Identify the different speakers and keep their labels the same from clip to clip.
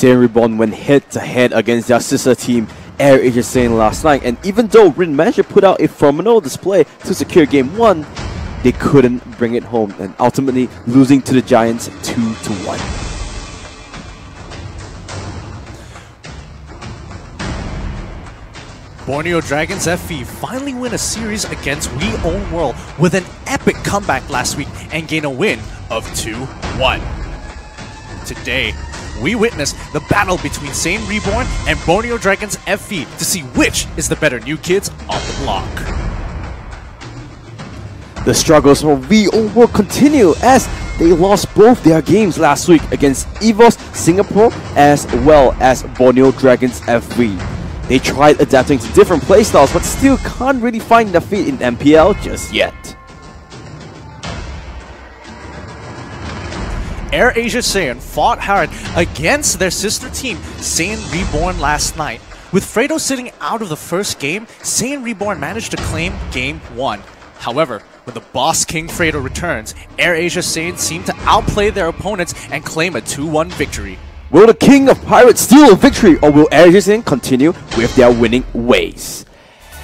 Speaker 1: SAIYAN Reborn went head-to-head against their sister team, AIRASIA last night, and even though Rin managed to put out a phenomenal display to secure Game 1, they couldn't bring it home, and ultimately losing to the Giants 2-1.
Speaker 2: Borneo Dragons FV finally win a series against We Own World with an epic comeback last week and gain a win of 2-1. Today, we witness the battle between SAIYAN Reborn and Borneo Dragons FV to see which is the better new kids on the block.
Speaker 1: The struggles for We Own World continue as they lost both their games last week against EVOS Singapore as well as Borneo Dragons FV. They tried adapting to different playstyles but still can't really find their feet in MPL just yet.
Speaker 2: AIRASIA fought hard against their sister team, SAIYAN Reborn, last night. With Fredo sitting out of the first game, SAIYAN Reborn managed to claim Game 1. However, when the Boss King Fredo returns, AIRASIA seem to outplay their opponents and claim a 2-1 victory.
Speaker 1: Will the King of Pirates steal a victory, or will AIRASIA continue with their winning ways?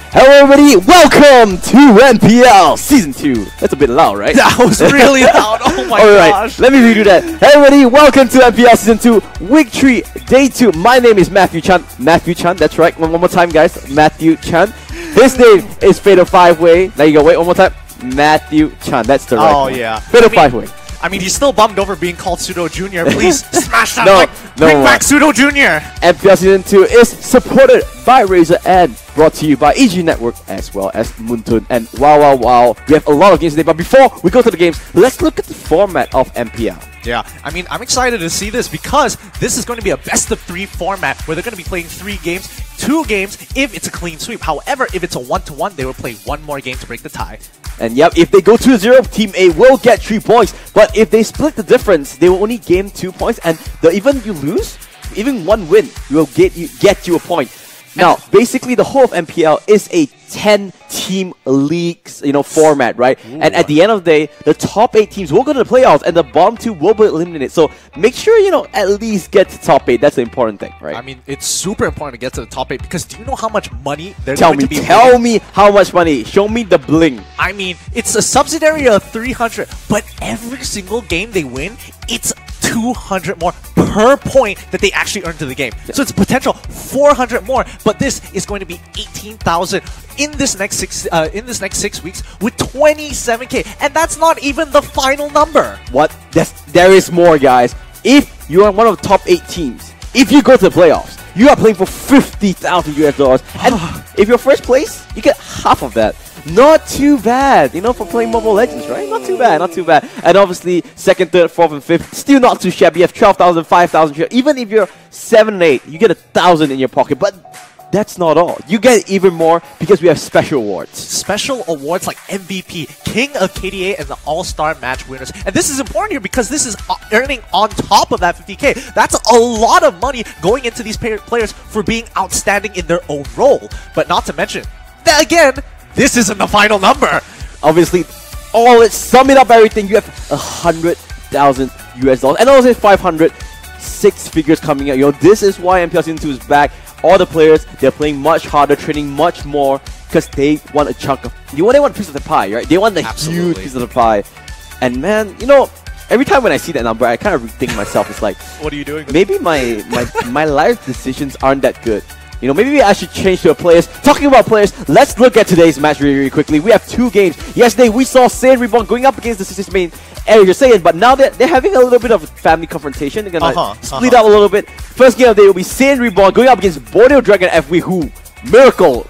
Speaker 1: Hello everybody, welcome to MPL Season 2. That's a bit loud, right?
Speaker 2: That was really loud, oh my gosh.
Speaker 1: Let me redo that. Hey everybody, welcome to MPL Season 2, Week 3, Day 2. My name is Matthew Chan. Matthew Chan, that's right. One more time guys, Matthew Chan. His name is Fatal 5-Way. There you go, wait one more time. Matthew Chan, that's the right one.
Speaker 2: Oh yeah.
Speaker 1: Fatal 5-Way.
Speaker 2: I mean, he's still bummed over being called Pseudo Junior. Please smash that like, bring back Pseudo Junior.
Speaker 1: MPL Season 2 is supported by Razer and brought to you by EG Network as well as Muntun. And wow, we have a lot of games today. But before we go to the games, let's look at the format of MPL.
Speaker 2: Yeah, I mean, I'm excited to see this because this is going to be a best-of-3 format where they're going to be playing 3 games, 2 games if it's a clean sweep. However, if it's a 1-1, they will play 1 more game to break the tie.
Speaker 1: And yep, if they go 2-0, Team A will get 3 points. But if they split the difference, they will only gain 2 points. And even you lose, even 1 win will get you a point. Now, basically, the whole of MPL is a 10-team leagues, format, right? Ooh. And at the end of the day, the top 8 teams will go to the playoffs, and the bottom 2 will be eliminated. So make sure at least get to top 8. That's the important thing, right?
Speaker 2: I mean, it's super important to get to the top 8 because do you know how much money they're
Speaker 1: Tell
Speaker 2: going to be
Speaker 1: Tell
Speaker 2: winning?
Speaker 1: me how much money. Show me the bling.
Speaker 2: I mean, it's a subsidiary of 300, but every single game they win, it's 200 more per point that they actually earn to the game. Yeah. So it's potential 400 more, but this is going to be 18,000 in this next 6 weeks with 27K, and that's not even the final number.
Speaker 1: What? There is more, guys. If you are one of the top 8 teams, if you go to the playoffs, you are playing for $50,000 US, and if you're first place, you get half of that. Not too bad, for playing Mobile Legends, right? Not too bad, not too bad. And obviously, 2nd, 3rd, 4th, and 5th, still not too shabby. You have 12,000, 5,000. Even if you're 7 and 8, you get 1,000 in your pocket. But that's not all. You get even more because we have special awards.
Speaker 2: Special awards like MVP, King of KDA, and the All-Star Match winners. And this is important here because this is earning on top of that 50K. That's a lot of money going into these players for being outstanding in their own role. But not to mention, that again, this isn't the final number.
Speaker 1: Obviously, sum it up everything, you have 100,000 US dollars. And also 500, 6 figures coming out. This is why MPL Season 2 is back. All the players, they're playing much harder, training much more because they want a chunk of... They want a piece of the pie, right? They want a huge piece of the pie. And man, every time when I see that number, I kind of rethink myself. It's like,
Speaker 2: what are you doing?
Speaker 1: Maybe my life decisions aren't that good. Maybe I should change to a players. Talking about players, let's look at today's match really quickly. We have 2 games. Yesterday, we saw SAIYAN Reborn going up against the sisters main AIRASIA, but now they're having a little bit of a family confrontation. They're gonna split up a little bit. First game of the day will be SAIYAN Reborn going up against Borneo Dragon FV, who, miracle,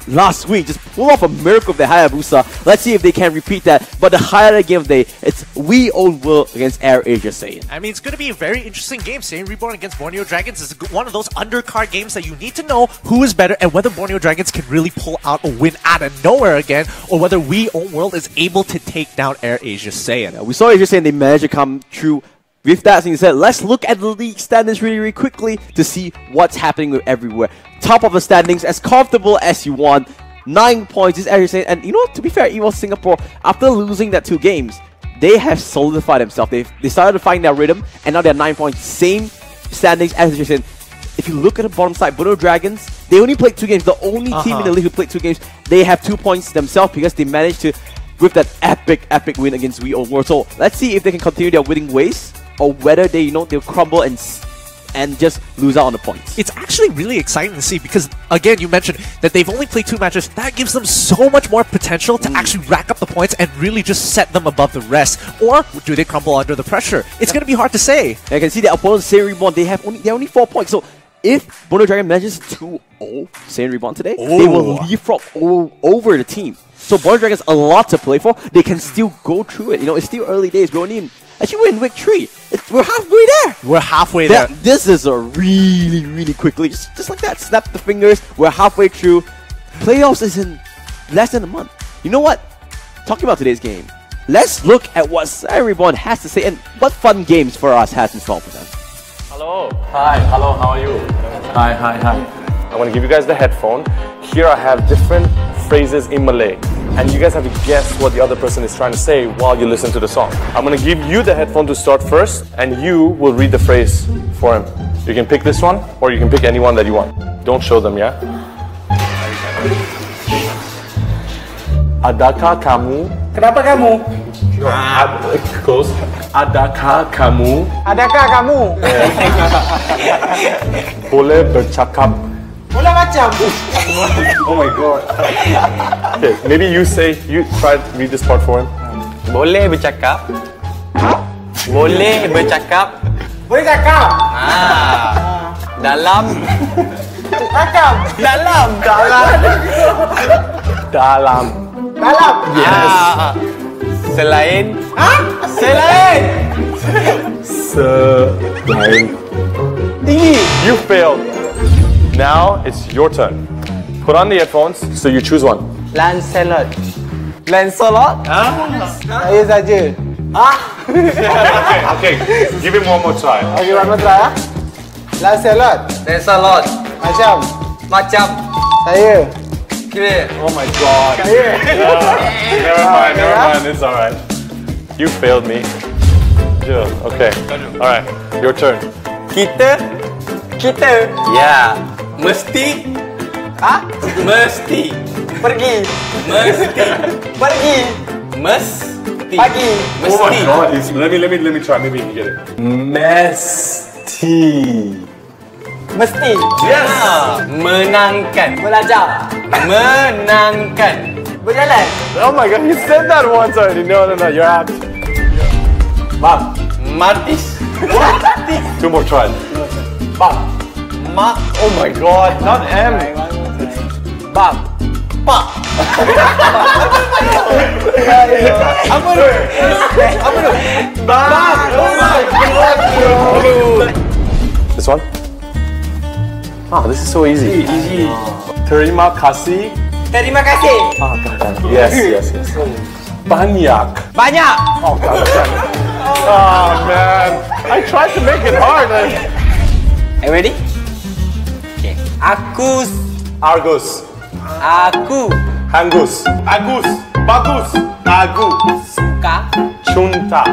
Speaker 1: last week just pull off a miracle of the Hayabusa. Let's see if they can repeat that. But the highlight game of the day, it's We Own World against AIRASIA.
Speaker 2: I mean, it's going to be a very interesting game. SAIYAN Reborn against Borneo Dragons is one of those undercard games that you need to know who is better and whether Borneo Dragons can really pull out a win out of nowhere again, or whether We Own World is able to take down AIRASIA.
Speaker 1: Yeah, we saw AIRASIA, they managed to come through. With that being said, let's look at the league standings really quickly to see what's happening with everywhere. Top of the standings, as comfortable as you want. 9 points is AIRASIA. And to be fair, EVOS Singapore, after losing that 2 games, they have solidified themselves. They started to find their rhythm, and now they're 9 points. Same standings as you're saying. If you look at the bottom side, BORNEO Dragons, they only played 2 games. The only team in the league who played 2 games. They have 2 points themselves because they managed to with that epic win against We Own World. So let's see if they can continue their winning ways or whether they they'll crumble and just lose out on the points.
Speaker 2: It's actually really exciting to see because, again, you mentioned that they've only played 2 matches. That gives them so much more potential to actually rack up the points and really just set them above the rest. Or do they crumble under the pressure? It's going to be hard to say.
Speaker 1: And I can see the opponents, SAIYAN REBORN, they're only 4 points. So if BORNEO Dragon manages to 2-0 SAIYAN REBORN today, they will leapfrog over the team. So BORNEO Dragon's a lot to play for. They can still go through it. It's still early days. Actually, we're in week 3. We're halfway there.
Speaker 2: We're halfway there.
Speaker 1: This is a really quickly. Just like that. Snap the fingers. We're halfway through. Playoffs is in less than a month. You know what? Talking about today's game, let's look at what SAIYAN REBORN has to say and what fun games for us has in store for them.
Speaker 3: Hello. Hi. Hello. How are you? Hi. I want to give you guys the headphone. Here I have different phrases in Malay. And you guys have to guess what the other person is trying to say while you listen to the song. I'm going to give you the headphone to start first, and you will read the phrase for him. You can pick this one, or you can pick any one that you want. Don't show them, yeah? Adakah kamu?
Speaker 4: Kenapa kamu?
Speaker 3: Close. Adakah kamu?
Speaker 4: Adakah kamu?
Speaker 3: Boleh bercakap?
Speaker 4: Bola macam.
Speaker 3: Oh my god. Okay, maybe you try to read this part for him.
Speaker 5: Boleh bercakap. Boleh bercakap.
Speaker 4: Boleh cakap.
Speaker 5: Dalam.
Speaker 4: Cakap.
Speaker 3: Dalam.
Speaker 5: Yes. Selain.
Speaker 3: Selain.
Speaker 4: Tinggi.
Speaker 3: You failed. Now it's your turn. Put on the headphones, so you choose one.
Speaker 4: Lancelot.
Speaker 5: Lancelot.
Speaker 4: Saya saja.
Speaker 3: Okay. Give him one more try.
Speaker 4: Okay, one more try. Lancelot.
Speaker 5: Lancelot.
Speaker 4: Macam.
Speaker 5: Saya.
Speaker 4: Saya.
Speaker 5: Clear.
Speaker 3: Oh my god. Never mind. It's alright. You failed me. Yeah, okay. Alright, your turn.
Speaker 5: Kita. Ya. Mesti. Mesti.
Speaker 4: Pergi.
Speaker 5: Mesti.
Speaker 4: Pergi.
Speaker 5: Mesti.
Speaker 4: Pagi.
Speaker 3: Oh my
Speaker 5: Mesti.
Speaker 3: god. Let me try. Maybe you can get it. Mesti.
Speaker 4: Mesti.
Speaker 3: Yes.
Speaker 5: Menangkan.
Speaker 4: Belajar.
Speaker 5: Menangkan.
Speaker 4: Berjalan.
Speaker 3: Oh my god, you said that once already. No, you're out.
Speaker 4: Bang.
Speaker 5: Martis.
Speaker 3: Two more tries.
Speaker 4: Bang.
Speaker 3: Oh my god, not M.
Speaker 4: Bang.
Speaker 5: Pak.
Speaker 4: Apa tu? Bang. Oh my god.
Speaker 3: This one? This is so easy.
Speaker 4: Easy.
Speaker 3: Terima kasih.
Speaker 4: Terima kasih.
Speaker 3: Yes. Banyak.
Speaker 4: Banyak.
Speaker 3: Oh man, I tried to make it hard.
Speaker 4: Are you ready? Okay. Argus.
Speaker 3: Hangus. Bagus. Agu. Chunta.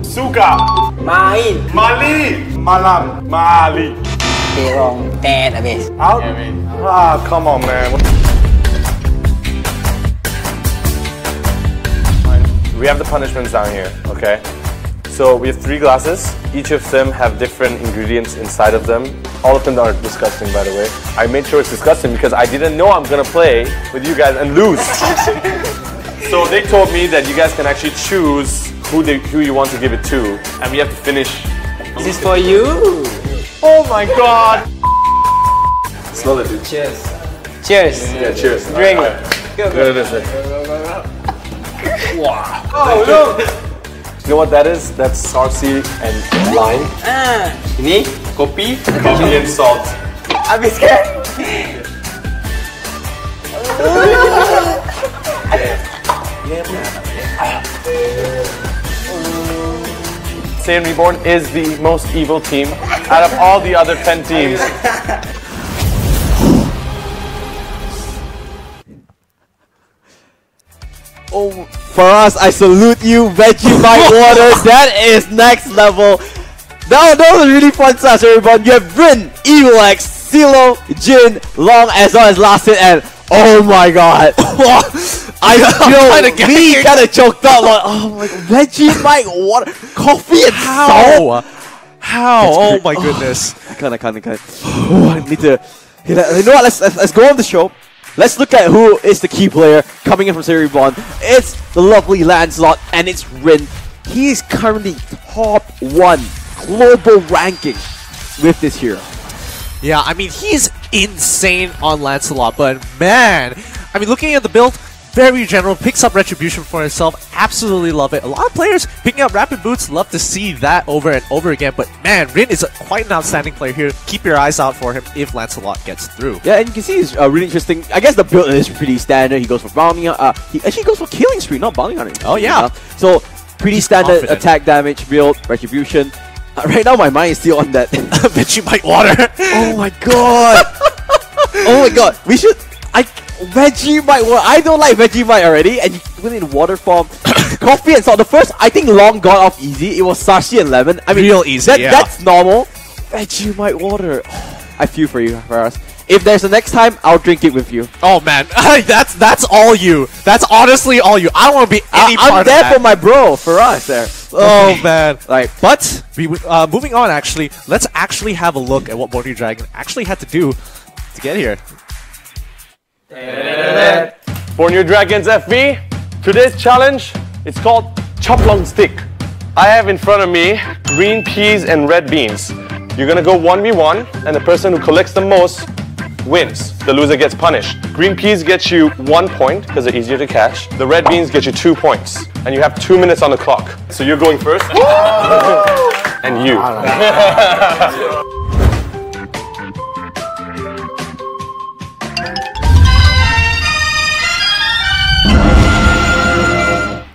Speaker 3: Suka.
Speaker 4: Main.
Speaker 3: Malam. Mali.
Speaker 4: Wrong. Ten habis.
Speaker 3: Out. Come on, man. We have the punishments down here, okay? So we have 3 glasses. Each of them have different ingredients inside of them. All of them are disgusting, by the way. I made sure it's disgusting because I didn't know I'm gonna play with you guys and lose. So they told me that you guys can actually choose who you want to give it to, and we have to finish.
Speaker 4: This is for you.
Speaker 3: Oh my god! Smell it, dude.
Speaker 4: Cheers.
Speaker 3: Yeah, cheers.
Speaker 4: Drink.
Speaker 3: All right.
Speaker 4: Go.
Speaker 3: Wow.
Speaker 4: Oh look.
Speaker 3: You know what that is? That's sarsi and lime.
Speaker 5: Ini kopi.
Speaker 3: Coffee and salt.
Speaker 4: Habiskan.
Speaker 3: SAIYAN REBORN is the most evil team out of all the other 10 teams.
Speaker 1: Oh, for us, I salute you, Vegemite Water. That is next level. That was a really fun start, everyone. You have Rin, Evil X, Silo, Jin, Long, as well as last hit, and oh my god. Me kind of choked up. Like, oh my god. Vegemite, water, coffee, and salt.
Speaker 2: How? Oh my goodness.
Speaker 1: I can't. Oh, I need to. You know what? Let's go on the show. Let's look at who is the key player coming in from Series REBORN. It's the lovely Lancelot, and it's Rin. He is currently top 1 global ranking with this hero.
Speaker 2: Yeah, I mean, he's insane on Lancelot, but man, I mean, looking at the build, very general, picks up Retribution for himself, absolutely love it. A lot of players picking up Rapid Boots, love to see that over and over again, but man, Rin is quite an outstanding player here. Keep your eyes out for him if Lancelot gets through.
Speaker 1: Yeah, and you can see he's really interesting. I guess the build is pretty standard. He goes for bounty, he actually goes for killing spree, not bounty hunting.
Speaker 2: Oh yeah.
Speaker 1: So, pretty
Speaker 2: He's
Speaker 1: standard
Speaker 2: confident.
Speaker 1: Attack damage build, Retribution. Right now my mind is still on that.
Speaker 2: Vegemite water.
Speaker 1: Oh my god! Oh my god! We should. Vegemite water. I don't like Vegemite already, and you put it in water form. Coffee and salt. The first, I think, Long got off easy. It was Sashi and Lemon. I mean,
Speaker 2: real easy. Yeah.
Speaker 1: That's normal. Vegemite water. I feel for you, for us. If there's a next time, I'll drink it with you.
Speaker 2: Oh man, that's all you. That's honestly all you. I don't want to be any part
Speaker 1: I'm
Speaker 2: of
Speaker 1: there
Speaker 2: that.
Speaker 1: for my bro, for us there.
Speaker 2: Oh man.
Speaker 1: Like,
Speaker 2: But moving on, actually, let's actually have a look at what BORNEO Dragon actually had to do to get here.
Speaker 3: BORNEO Dragons FB. Today's challenge, it's called Chop Long Stick. I have in front of me green peas and red beans. You're gonna go 1v1, and the person who collects the most wins. The loser gets punished. Green peas get you 1 point because they're easier to catch. The red beans get you 2 points, and you have 2 minutes on the clock. So you're going first, and you.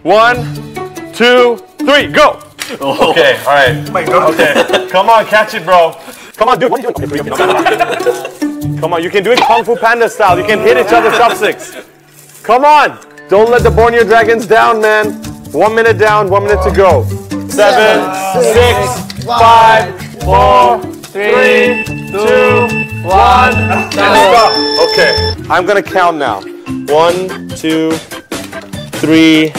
Speaker 3: One, 2, 3, go! Okay, alright. Okay, come on, catch it, bro. Come on, do it. Come on, you can do it Kung Fu Panda style. You can hit each other's chopsticks. Come on! Don't let the BORNEO Dragons down, man. 1 minute down, 1 minute to go. 7, 6, 5, 4, 3, 2, 1. And stop. Okay, I'm gonna count now. 1, 2, 3,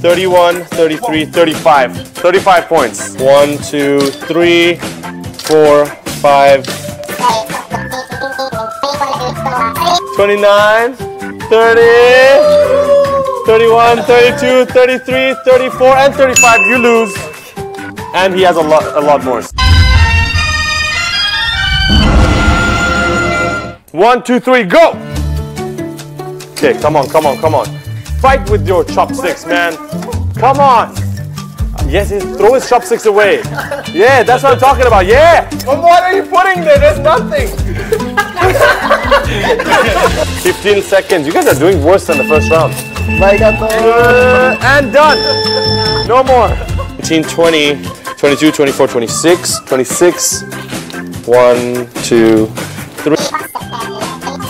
Speaker 3: 31, 33, 35. 35 points. 1, 2, 3, 4, 5, 29, 30, 31, 32, 33, 34, and 35. You lose. And he has a lot more. 1, 2, 3, go! Okay, come on. Fight with your chopsticks, man. Come on. Yes, throw his chopsticks away. Yeah, that's what I'm talking about. Yeah. But what are you putting there? There's nothing. 15 seconds. You guys are doing worse than the first round. And done. No more. 19, 20, 22, 24, 26, 26. 1, 2, 3.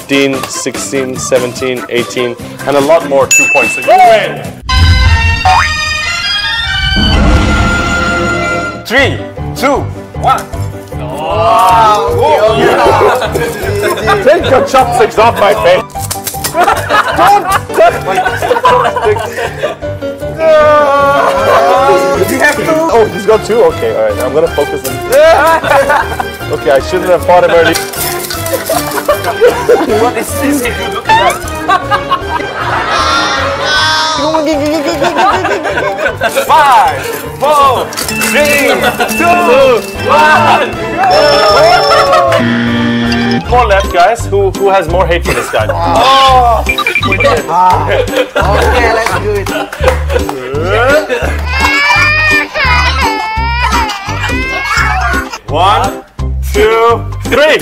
Speaker 3: 15, 16, 17, 18, and a lot more 2 points. So you win. 3, 2, 1. Take your chopsticks off my face. Don't touch my chopsticks. You have 2. Oh, he's got 2? Okay, alright. I'm gonna focus on Okay, I shouldn't have fought him early. What is this? If you look at that. 5, 4, 3, 2, 1. 4 left, guys. Who has more hate for this guy? Oh!
Speaker 4: Okay, let's do it.
Speaker 3: One, 2, 3.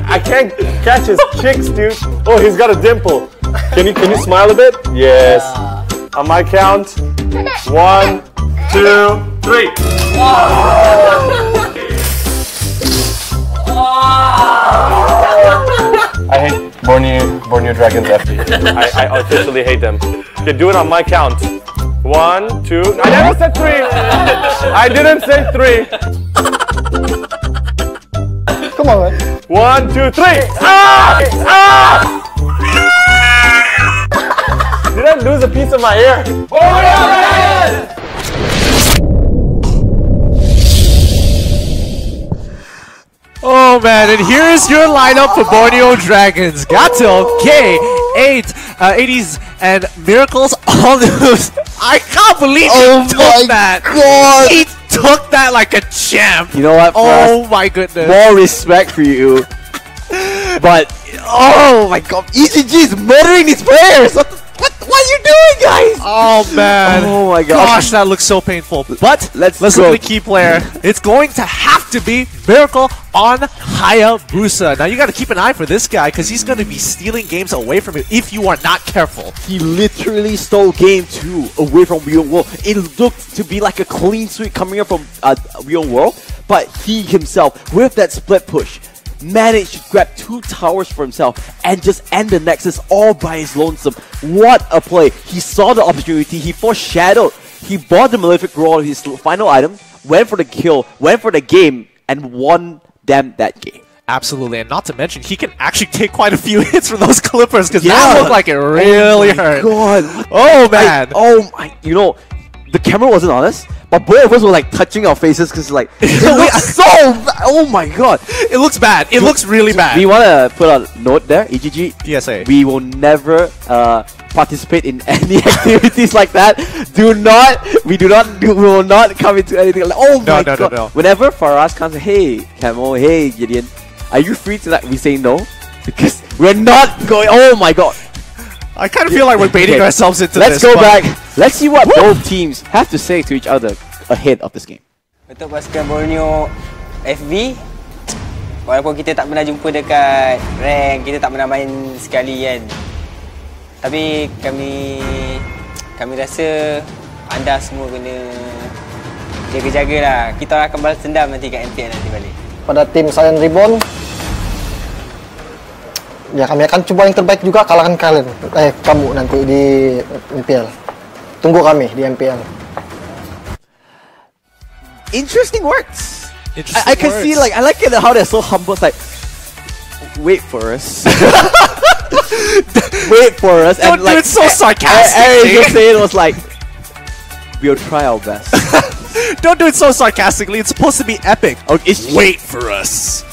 Speaker 3: I can't catch his chicks, dude. Oh, he's got a dimple. Can you smile a bit? Yes. On my count. 1, 2, 3. I hate BORNEO Borneo Dragons FD. I officially hate them. Okay, do it on my count. 1, 2. I never said 3. I didn't say 3.
Speaker 6: Come on, man.
Speaker 3: 1, 2, 3. Ah! Ah! Did I lose a piece of my ear?
Speaker 2: Oh man, and here's your lineup for Borneo Dragons. Gatil, K, 80s, and Miracles all lose. I can't believe he took that.
Speaker 1: God.
Speaker 2: He took that like a champ.
Speaker 1: You know what?
Speaker 2: Oh my goodness.
Speaker 1: More respect for you. But, oh my god, ECG is murdering these players! What are you doing, guys?
Speaker 2: Oh man.
Speaker 1: Oh my god.
Speaker 2: Gosh, that looks so painful. But let's look
Speaker 1: go.
Speaker 2: at the key player. It's going to have to be Miracle on Hayabusa. Now you got to keep an eye for this guy because he's going to be stealing games away from you if you are not careful.
Speaker 1: He literally stole game 2 away from Real World. It looked to be like a clean sweep coming up from Real World, but he himself, with that split push, managed to grab 2 towers for himself and just end the Nexus all by his lonesome. What a play. He saw the opportunity, he foreshadowed, he bought the Malefic Roar, his final item, went for the kill, went for the game, and won them that game.
Speaker 2: Absolutely, and not to mention, he can actually take quite a few hits from those Clippers because that looked like it really hurt.
Speaker 1: God.
Speaker 2: Oh man.
Speaker 1: You know, the camera wasn't on us, but both of us were like touching our faces because like, it looks so bad. Oh my god.
Speaker 2: It looks bad. It looks really bad.
Speaker 1: We want to put a note there, EGG.
Speaker 2: PSA.
Speaker 1: We will never participate in any activities like that. We will not come into anything like, oh my god.
Speaker 2: No.
Speaker 1: Whenever Faraz comes, hey, Camo, hey, Gideon, are you free tonight? We say no because we're not going. Oh my god.
Speaker 2: I kind of feel like we're baiting ourselves into
Speaker 1: Let's
Speaker 2: this.
Speaker 1: Let's go back. Let's see what both teams have to say to each other ahead of this game.
Speaker 4: Untuk pasukan Borneo FB, walaupun kita tak pernah jumpa dekat rank, kita tak pernah main sekali kan. Tapi kami rasa anda semua kena jaga-jaga lah. Kita akan balas dendam nanti kat MPL nanti balik.
Speaker 6: Pada tim SAIYAN REBORN, ya kami akan coba yang terbaik juga kalahkan kalian. Kamu nanti di MPL. Tunggu kami di MPL.
Speaker 1: Interesting words. I can see like I like it how they're so humble. It's like, wait for us. Wait for us.
Speaker 2: Don't
Speaker 1: and like,
Speaker 2: do it so sarcastic.
Speaker 1: Eric just saying was like, we'll try our best.
Speaker 2: Don't do it so sarcastically. It's supposed to be epic.
Speaker 1: Okay,
Speaker 2: wait for us.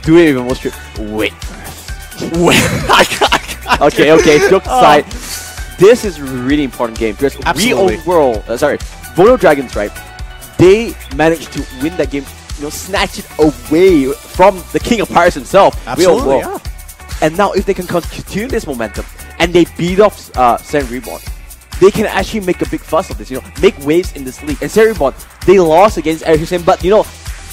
Speaker 1: Do it even more strict. Wait for us.
Speaker 2: Wait.
Speaker 1: Okay. Joke aside, this is a really important game because
Speaker 2: Absolutely.
Speaker 1: Borneo Dragons, right? They managed to win that game, snatch it away from the King of Pirates himself.
Speaker 2: Absolutely, yeah.
Speaker 1: And now if they can continue this momentum and they beat off SAIYAN REBORN, they can actually make a big fuss of this, make waves in this league. And SAIYAN REBORN, they lost against AIRASIA, but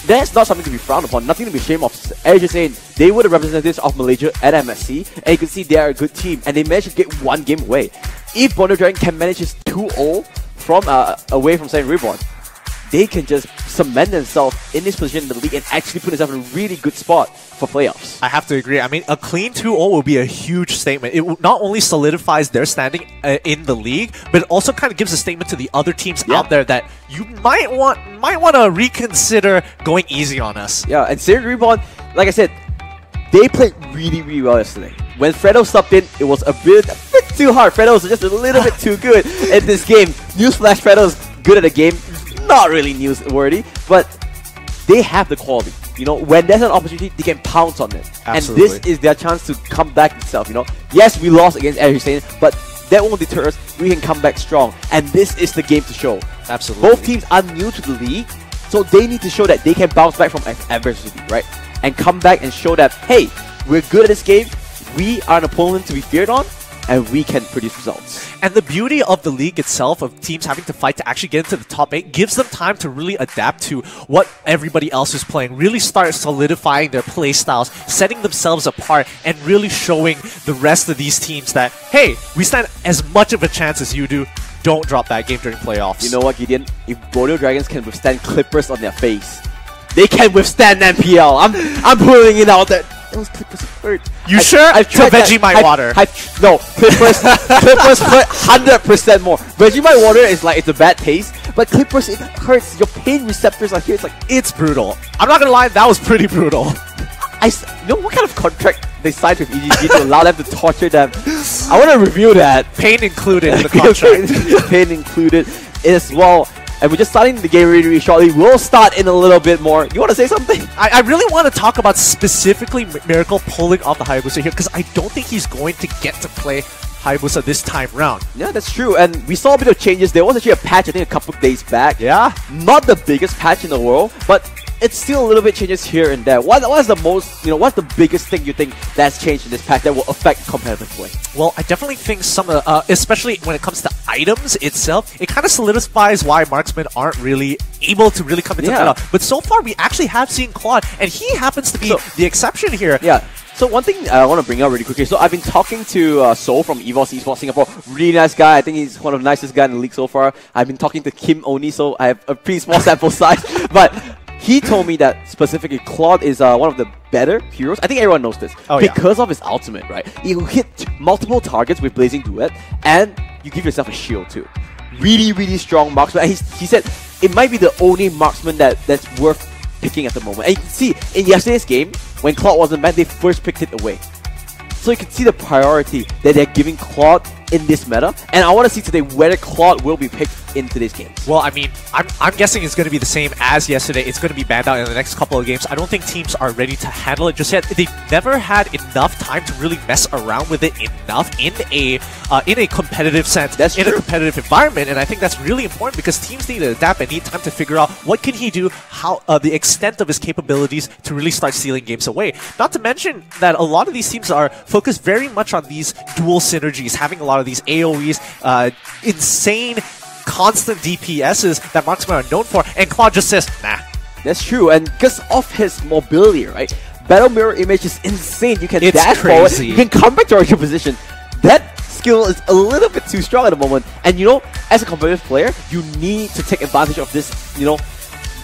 Speaker 1: that's not something to be frowned upon, nothing to be ashamed of. AIRASIA, they were the representatives of Malaysia at MSC, and you can see they are a good team, and they managed to get one game away. If Borneo Dragon can manage his 2-0 from away from SAIYAN REBORN, they can just cement themselves in this position in the league and actually put themselves in a really good spot for playoffs.
Speaker 2: I have to agree. I mean, a clean 2-0 will be a huge statement. It not only solidifies their standing in the league, but it also kind of gives a statement to the other teams out there that you might want to reconsider going easy on us.
Speaker 1: Yeah, and SAIYAN REBORN, like I said, they played really, really well yesterday. When Fredo stepped in, it was a bit too hard. Fredo was just a little bit too good at this game. Newsflash, Fredo's good at the game. Not really newsworthy, but they have the quality. When there's an opportunity, they can pounce on it.
Speaker 2: Absolutely.
Speaker 1: And this is their chance to come back itself. Yes, we lost against AIRASIA, but that won't deter us. We can come back strong, and this is the game to show.
Speaker 2: Absolutely.
Speaker 1: Both teams are new to the league, so they need to show that they can bounce back from adversity, right? And come back and show that, hey, we're good at this game. We are an opponent to be feared on, and we can produce results.
Speaker 2: And the beauty of the league itself, of teams having to fight to actually get into the top 8, gives them time to really adapt to what everybody else is playing, really start solidifying their play styles, setting themselves apart, and really showing the rest of these teams that, hey, we stand as much of a chance as you do. Don't drop that game during playoffs.
Speaker 1: You know what, Gideon? If Borneo Dragons can withstand Clippers on their face, they can withstand MPL. I'm pulling it out there. Those Clippers hurts.
Speaker 2: You sure?
Speaker 1: I've
Speaker 2: To
Speaker 1: tried that.
Speaker 2: Vegemite water.
Speaker 1: No, Clippers hurt 100% more. Vegemite water is like, it's a bad taste, but Clippers, it hurts. Your pain receptors are here. It's like,
Speaker 2: It's brutal. I'm not gonna lie, that was pretty brutal.
Speaker 1: you know what kind of contract they signed with EGG to allow them to torture them? I want to review that.
Speaker 2: Pain included in the contract.
Speaker 1: Pain included as well. And we're just starting the game really, really shortly. We'll start in a little bit more. You want to say something?
Speaker 2: I really want to talk about specifically Miracle pulling off the Hayabusa here, because I don't think he's going to get to play Hayabusa this time round.
Speaker 1: Yeah, that's true. And we saw a bit of changes. There was actually a patch, I think, a couple of days back.
Speaker 2: Yeah?
Speaker 1: Not the biggest patch in the world, but it's still a little bit changes here and there. What's the most, what's the biggest thing you think that's changed in this patch that will affect competitive play?
Speaker 2: Well, I definitely think some of especially when it comes to items itself, it kind of solidifies why marksmen aren't really able to really come into meta. But so far, we actually have seen Claude, and he happens to be the exception here.
Speaker 1: Yeah. So one thing I want to bring up really quickly. So I've been talking to Sol from EVOS Esports Singapore. Really nice guy. I think he's one of the nicest guys in the league so far. I've been talking to Kim Oni, so I have a pretty small sample size. But he told me that specifically Claude is one of the better heroes. I think everyone knows this. Because of his ultimate, right? You hit multiple targets with Blazing Duet, and you give yourself a shield too. Really, really strong marksman. And he said it might be the only marksman that's worth picking at the moment. And you can see, in yesterday's game, when Claude wasn't banned, they first picked it away. So you can see the priority that they're giving Claude in this meta. And I want to see today whether Claude will be picked in today's game.
Speaker 2: Well, I mean, I'm guessing it's going to be the same as yesterday. It's going to be banned out in the next couple of games. I don't think teams are ready to handle it just yet. They've never had enough time to really mess around with it enough in a competitive sense, in a competitive environment. And I think that's really important because teams need to adapt and need time to figure out what can he do, how the extent of his capabilities to really start stealing games away. Not to mention that a lot of these teams are focused very much on these dual synergies, having a lot of these AoEs, insane constant DPSs that marksmen are known for, and Claude just says, nah.
Speaker 1: That's true, and because of his mobility, right? Battle Mirror Image is insane. You can dash
Speaker 2: crazy.
Speaker 1: forward, you can come back to original position. That skill is a little bit too strong at the moment. And as a competitive player, you need to take advantage of this,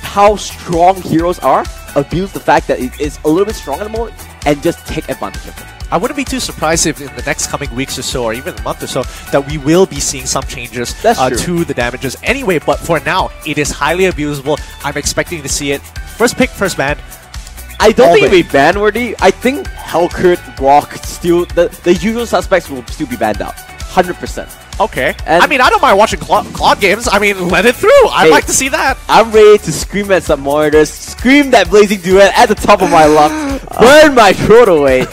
Speaker 1: how strong heroes are, abuse the fact that it is a little bit strong at the moment, and just take advantage of it.
Speaker 2: I wouldn't be too surprised if in the next coming weeks or so, or even a month or so, that we will be seeing some changes to the damages anyway. But for now, it is highly abusable. I'm expecting to see it. First pick, first ban.
Speaker 1: I don't think it'll be ban-worthy. I think Hellcurt, Rock, still, the usual suspects will still be banned out. 100%.
Speaker 2: Okay. And I mean, I don't mind watching Claude games. I mean, let it through. I'd like to see that.
Speaker 1: I'm ready to scream at some monitors, scream that Blazing Duet at the top of my lungs, burn my throat away.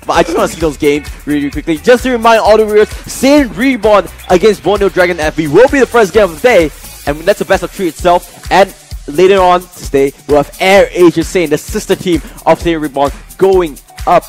Speaker 1: But I just want to see those games really quickly. Just to remind all the viewers, SAIYAN Reborn against Borneo Dragon FV will be the first game of the day. And that's the best of 3 itself. And later on today, we'll have AirAsia SAIYAN, the sister team of SAIYAN Reborn, going up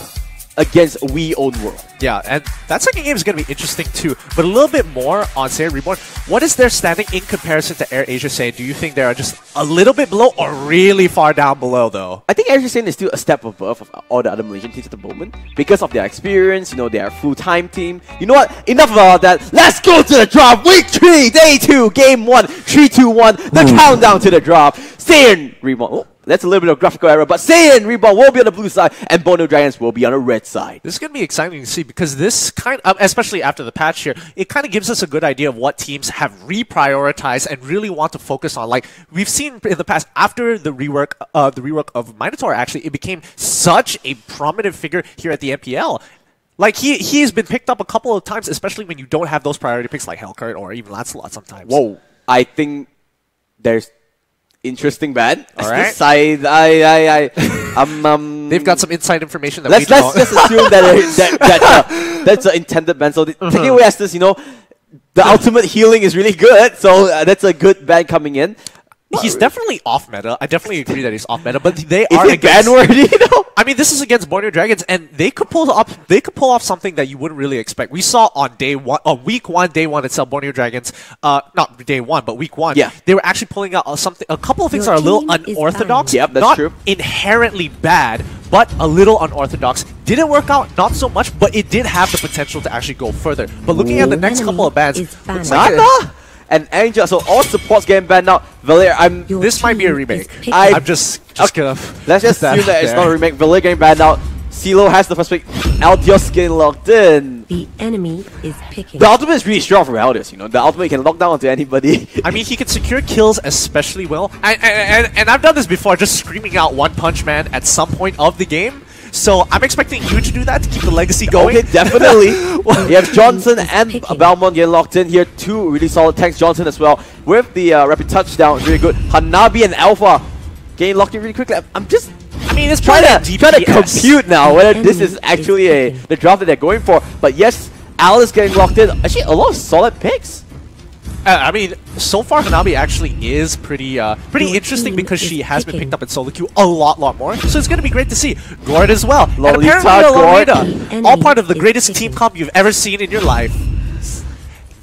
Speaker 1: against We Own World.
Speaker 2: Yeah, and that second game is going to be interesting too. But a little bit more on SAIYAN Reborn. What is their standing in comparison to AirAsia SAIYAN? Do you think they are just a little bit below or really far down below though?
Speaker 1: I think AirAsia SAIYAN is still a step above of all the other Malaysian teams at the moment because of their experience. They are a full-time team. You know what? Enough about that. Let's go to the drop. Week 3, Day 2, Game 1, 3, 2, 1. The countdown to the drop. SAIYAN Reborn. Oh, that's a little bit of graphical error, but SAIYAN Reborn will be on the blue side and Borneo Dragons will be on the red side.
Speaker 2: This is going to be exciting to see because this kind of, especially after the patch here, it kind of gives us a good idea of what teams have reprioritized and really want to focus on. Like we've seen in the past, after the rework of Minotaur, actually, it became such a prominent figure here at the MPL. Like he's been picked up a couple of times, especially when you don't have those priority picks like Hellcurt or even Lancelot sometimes.
Speaker 1: Whoa, I think there's interesting ban.
Speaker 2: All right.
Speaker 1: They've
Speaker 2: got some inside information that
Speaker 1: let's
Speaker 2: we don't.
Speaker 1: just assume that's an intended ban. So taking away as this, the ultimate healing is really good. So that's a good ban coming in.
Speaker 2: He's definitely off meta. I definitely agree that he's off meta, but they
Speaker 1: is
Speaker 2: are
Speaker 1: it ban-worthy though?
Speaker 2: I mean, this is against Borneo Dragons, and they could pull off something that you wouldn't really expect. We saw on week 1, day 1 itself, Borneo Dragons, not day 1, but week 1.
Speaker 1: Yeah.
Speaker 2: They were actually pulling out a couple of things that are a little unorthodox.
Speaker 1: Yep, that's
Speaker 2: not
Speaker 1: true.
Speaker 2: Inherently bad, but a little unorthodox. Didn't work out, not so much, but it did have the potential to actually go further. But looking at the next couple of bans, looks like
Speaker 1: and Angel, so all supports getting banned now. Valir,
Speaker 2: this might be a remake. I'm just gonna.
Speaker 1: Let's just assume that it's not a remake. Valir getting banned out. CeeLo has the first pick. Aldios getting locked in.
Speaker 7: The enemy is picking.
Speaker 1: The ultimate is really strong from Aldios, you know. The ultimate can lock down onto anybody.
Speaker 2: I mean, he can secure kills especially well. And I've done this before, just screaming out One Punch Man at some point of the game. So I'm expecting you to do that to keep the legacy going.
Speaker 1: Okay, definitely. You have Johnson and Balmond getting locked in here. Two really solid tanks. Johnson as well with the rapid touchdown. Really good. Hanabi and Alpha getting locked in really quickly.
Speaker 2: I mean, it's
Speaker 1: trying
Speaker 2: probably
Speaker 1: to compute now whether this is actually the draft that they're going for. But yes, Alice getting locked in. Actually, a lot of solid picks.
Speaker 2: I mean, so far Hanabi actually is pretty interesting because she has been picked up in solo queue a lot more. So it's going to be great to see. Gord as well.
Speaker 1: Lolita,
Speaker 2: and apparently Lolita, all part of the greatest team comp you've ever seen in your life.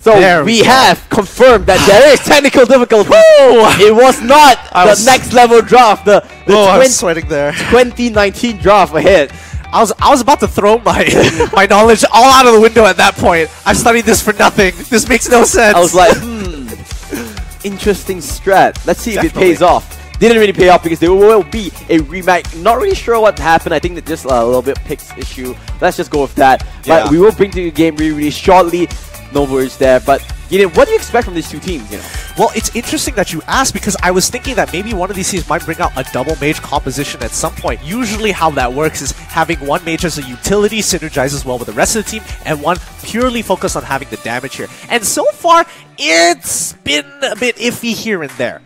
Speaker 1: So we have confirmed that there is technical difficulty. It was not the next level draft. The
Speaker 2: I'm sweating there.
Speaker 1: 2019 draft ahead.
Speaker 2: I was about to throw my my knowledge all out of the window at that point. I've studied this for nothing. This makes no sense.
Speaker 1: I was like, interesting strat. Let's see if it pays off. Didn't really pay off because there will be a remake. Not really sure what happened. I think that just a little bit picks issue. Let's just go with that.
Speaker 2: Yeah.
Speaker 1: But we will bring to the game really shortly. No worries there. But what do you expect from these two teams?
Speaker 2: Well, it's interesting that you asked because I was thinking that maybe one of these teams might bring out a double mage composition at some point. Usually how that works is having one mage as a utility synergizes well with the rest of the team and one purely focused on having the damage here. And so far, it's been a bit iffy here and there.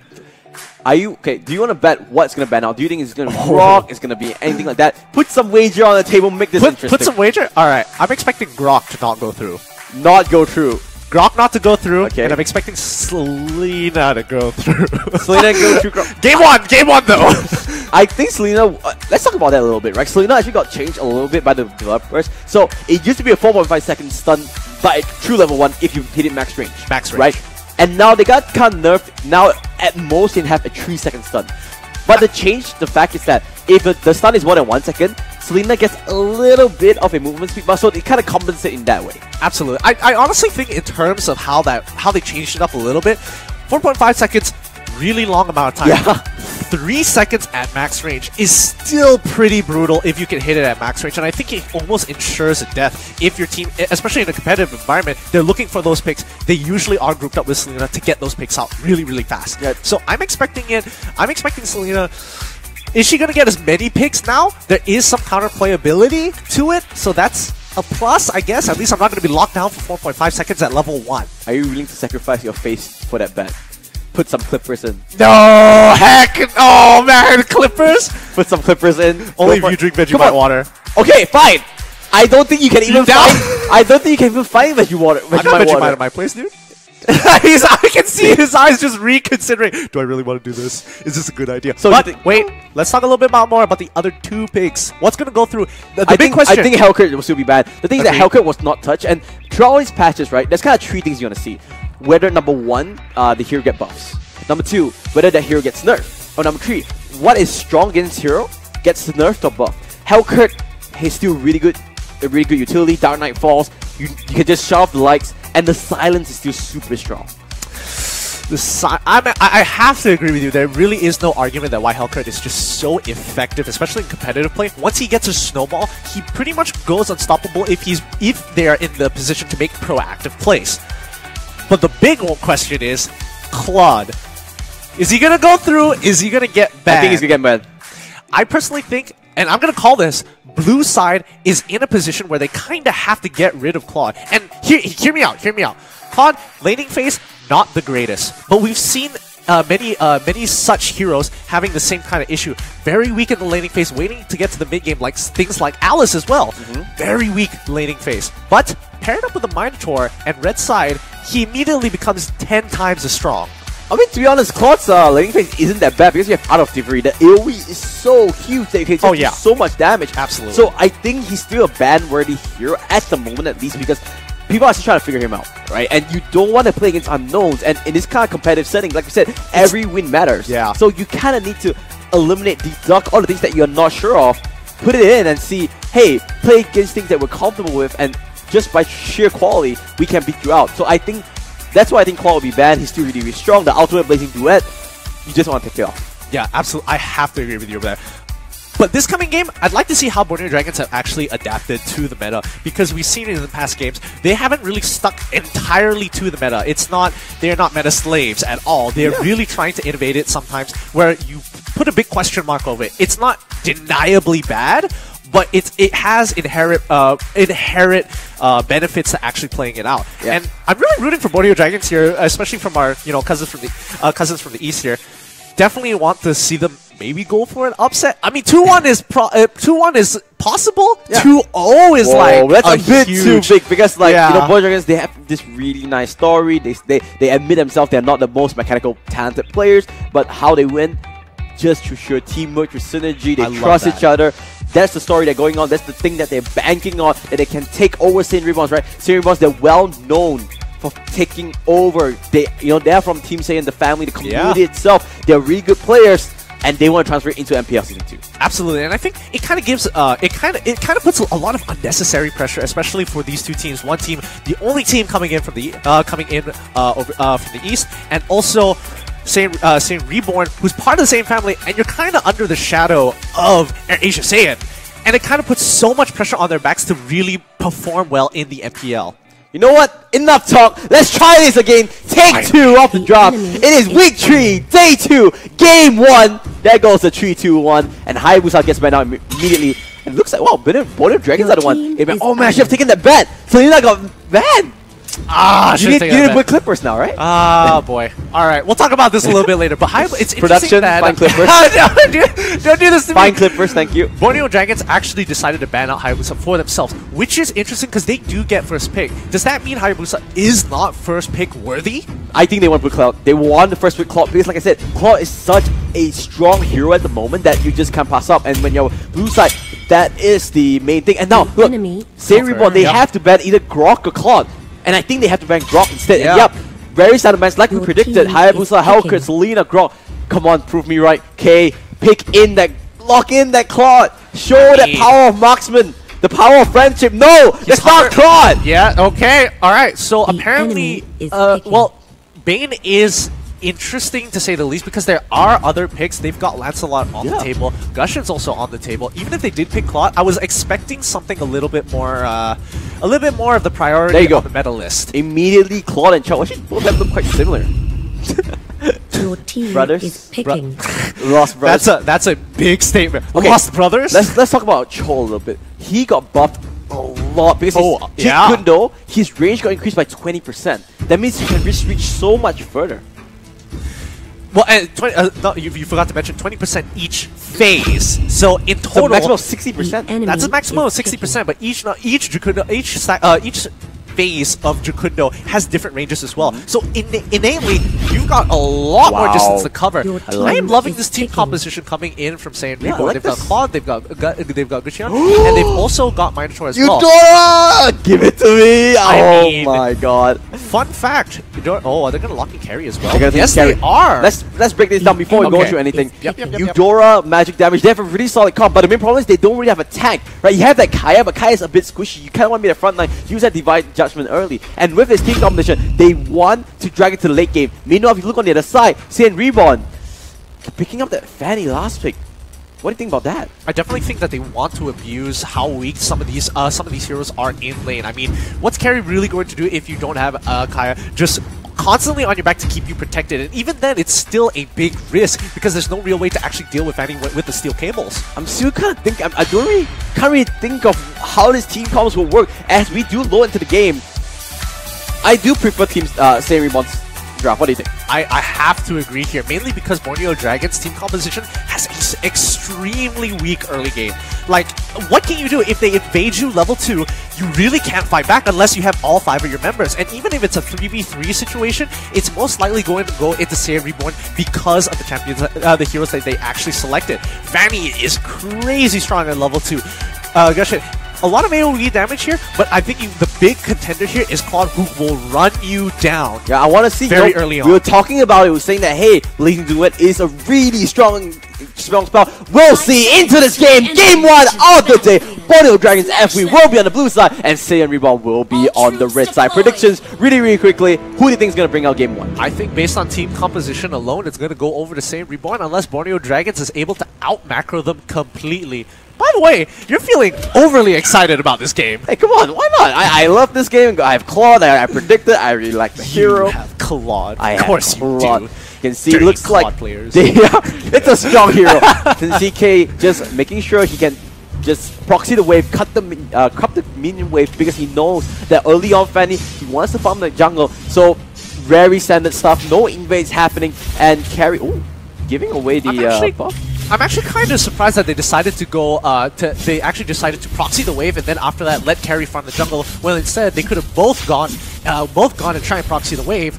Speaker 1: Are you okay? Do you want to bet what's going to ban out? Do you think it's going to be Grok? It's going to be anything like that? Put some wager on the table, make this interesting.
Speaker 2: Put some wager? Alright, I'm expecting Grok to not go through.
Speaker 1: Not go through.
Speaker 2: Grok not to go through,
Speaker 1: okay.
Speaker 2: And I'm expecting Selena to go through.
Speaker 1: Selena go through Grok.
Speaker 2: Game one though!
Speaker 1: I think Selena, let's talk about that a little bit, right? Selena actually got changed a little bit by the developers. So it used to be a 4.5 second stun, but true level 1 if you hit it max range. Right? And now they got kind of nerfed. Now at most you can have a 3-second stun. But the fact is that if the stun is more than 1 second, Selena gets a little bit of a movement speed buff, so they kind of compensate in that way.
Speaker 2: Absolutely. I honestly think in terms of how they changed it up a little bit, 4.5 seconds, really long amount of time.
Speaker 1: Yeah.
Speaker 2: 3 seconds at max range is still pretty brutal if you can hit it at max range, and I think it almost ensures a death if your team, especially in a competitive environment, they're looking for those picks. They usually are grouped up with Selena to get those picks out really fast.
Speaker 1: Yeah.
Speaker 2: So I'm expecting Selena. Is she going to get as many picks now? There is some counterplayability to it, so that's a plus, I guess. At least I'm not going to be locked down for 4.5 seconds at level 1.
Speaker 1: Are you willing to sacrifice your face for that bet? Put some clippers in.
Speaker 2: No, heck, oh man, clippers?
Speaker 1: Put some clippers in.
Speaker 2: Only if you drink Vegemite water.
Speaker 1: Okay, fine. I don't think you can even find Vegemite water.
Speaker 2: I got Vegemite at my place, dude. I can see his eyes just reconsidering. Do I really want to do this? Is this a good idea? So wait, let's talk a little bit more about the other two picks. What's going to go through? The big question.
Speaker 1: I think Hellcat will still be bad. The thing is that Hellcat was not touched, and throughout all these patches, right, there's kind of 3 things you want to see. Whether number 1, the hero get buffs. Number 2, whether that hero gets nerfed. Or number 3, what is strong against hero gets nerfed or buffed. Hellcat is still really good, a really good utility. Dark Knight Falls, you can just shut off the lights, and the silence is still super strong.
Speaker 2: I have to agree with you. There really is no argument that why Hellcat is just so effective, especially in competitive play. Once he gets a snowball, he pretty much goes unstoppable if they are in the position to make proactive plays. But the big question is, Claude. Is he going to go through? Is he going to get banned?
Speaker 1: I think he's going to get banned.
Speaker 2: I personally think, and I'm going to call this, blue side is in a position where they kind of have to get rid of Claude. And hear me out. Claude, laning phase, not the greatest. But we've seen many such heroes having the same kind of issue. Very weak in the laning phase, waiting to get to the mid game, like things like Alice as well. Very weak laning phase. But paired up with the Minotaur and red side, he immediately becomes 10 times as strong.
Speaker 1: I mean, to be honest, Claude's laning phase isn't that bad because you have Out of Delivery. The AoE is so huge that you can do so much damage.
Speaker 2: Absolutely.
Speaker 1: So I think he's still a ban-worthy hero at the moment, at least, because people are still trying to figure him out, right? And you don't want to play against unknowns. And in this kind of competitive setting, like you said, every win matters.
Speaker 2: Yeah.
Speaker 1: So you kind of need to eliminate, deduct all the things that you're not sure of, put it in and see, hey, play against things that we're comfortable with, and just by sheer quality, we can beat you out. So I think that's why I think Claude will be banned. He's still really strong. The ultimate Blazing Duet, you just want to take it off.
Speaker 2: Yeah, absolutely. I have to agree with you over there. But this coming game, I'd like to see how Borneo Dragons have actually adapted to the meta, because we've seen it in the past games. They haven't really stuck entirely to the meta. They're not meta slaves at all. They're really trying to innovate it sometimes, where you put a big question mark over it. It's not deniably bad, but it has inherent benefits to actually playing it out. Yeah. And I'm really rooting for Borneo Dragons here, especially from our cousins from the East here. Definitely want to see them maybe go for an upset. I mean, 2-1 is 2-1 is possible. 2-0 is that's
Speaker 1: a bit
Speaker 2: huge,
Speaker 1: too big, because Borneo Dragons, they have this really nice story. They admit themselves they're not the most mechanical talented players, but how they win, just through sheer teamwork, through synergy. They trust each other. That's the story they're going on. That's the thing that they're banking on, that they can take over SAIYAN Reborns, right? SAIYAN Reborns, they're well known for taking over. They're from Team SAIYAN, the family, the community itself. They're really good players, and they want to transfer it into MPL Season 2.
Speaker 2: Absolutely, and I think it kind of gives it kind of puts a lot of unnecessary pressure, especially for these two teams. One team, the only team coming in from the from the East, and also SAIYAN Reborn, who's part of the same family, and you're kind of under the shadow of AirAsia SAIYAN, and it kind of puts so much pressure on their backs to really perform well in the MPL.
Speaker 1: You know what? Enough talk. Let's try this again. Take 2 off the drop. It is week 3, day 2, game 1. There goes the 3-2-1, and Hayabusa gets banned out immediately. And it looks like, wow, Borneo Dragons are the one. Oh man, I should have taken that ban. Selena got banned. You need to put clippers now, right?
Speaker 2: Boy. Alright, we'll talk about this a little bit later. But it's
Speaker 1: production,
Speaker 2: interesting that
Speaker 1: find clippers.
Speaker 2: don't do this to me.
Speaker 1: Find clippers, thank you.
Speaker 2: Borneo Dragons actually decided to ban out Hayabusa for themselves, which is interesting because they do get first pick. Does that mean Hayabusa is not first pick worthy?
Speaker 1: I think they want to put Cloud. They want the first pick Cloud, because like I said, Cloud is such a strong hero at the moment that you just can't pass up. And when you're blue side, that is the main thing. And now, look, SAIYAN Reborn, they have to ban either Grok or Cloud. And I think they have to ban Grok instead. And yep, very sad bans, like we predicted. Hayabusa, Hellcrit, Selena, Grok. Come on, prove me right. K, lock in that Claude. Show that power of marksman. The power of friendship. No, that's not Claude.
Speaker 2: Yeah, okay. Alright, so apparently, well, Bane is interesting to say the least, because there are other picks. They've got Lancelot on the table. Gushin's also on the table. Even if they did pick Claude, I was expecting something a little bit more of the priority on the meta list.
Speaker 1: Immediately, Claude and Chow. Actually, both of them look quite similar.
Speaker 7: Your team
Speaker 1: brothers
Speaker 7: is picking.
Speaker 1: Lost brothers.
Speaker 2: That's a big statement.
Speaker 1: Okay,
Speaker 2: Lost brothers.
Speaker 1: Let's talk about Cho a little bit. He got buffed a lot because his Jikundo, his range got increased by 20%. That means he can reach so much further.
Speaker 2: Well, and you forgot to mention 20% each phase. So in total,
Speaker 1: maximum of 60%.
Speaker 2: That's a maximum of 60%. But each phase of Jukundo has different ranges as well. So innately, you've got a lot more distance to cover. I am loving this team composition coming in from SAIYAN Reborn. They've got Claude, they've got Gushian, and they've also got Minotaur as well.
Speaker 1: Eudora! Give it to me! Oh my god.
Speaker 2: Fun fact, they're gonna lock in carry as well.
Speaker 1: Yes,
Speaker 2: they are.
Speaker 1: Let's break this down before we go through anything. Eudora, magic damage, they have a really solid comp, but the main problem is they don't really have a tank. Right? You have that Kaya, but Kaya is a bit squishy. You kind of want to be the front line, use that divide judgment early. And with this team combination, they want to drag it to the late game. Meanwhile, if you look on the other side, SAIYAN Reborn picking up that Fanny last pick. What do you think about that?
Speaker 2: I definitely think that they want to abuse how weak some of these heroes are in lane. I mean, what's carry really going to do if you don't have Kaya just constantly on your back to keep you protected? And even then, it's still a big risk because there's no real way to actually deal with Fanny with the steel cables.
Speaker 1: I'm still can't really think of how this team combos will work as we do low into the game. I do prefer teams SAIYAN Reborn's draft. What do you think?
Speaker 2: I have to agree here, mainly because Borneo Dragons' team composition has an extremely weak early game. Like, what can you do if they invade you level 2? You really can't fight back unless you have all 5 of your members. And even if it's a 3v3 situation, it's most likely going to go into SAIYAN Reborn because of the champions, the heroes that they actually selected. Fanny is crazy strong at level 2. Gosh, a lot of AoE damage here, but I think the big contender here is Claude, who will run you down.
Speaker 1: Yeah, I want to see
Speaker 2: very early on.
Speaker 1: We were talking about it, we were saying that, hey, Blazing Duet is a really strong strong spell. We'll see into this game. Game 1 of the day. BORNEO Dragons FV will be on the blue side, and SAIYAN REBORN will be on the red side. Predictions, really quickly. Who do you think is going to bring out game 1?
Speaker 2: I think based on team composition alone, it's going to go over to SAIYAN REBORN unless BORNEO Dragons is able to out-macro them completely. By the way, you're feeling overly excited about this game.
Speaker 1: Hey, come on, why not? I love this game. I have Claude, I predicted, I really like the hero.
Speaker 2: You have Claude.
Speaker 1: I
Speaker 2: of course
Speaker 1: have
Speaker 2: you
Speaker 1: Claude.
Speaker 2: do.
Speaker 1: You can see,
Speaker 2: Dirty
Speaker 1: looks
Speaker 2: Claude
Speaker 1: like
Speaker 2: players.
Speaker 1: It's a strong hero. Since CK just making sure he can just proxy the wave, cut the minion wave, because he knows that early on Fanny, he wants to farm the jungle. So very standard stuff, no invades happening, and carry. Ooh, giving away the buff.
Speaker 2: I'm actually kind of surprised that they decided to go. They actually decided to proxy the wave, and then after that, let carry farm the jungle. Well, instead, they could have both gone and try and proxy the wave,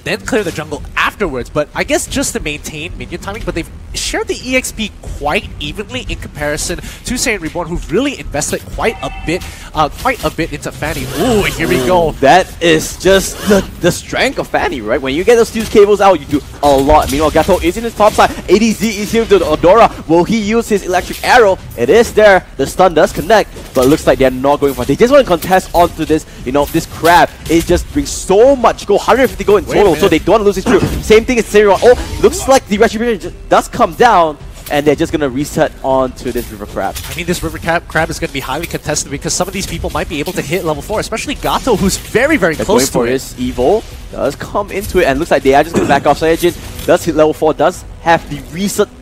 Speaker 2: then clear the jungle afterwards. But I guess just to maintain minion timing. But they've shared the EXP quite evenly in comparison to SAIYAN REBORN, who've really invested quite a bit into Fanny. Ooh, here we go.
Speaker 1: That is just the strength of Fanny, right? When you get those 2 cables out, you do a lot. Meanwhile, Gato is in his top side. ADZ is here to Odora. Will he use his electric arrow? It is there. The stun does connect, but it looks like they're not going for it. They just want to contest onto this, this crab. It just brings so much gold, 150 gold in total, so they don't want to lose his true. Same thing as SAIYAN. Oh, looks like the retribution does come down, and they're just going to reset onto this river crab.
Speaker 2: I mean, this river crab is going to be highly contested because some of these people might be able to hit level 4, especially Gato, who's very close to it.
Speaker 1: His Evo does come into it, and looks like they are just going to back off. Saiyajin does hit level 4, does have the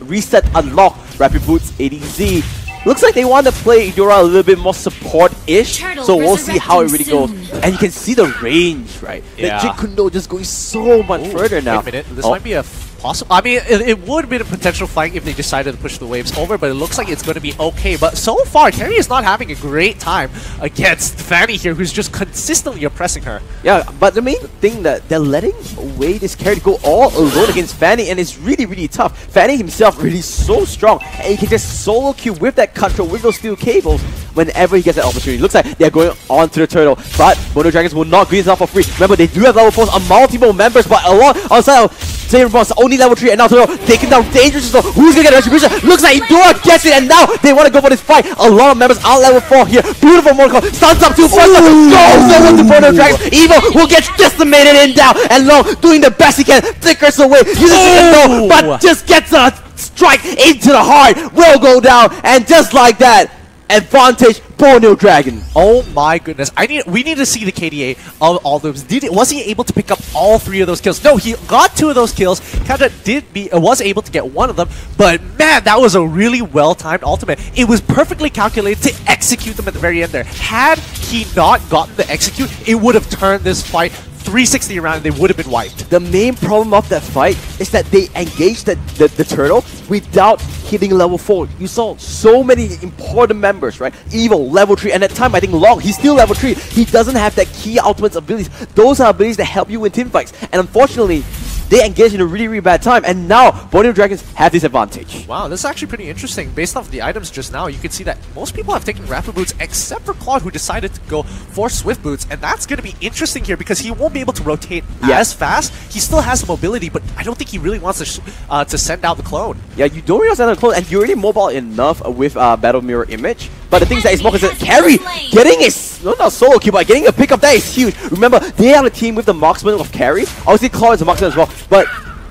Speaker 1: reset unlock. Rapid Boots, ADZ. Looks like they want to play Eudora a little bit more support-ish, so we'll see how it really goes. And you can see the range, right?
Speaker 2: Yeah.
Speaker 1: The Jit Kundo just going so much further now.
Speaker 2: Wait a minute, this might be a possible. I mean, it would have been a potential fight if they decided to push the waves over, but it looks like it's going to be okay. But so far, Carrie is not having a great time against Fanny here, who's just consistently oppressing her.
Speaker 1: Yeah, but the main thing that they're letting away this Carrie to go all alone against Fanny, and it's really tough. Fanny himself really so strong, and he can just solo queue with that control, with those steel cables, whenever he gets that opportunity. Looks like they're going on to the turtle, but BORNEO Dragons will not green this up for free. Remember, they do have level 4s on multiple members, but alongside of SAIYAN REBORN's only level 3, and now turtle taking down dangerous. So who's gonna get the retribution? Looks like Eudora gets it, and now they want to go for this fight. A lot of members are level 4 here. Beautiful Mortal stuns up to first, goes over to BORNEO Dragons. Evo will get decimated in down, and Long doing the best he can, flickers away, uses it, but just gets a strike into the heart. Will go down, and just like that, advantage BORNEO Dragon.
Speaker 2: Oh my goodness. We need to see the KDA of all those. Was he able to pick up all 3 of those kills? No, he got 2 of those kills. Kanja was able to get 1 of them, but man, that was a really well-timed ultimate. It was perfectly calculated to execute them at the very end there. Had he not gotten the execute, it would have turned this fight 360 around and they would have been wiped.
Speaker 1: The main problem of that fight is that they engaged the turtle without hitting level 4. You saw so many important members, right? Evo, level 3, and at the time I think Long, he's still level 3. He doesn't have that key ultimate abilities. Those are abilities that help you win team fights. And unfortunately, they engaged in a really bad time, and now BORNEO Dragons have this advantage.
Speaker 2: Wow, this is actually pretty interesting. Based off the items just now, you can see that most people have taken Rapid Boots except for Claude, who decided to go for Swift Boots, and that's going to be interesting here because he won't be able to rotate as fast. He still has some mobility, but I don't think he really wants to send out the clone.
Speaker 1: Yeah, you don't really send out the clone, and you're already mobile enough with Battle Mirror Image. But the thing is that it's more concerned, Carrie getting not solo kill, but getting a pickup, that is huge. Remember, they have a team with the marksman of Carrie. Obviously, Claude is a marksman as well, but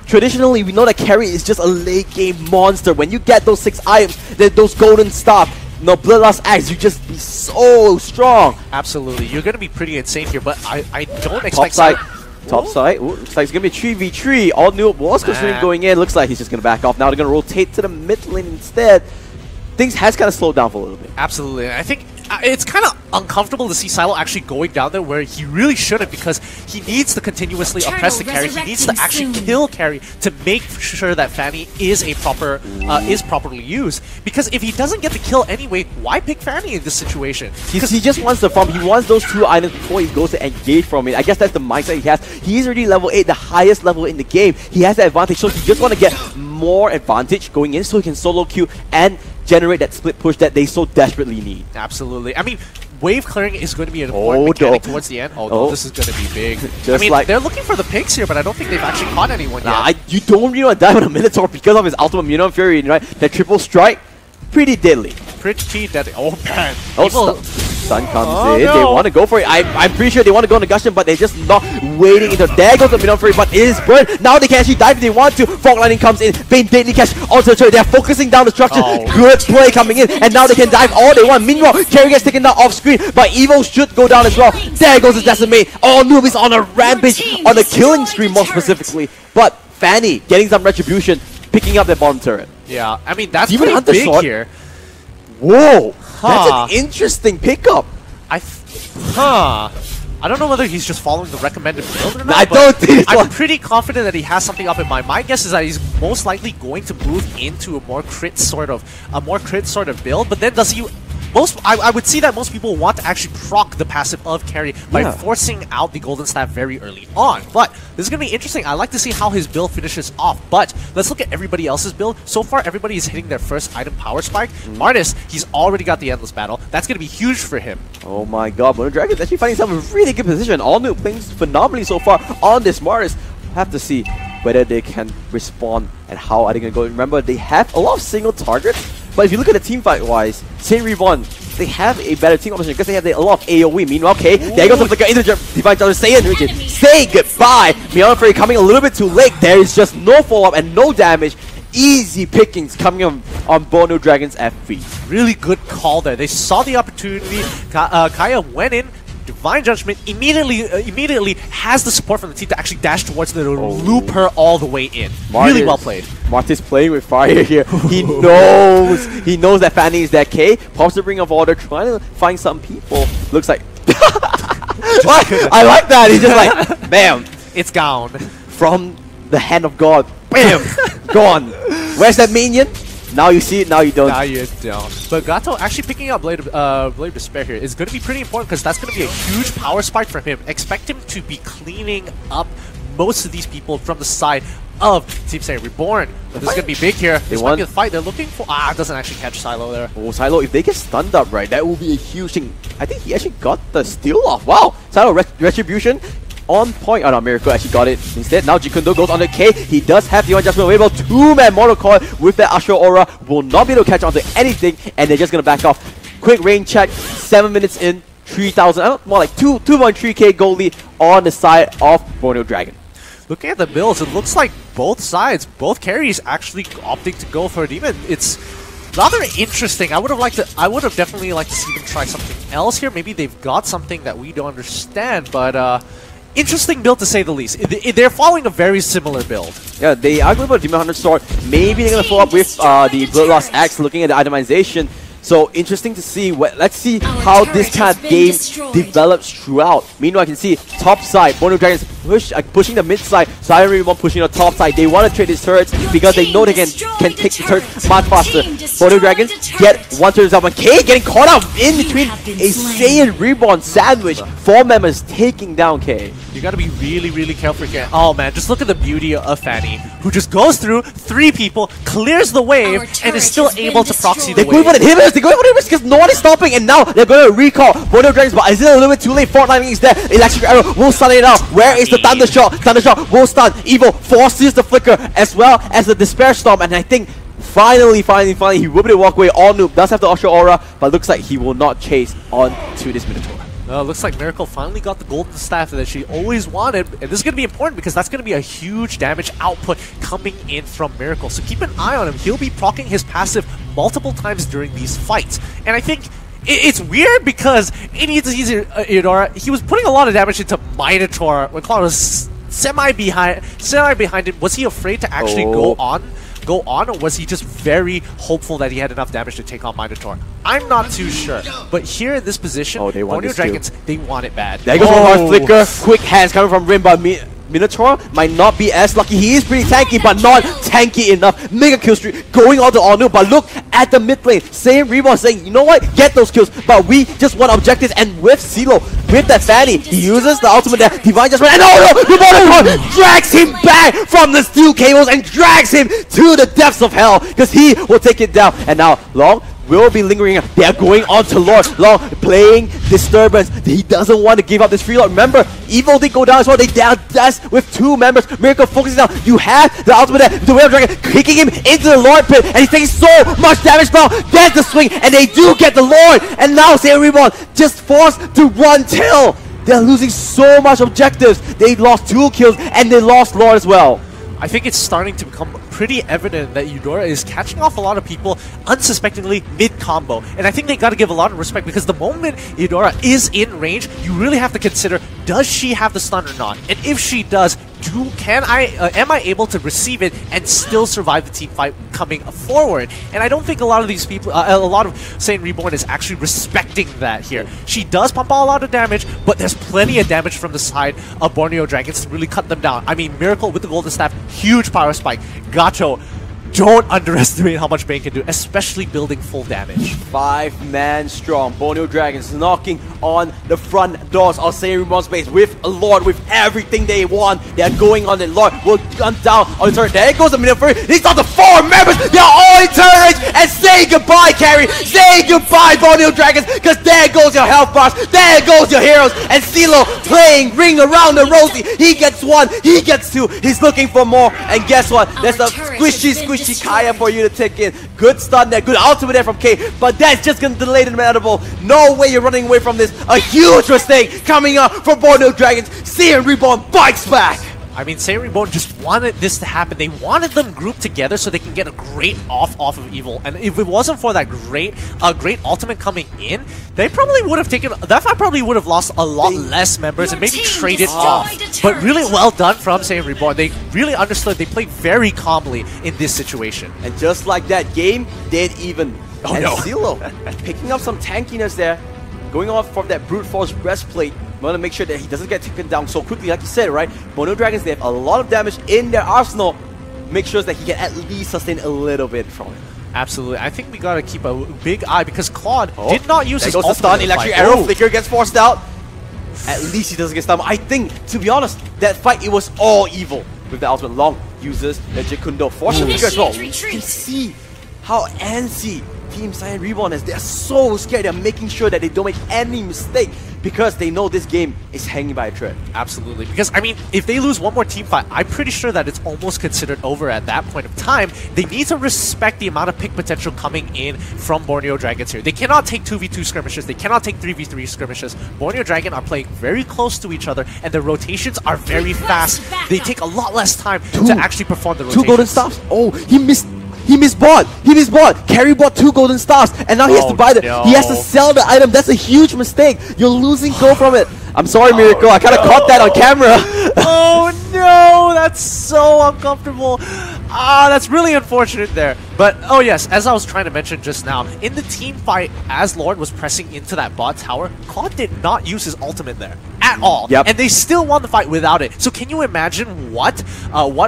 Speaker 1: traditionally, we know that Carrie is just a late game monster. When you get those 6 items, those golden staff, Bloodlust Axe, you just be so strong.
Speaker 2: Absolutely, you're going to be pretty insane here, but I don't expect...
Speaker 1: Top side. Ooh, looks like it's going to be 3v3. All new was considering going in. Looks like he's just going to back off. Now they're going to rotate to the mid lane instead. Things has kind of slowed down for a little bit.
Speaker 2: Absolutely. I think it's kind of uncomfortable to see Silo actually going down there where he really shouldn't, because he needs to continuously oppress the carry. He needs to actually kill carry to make sure that Fanny is properly used. Because if he doesn't get the kill anyway, why pick Fanny in this situation?
Speaker 1: Because he just wants the farm. He wants those 2 items before he goes to engage from it. I guess that's the mindset he has. He's already level 8, the highest level in the game. He has the advantage, so he just want to get more advantage going in so he can solo queue and generate that split push that they so desperately need.
Speaker 2: Absolutely. absolutely. I mean, wave clearing is going to be an important mechanic towards the end. Oh, no, this is going to be big. I mean, they're looking for the pigs here, but I don't think they've actually caught anyone yet.
Speaker 1: You don't really want to die on a Minotaur because of his ultimate Munon Fury, right? That triple strike, pretty deadly.
Speaker 2: Pretty deadly. Oh, man.
Speaker 1: Sun comes in. They want to go for it. I'm pretty sure they want to go on the Gushing, but they're just not waiting until there goes the Minotaur Fury, but it is burned. Now they can actually dive if they want to. Fog Lightning comes in. Bane deadly catch onto the turret. They're focusing down the structure. Good play coming in, and now they can dive all they want. Meanwhile, Carry gets taken down off screen, but Evo should go down as well. There goes his Decimate. Noob is on a rampage, on a killing stream more specifically. But Fanny getting some retribution, picking up that bottom turret.
Speaker 2: Yeah, I mean, that's pretty big here.
Speaker 1: Whoa, that's an interesting pickup.
Speaker 2: I don't know whether he's just following the recommended build or not.
Speaker 1: I don't think so.
Speaker 2: I'm pretty confident that he has something up in mind. My guess is that he's most likely going to move into a more crit sort of build. But then does he? I would see that most people want to actually proc the passive of Carry by forcing out the Golden Staff very early on. But this is going to be interesting. I like to see how his build finishes off. But let's look at everybody else's build. So far, everybody is hitting their first item power spike. Martis, he's already got the Endless Battle. That's going to be huge for him.
Speaker 1: Oh my god, BORNEO Dragon's actually finding himself in a really good position. Noob playing phenomenally so far on this Martis. Have to see whether they can respond and how are they going to go. Remember, they have a lot of single targets. But if you look at the team fight wise, Saint Reborn, they have a better team option because they have a lot of AoE. Meanwhile, there goes the flicker into the Divine Charger. SAIYAN region. Say goodbye. Meowth Fury coming a little bit too late. There is just no follow-up and no damage. Easy pickings coming on BORNEO Dragon's FV.
Speaker 2: Really good call there. They saw the opportunity. Kaya went in. Divine Judgment immediately has the support from the team to actually dash towards the loop her all the way in. Really well played.
Speaker 1: Martis playing with fire here. He knows that Fanny is that K. Pops the Ring of Order, trying to find some people. Looks like I like that. He's just like, bam,
Speaker 2: it's gone
Speaker 1: from the hand of God. Bam, gone. Where's that minion? Now you see it, now you don't.
Speaker 2: Now you don't. But Gato actually picking up Blade of Despair here is going to be pretty important because that's going to be a huge power spike for him. Expect him to be cleaning up most of these people from the side of Team Say Reborn. This is going to be big here. This might be the fight they're looking for. It doesn't actually catch Silo there.
Speaker 1: Oh, Silo, if they get stunned up, right, that will be a huge thing. I think he actually got the steal off. Wow, Silo Retribution. On point. Oh no, Miracle actually got it instead. Now Jikundo goes on the K. He does have the adjustment available. Two-man Mortal Coil with that Astral Aura. Will not be able to catch onto anything, and they're just going to back off. Quick range check. 7 minutes in. 3,000. More like 2.3k gold lead on the side of BORNEO Dragon.
Speaker 2: Looking at the builds, it looks like both sides, both carries actually opting to go for a Demon. It's rather interesting. I would have definitely liked to see them try something else here. Maybe they've got something that we don't understand, but interesting build to say the least. They're following a very similar build.
Speaker 1: Yeah, they are going for Demon Hunter Sword. Maybe they're going to follow up with the Bloodlust Axe, looking at the itemization. So interesting to see. Let's see how this kind of game develops throughout. Meanwhile, I can see top side, BORNEO Dragons pushing the mid side, SAIYAN Reborn pushing the top side. They want to trade these turrets because they know they can take the turrets much faster. BORNEO Dragons get one turret up, and K getting caught up in between a SAIYAN Reborn sandwich. 4 members taking down K.
Speaker 2: You gotta be really, really careful here. Oh man, just look at the beauty of Fanny, who just goes through 3 people, clears the wave, and is still able to proxy the wave.
Speaker 1: They're going for the inhibitors, they're going for the inhibitors because no one is stopping, and now they're going to recall BORNEO Dragons, but is it a little bit too late? Fort Lightning is there, Electric Arrow will stun it out. Where is the Thunder Shot? Thunder Shot will stun. Evo forces the Flicker as well as the Despair Storm, and I think finally, he will be able to walk away. Noob does have the Astral Aura, but looks like he will not chase on to this Minotaur.
Speaker 2: Looks like Miracle finally got the Golden Staff that she always wanted, and this is going to be important because that's going to be a huge damage output coming in from Miracle. So keep an eye on him. He'll be proccing his passive multiple times during these fights, and I think it's weird because in Eudora, he was putting a lot of damage into Minotaur when Cloud was semi behind him. Was he afraid to actually go on, or was he just very hopeful that he had enough damage to take on Minotaur? I'm not too sure. But here in this position, BORNEO Dragons, they want it bad.
Speaker 1: There goes one Flicker. Quick hands coming from Rim, but Minotaur might not be as lucky. He is pretty tanky, but not tanky enough. Mega kill streak going on to Noob, but look at the mid lane. Same Reborn saying, you know what? Get those kills, but we just want objectives. And with CeeLo, with that Fanny, he uses the ultimate there. Divine just went, and Reborn drags him back from the steel cables and drags him to the depths of hell because he will take it down. And now Long will be lingering. They are going on to Lord. Long playing Disturbance. He doesn't want to give up this free Lord. Remember, Evil did go down as well. They down Death with 2 members. Miracle focusing down. You have the ultimate there. The Whale Dragon kicking him into the Lord pit, and he's taking so much damage now. There's the swing, and they do get the Lord. And now SAIYAN Reborn just forced to run till. They're losing so much objectives. They lost 2 kills, and they lost Lord as well.
Speaker 2: I think it's starting to become pretty evident that Eudora is catching off a lot of people unsuspectingly mid-combo. And I think they got to give a lot of respect, because the moment Eudora is in range, you really have to consider, does she have the stun or not? And if she does, am I able to receive it and still survive the team fight coming forward? And I don't think a lot of these people, a lot of SAIYAN Reborn is actually respecting that here. She does pump out a lot of damage, but there's plenty of damage from the side of Borneo Dragons to really cut them down. I mean, Miracle with the Golden Staff, huge power spike. Gacho, don't underestimate how much Bane can do, especially building full damage.
Speaker 1: 5-man strong. Borneo Dragons knocking on the front doors of SAIYAN Reborn's base with a Lord, with everything they want. They are going on the Lord. Will gun down on the turret. There goes the middle first. These are the 4 members. They are all in turret. And say goodbye, Carry. Say goodbye, Borneo Dragons, because there goes your health bars. There goes your heroes. And CeeLo playing ring around the rosy. He gets 1. He gets 2. He's looking for more. And guess what? There's a squishy Kaya for you to take in. Good stun there, good ultimate there from K, but that's just gonna delay the inevitable. No way you're running away from this. A huge mistake coming up from Borneo Dragons. SAIYAN Reborn bites back.
Speaker 2: I mean, SAIYAN Reborn just wanted this to happen. They wanted them grouped together so they can get a great off of Evil. And if it wasn't for that great ultimate coming in, they probably would have taken that fight. Probably would have lost a lot less members and maybe traded off. But really well done from SAIYAN Reborn. They really understood. They played very calmly in this situation.
Speaker 1: And just like that, game dead even.
Speaker 2: Oh,
Speaker 1: and
Speaker 2: no.
Speaker 1: CeeLo picking up some tankiness there, going off from that brute force breastplate. Want to make sure that he doesn't get taken down so quickly, like you said, right? Borneo Dragons, they have a lot of damage in their arsenal. Make sure that he can at least sustain a little bit from it.
Speaker 2: Absolutely. I think we gotta keep a big eye, because Claude did not use his ultimate.
Speaker 1: Stun, electric arrow, flicker gets forced out. At least he doesn't get stunned. I think, to be honest, that fight, it was all Evil. With the ultimate, Long uses the Jikundo. Fortunately, as well, you can see how antsy Team SAIYAN Reborn is. They're so scared. They're making sure that they don't make any mistake, because they know this game is hanging by a thread.
Speaker 2: Absolutely. Because, I mean, if they lose one more team fight, I'm pretty sure that it's almost considered over at that point of time. They need to respect the amount of pick potential coming in from Borneo Dragons here. They cannot take 2v2 skirmishes. They cannot take 3v3 skirmishes. Borneo Dragon are playing very close to each other, and the rotations are very fast. They take a lot less time to actually perform the rotations.
Speaker 1: 2 golden staffs. Oh, he missed. He misbought. He misbought. Carry bought 2 golden stars, and now he has to buy them.
Speaker 2: No.
Speaker 1: He has to sell the item. That's a huge mistake. You're losing gold from it. I'm sorry, Miracle. I kind of caught that on camera.
Speaker 2: Oh no, that's so uncomfortable. That's really unfortunate there. But, oh yes, as I was trying to mention just now, in the team fight, as Lord was pressing into that bot tower, Claude did not use his ultimate there at all.
Speaker 1: Yep.
Speaker 2: And they still won the fight without it. So can you imagine what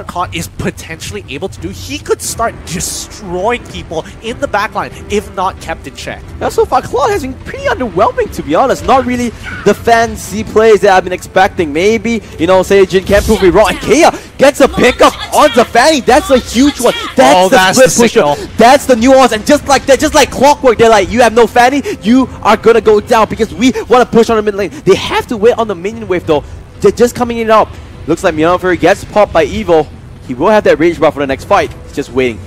Speaker 2: Claude is potentially able to do? He could start destroying people in the backline if not kept in check.
Speaker 1: Yeah, so far, Claude has been pretty underwhelming, to be honest. Not really the fancy plays that I've been expecting. Maybe, you know, say Jin can prove me wrong. And Kea gets a pickup on the Fanny. That's a huge one. That's the split pusher. That's the nuance. And just like that, just like clockwork, they're like, you have no Fanny, you are gonna go down, because we want to push on the mid lane. They have to wait on the minion wave though. They're just coming in and out. Looks like Myeonfury gets popped by Evil. He will have that rage buff for the next fight. He's just waiting.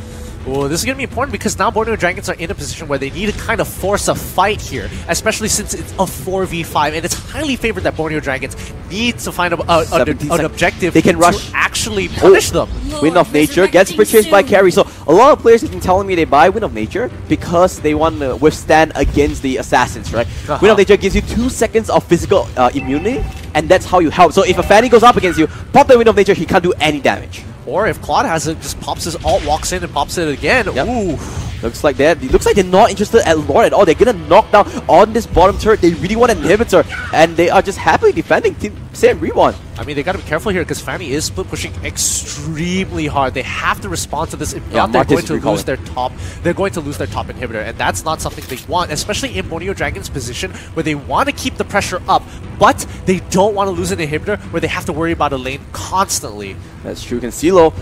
Speaker 2: Oh, this is going to be important, because now Borneo Dragons are in a position where they need to kind of force a fight here, especially since it's a 4v5, and it's highly favored that Borneo Dragons need to find an objective
Speaker 1: they can rush
Speaker 2: to actually punish them.
Speaker 1: Wind of Nature gets purchased by Carry. So a lot of players have been telling me they buy Wind of Nature because they want to withstand against the assassins, right? Wind of Nature gives you 2 seconds of physical immunity, and that's how you help. So if a Fanny goes up against you, pop the Wind of Nature, he can't do any damage.
Speaker 2: Or if Claude has it, just pops his ult, walks in and pops it again.
Speaker 1: Yep.
Speaker 2: Ooh.
Speaker 1: Looks like that. It looks like they're not interested at Lord at all. They're gonna knock down on this bottom turret. They really want an inhibitor, and they are just happily defending Team SAIYAN Reborn.
Speaker 2: I mean, they gotta be careful here, because Fanny is split pushing extremely hard. They have to respond to this. If not, they're going to lose their top. They're going to lose their top inhibitor, and that's not something they want, especially in Borneo Dragon's position where they want to keep the pressure up, but they don't want to lose an inhibitor where they have to worry about a lane constantly.
Speaker 1: That's true. CeeLo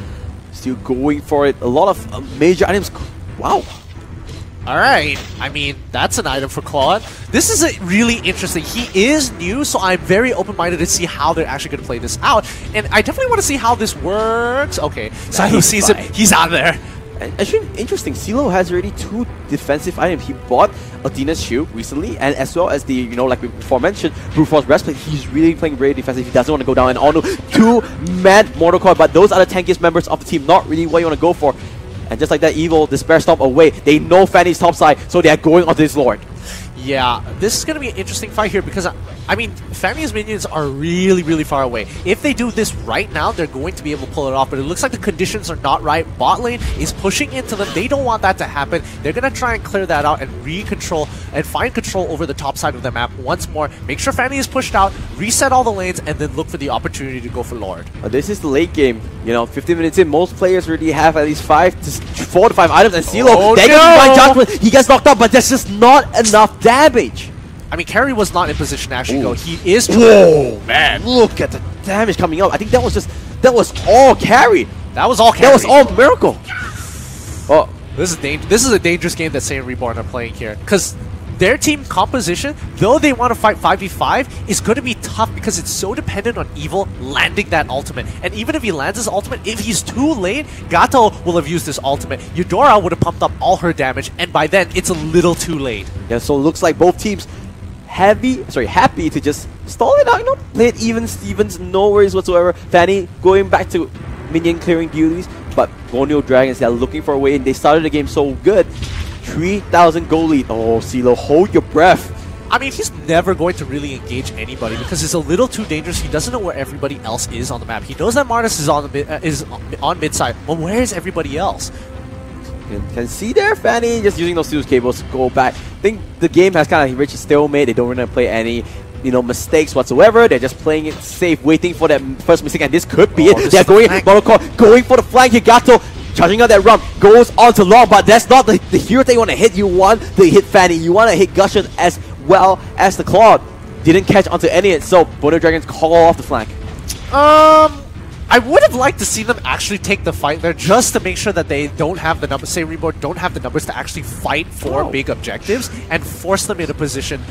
Speaker 1: still going for it. A lot of major items. Wow.
Speaker 2: Alright, I mean, that's an item for Claude. This is really interesting. He is new, so I'm very open-minded to see how they're actually going to play this out. And I definitely want to see how this works. Okay, Silo sees him. He's out there.
Speaker 1: And actually, interesting, CeeLo has already 2 defensive items. He bought Athena's shield recently, and as well as the, you know, like we before mentioned, Brute Force breastplate. He's really playing very defensive. He doesn't want to go down. And Ono, 2-man Mortal Coil, but those are the tankiest members of the team. Not really what you want to go for. And just like that, Evil, Despair Stomp away. They know Fanny's top side, so they are going onto this Lord.
Speaker 2: Yeah, this is going to be an interesting fight here because, I mean, Fanny's minions are really, really far away. If they do this right now, they're going to be able to pull it off, but it looks like the conditions are not right. Bot lane is pushing into them. They don't want that to happen. They're going to try and clear that out and recontrol and find control over the top side of the map once more. Make sure Fanny is pushed out, reset all the lanes, and then look for the opportunity to go for Lord.
Speaker 1: This is the late game. You know, 15 minutes in, most players already have at least 4 to 5 items, and CeeLo, they got judgment. He gets knocked out, but there's just not enough damage.
Speaker 2: I mean, Carry was not in position to actually go. He is.
Speaker 1: Whoa, man! Look at the damage coming out. I think that was all Carry.
Speaker 2: That was all Carry.
Speaker 1: That was all Miracle. Oh,
Speaker 2: this is a dangerous game that SAIYAN Reborn are playing here because their team composition, though they want to fight 5v5, is going to be tough because it's so dependent on Evil landing that ultimate. And even if he lands his ultimate, if he's too late, Gato will have used this ultimate. Eudora would have pumped up all her damage, and by then, it's a little too late.
Speaker 1: Yeah, so it looks like both teams happy to just stall it out, you know, play it even Stevens, no worries whatsoever. Fanny going back to minion clearing duties, but BORNEO Dragons, they're looking for a way, and they started the game so good. 3,000 goal lead. Oh, CeeLo, hold your breath.
Speaker 2: I mean, he's never going to really engage anybody because it's a little too dangerous. He doesn't know where everybody else is on the map. He knows that Martis is on mid side, but where is everybody else?
Speaker 1: You can see there, Fanny just using those fuse cables to go back. I think the game has kind of reached a stalemate. They don't really play any, you know, mistakes whatsoever. They're just playing it safe, waiting for that first mistake, and this could be it. They're going for the flank. Higato charging out that run, goes on to Long, but that's not the hero that you want to hit. You want to hit Fanny. You want to hit Gushon as well as the Claude. Didn't catch onto any of it, so BORNEO Dragons call off the flank.
Speaker 2: I would have liked to see them actually take the fight there just to make sure that they don't have the numbers, say Reborn don't have the numbers to actually fight for big objectives and force them in a position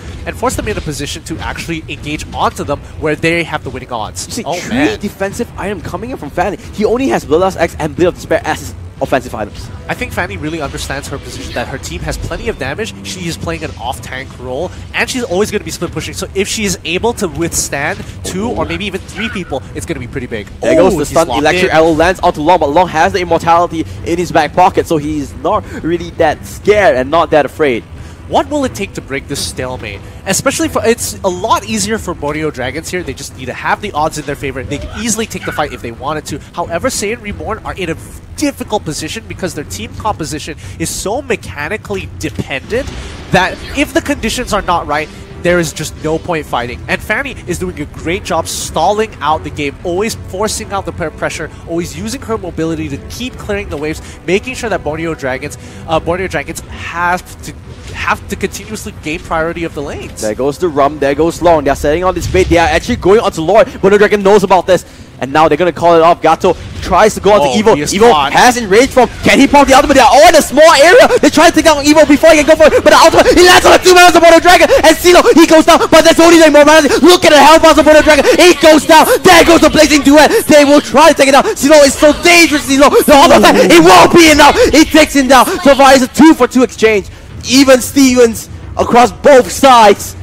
Speaker 2: to actually engage onto them where they have the winning odds.
Speaker 1: You see, 3 defensive item coming in from Fanny. He only has Bloodlust X and Blade of Despair as his offensive items.
Speaker 2: I think Fanny really understands her position, that her team has plenty of damage, she is playing an off-tank role, and she's always going to be split pushing, so if she is able to withstand 2 or maybe even 3 people, it's going to be pretty big.
Speaker 1: There goes the stun, electric arrow lands onto Long, but Long has the immortality in his back pocket, so he's not really that scared and not that afraid.
Speaker 2: What will it take to break this stalemate? Especially for, it's a lot easier for BORNEO Dragons here. They just need to have the odds in their favor. They can easily take the fight if they wanted to. However, SAIYAN Reborn are in a difficult position because their team composition is so mechanically dependent that if the conditions are not right, there is just no point fighting. And Fanny is doing a great job stalling out the game, always forcing out the pressure, always using her mobility to keep clearing the waves, making sure that BORNEO Dragons have to continuously gain priority of the lanes.
Speaker 1: There goes the Rum, there goes Long. They're setting on this bait. They are actually going onto Lord. BORNEO Dragon knows about this. And now they're going to call it off. Gato tries to go onto Evo. Evo has enraged from. Can he pop the ultimate? They are all in a small area. They try to take down Evo before he can go for it. But the ultimate, he lands on the 2 members of BORNEO Dragon. And CeeLo, he goes down. But there's only the immortality. Look at the health bars of BORNEO Dragon. He goes down. There goes the blazing duet. They will try to take it down. CeeLo is so dangerous. CeeLo, the auto attack, it won't be enough. He takes him down. So far, it's a 2-for-2 exchange. Even Stevens across both sides.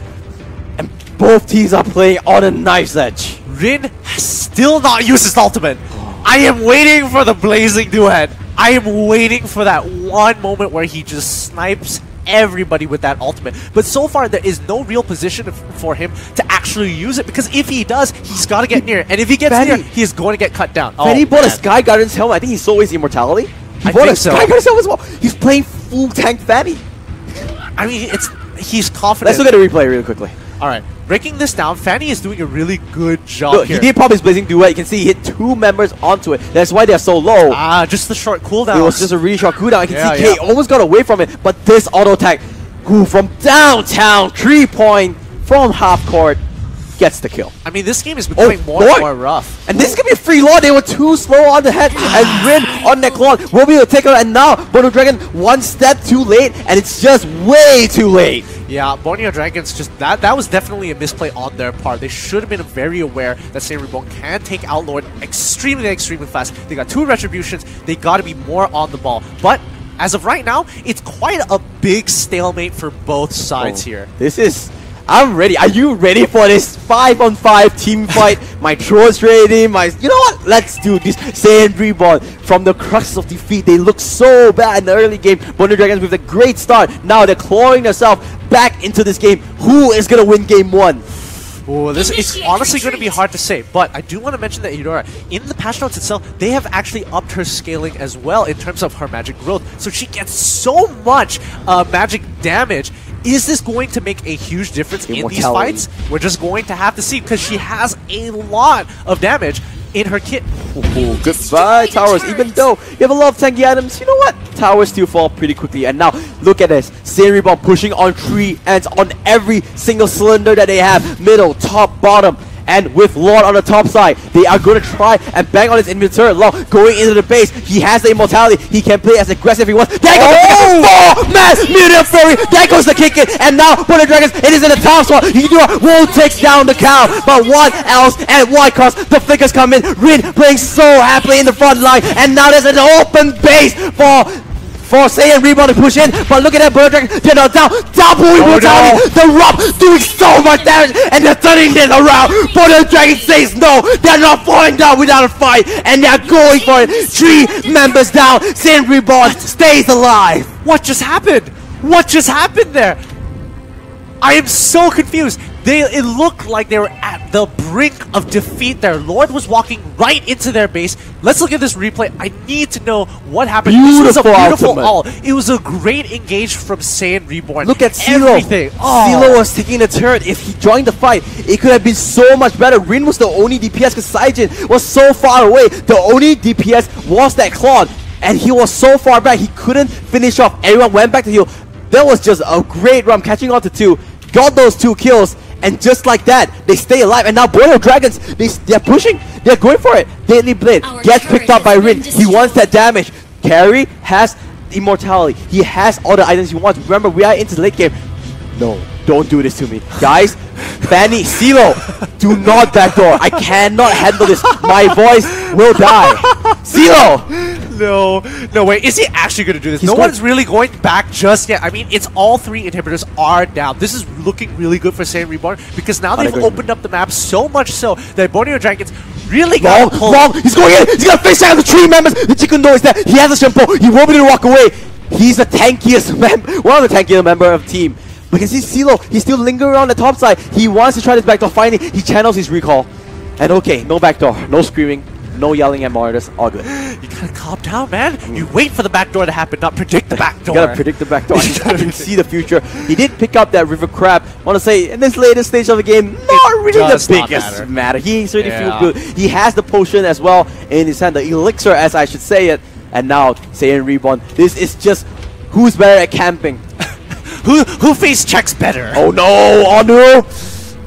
Speaker 1: And both teams are playing on a knife's edge.
Speaker 2: Rin has still not used his ultimate. I am waiting for the blazing duet. I am waiting for that one moment where he just snipes everybody with that ultimate. But so far, there is no real position for him to actually use it, because if he does, he's got to get near. And if he gets near, he is going to get cut down.
Speaker 1: Fanny bought a Sky Guardian's helmet. I think he sold his immortality. He bought a Sky Guardian's helmet as well. He's playing full tank Fanny.
Speaker 2: I mean, he's confident.
Speaker 1: Let's look at the replay really quickly.
Speaker 2: All right. Breaking this down, Fanny is doing a really good job here.
Speaker 1: He did pop his blazing duet. You can see he hit 2 members onto it. That's why they're so low.
Speaker 2: Just the short cooldown.
Speaker 1: It was just a really short cooldown. I can see K almost got away from it, but this auto attack, from downtown, 3-point from half court. gets the kill.
Speaker 2: I mean, this game is becoming more and more rough.
Speaker 1: And this could be a free Lord. They were too slow on the head. And Rin on that Claw will be able to take her. And now, Borneo Dragon one step too late. And it's just way too late.
Speaker 2: Yeah, Borneo Dragons just that was definitely a misplay on their part. They should have been very aware that SAIYAN REBORN can take out Lord extremely fast. They got 2 retributions. They got to be more on the ball. But as of right now, it's quite a big stalemate for both sides here.
Speaker 1: This is... I'm ready. Are you ready for this 5-on-5 team fight? My Troll's ready. You know what? Let's do this. SAIYAN REBORN from the crux of defeat. They look so bad in the early game. Borneo Dragons with a great start. Now they're clawing themselves back into this game. Who is going to win game 1?
Speaker 2: Oh, this is honestly going to be hard to say, but I do want to mention that Eudora, in the patch notes itself, they have actually upped her scaling as well in terms of her magic growth. So she gets so much magic damage. Is this going to make a huge difference in these fights? We're just going to have to see, because she has a lot of damage in her kit.
Speaker 1: Ooh, goodbye, towers. Even though you have a lot of tanky items, you know what? Towers still fall pretty quickly. And now, look at this. SAIYAN REBORN pushing on 3 ends on every single cylinder that they have. Middle, top, bottom. And with Lord on the top side, they are going to try and bang on his inventory. Lord going into the base. He has the immortality. He can play as aggressive as he wants. There goes the mass mutant fury. There goes the kick in. And now Borneo Dragons, it is in the top spot. Eudora will take down the cow. But what else and why cost? The flickers come in. Rin playing so happily in the front line. And now there's an open base for SAIYAN REBORN to push in, but look at that Borneo Dragon, they're not down, double immortality, the Rob doing so much damage, and they're turning this around. Borneo Dragon says no, they're not falling down without a fight, and they're going for it. 3 members down, SAIYAN REBORN stays alive.
Speaker 2: What just happened? What just happened there? I am so confused. It looked like they were at the brink of defeat. Their Lord was walking right into their base. Let's look at this replay. I need to know what happened.
Speaker 1: Beautiful,
Speaker 2: this was a beautiful
Speaker 1: ultimate.
Speaker 2: It was a great engage from SAIYAN REBORN.
Speaker 1: Look at CeeLo.
Speaker 2: Everything.
Speaker 1: CeeLo was taking a turn. If he joined the fight, it could have been so much better. Rin was the only DPS because SAIYAN was so far away. The only DPS was that Claude, and he was so far back, he couldn't finish off. Everyone went back to heal. That was just a great run, catching on to 2. Got those 2 kills. And just like that, they stay alive. And now Borneo Dragons, they're pushing. They're going for it. Deadly Blade gets picked up by Rin. He wants that damage. Carry has immortality. He has all the items he wants. Remember, we are into the late game. No, don't do this to me. Guys, Fanny, CeeLo, do not backdoor. I cannot handle this. My voice will die. CeeLo!
Speaker 2: No way. Is he actually going to do this? No one's really going back just yet. I mean, it's all 3 inhibitors are down. This is looking really good for SAIYAN REBORN because now they've opened up the map so much so that Borneo Dragons really got
Speaker 1: long. He's going in. He's going to face down the 3 members. The chicken door is there. He has a shampoo. He won't be able to walk away. He's the tankiest member, one of the tankiest member of the team. But you see CeeLo, he's still lingering on the top side. He wants to try this backdoor. Finally, he channels his recall. And okay, no backdoor, no screaming, no yelling at monitors, all good.
Speaker 2: You gotta calm down, man. You wait for the backdoor to happen, not predict the backdoor.
Speaker 1: You gotta predict the backdoor. I can see the future. He did pick up that River Crab. I want to say, in this latest stage of the game, not really the biggest matter. He certainly feels good. He has the potion as well in his hand, the elixir, as I should say it. And now, SAIYAN REBORN. This is just who's better at camping.
Speaker 2: Who face checks better?
Speaker 1: Oh no! Oh no!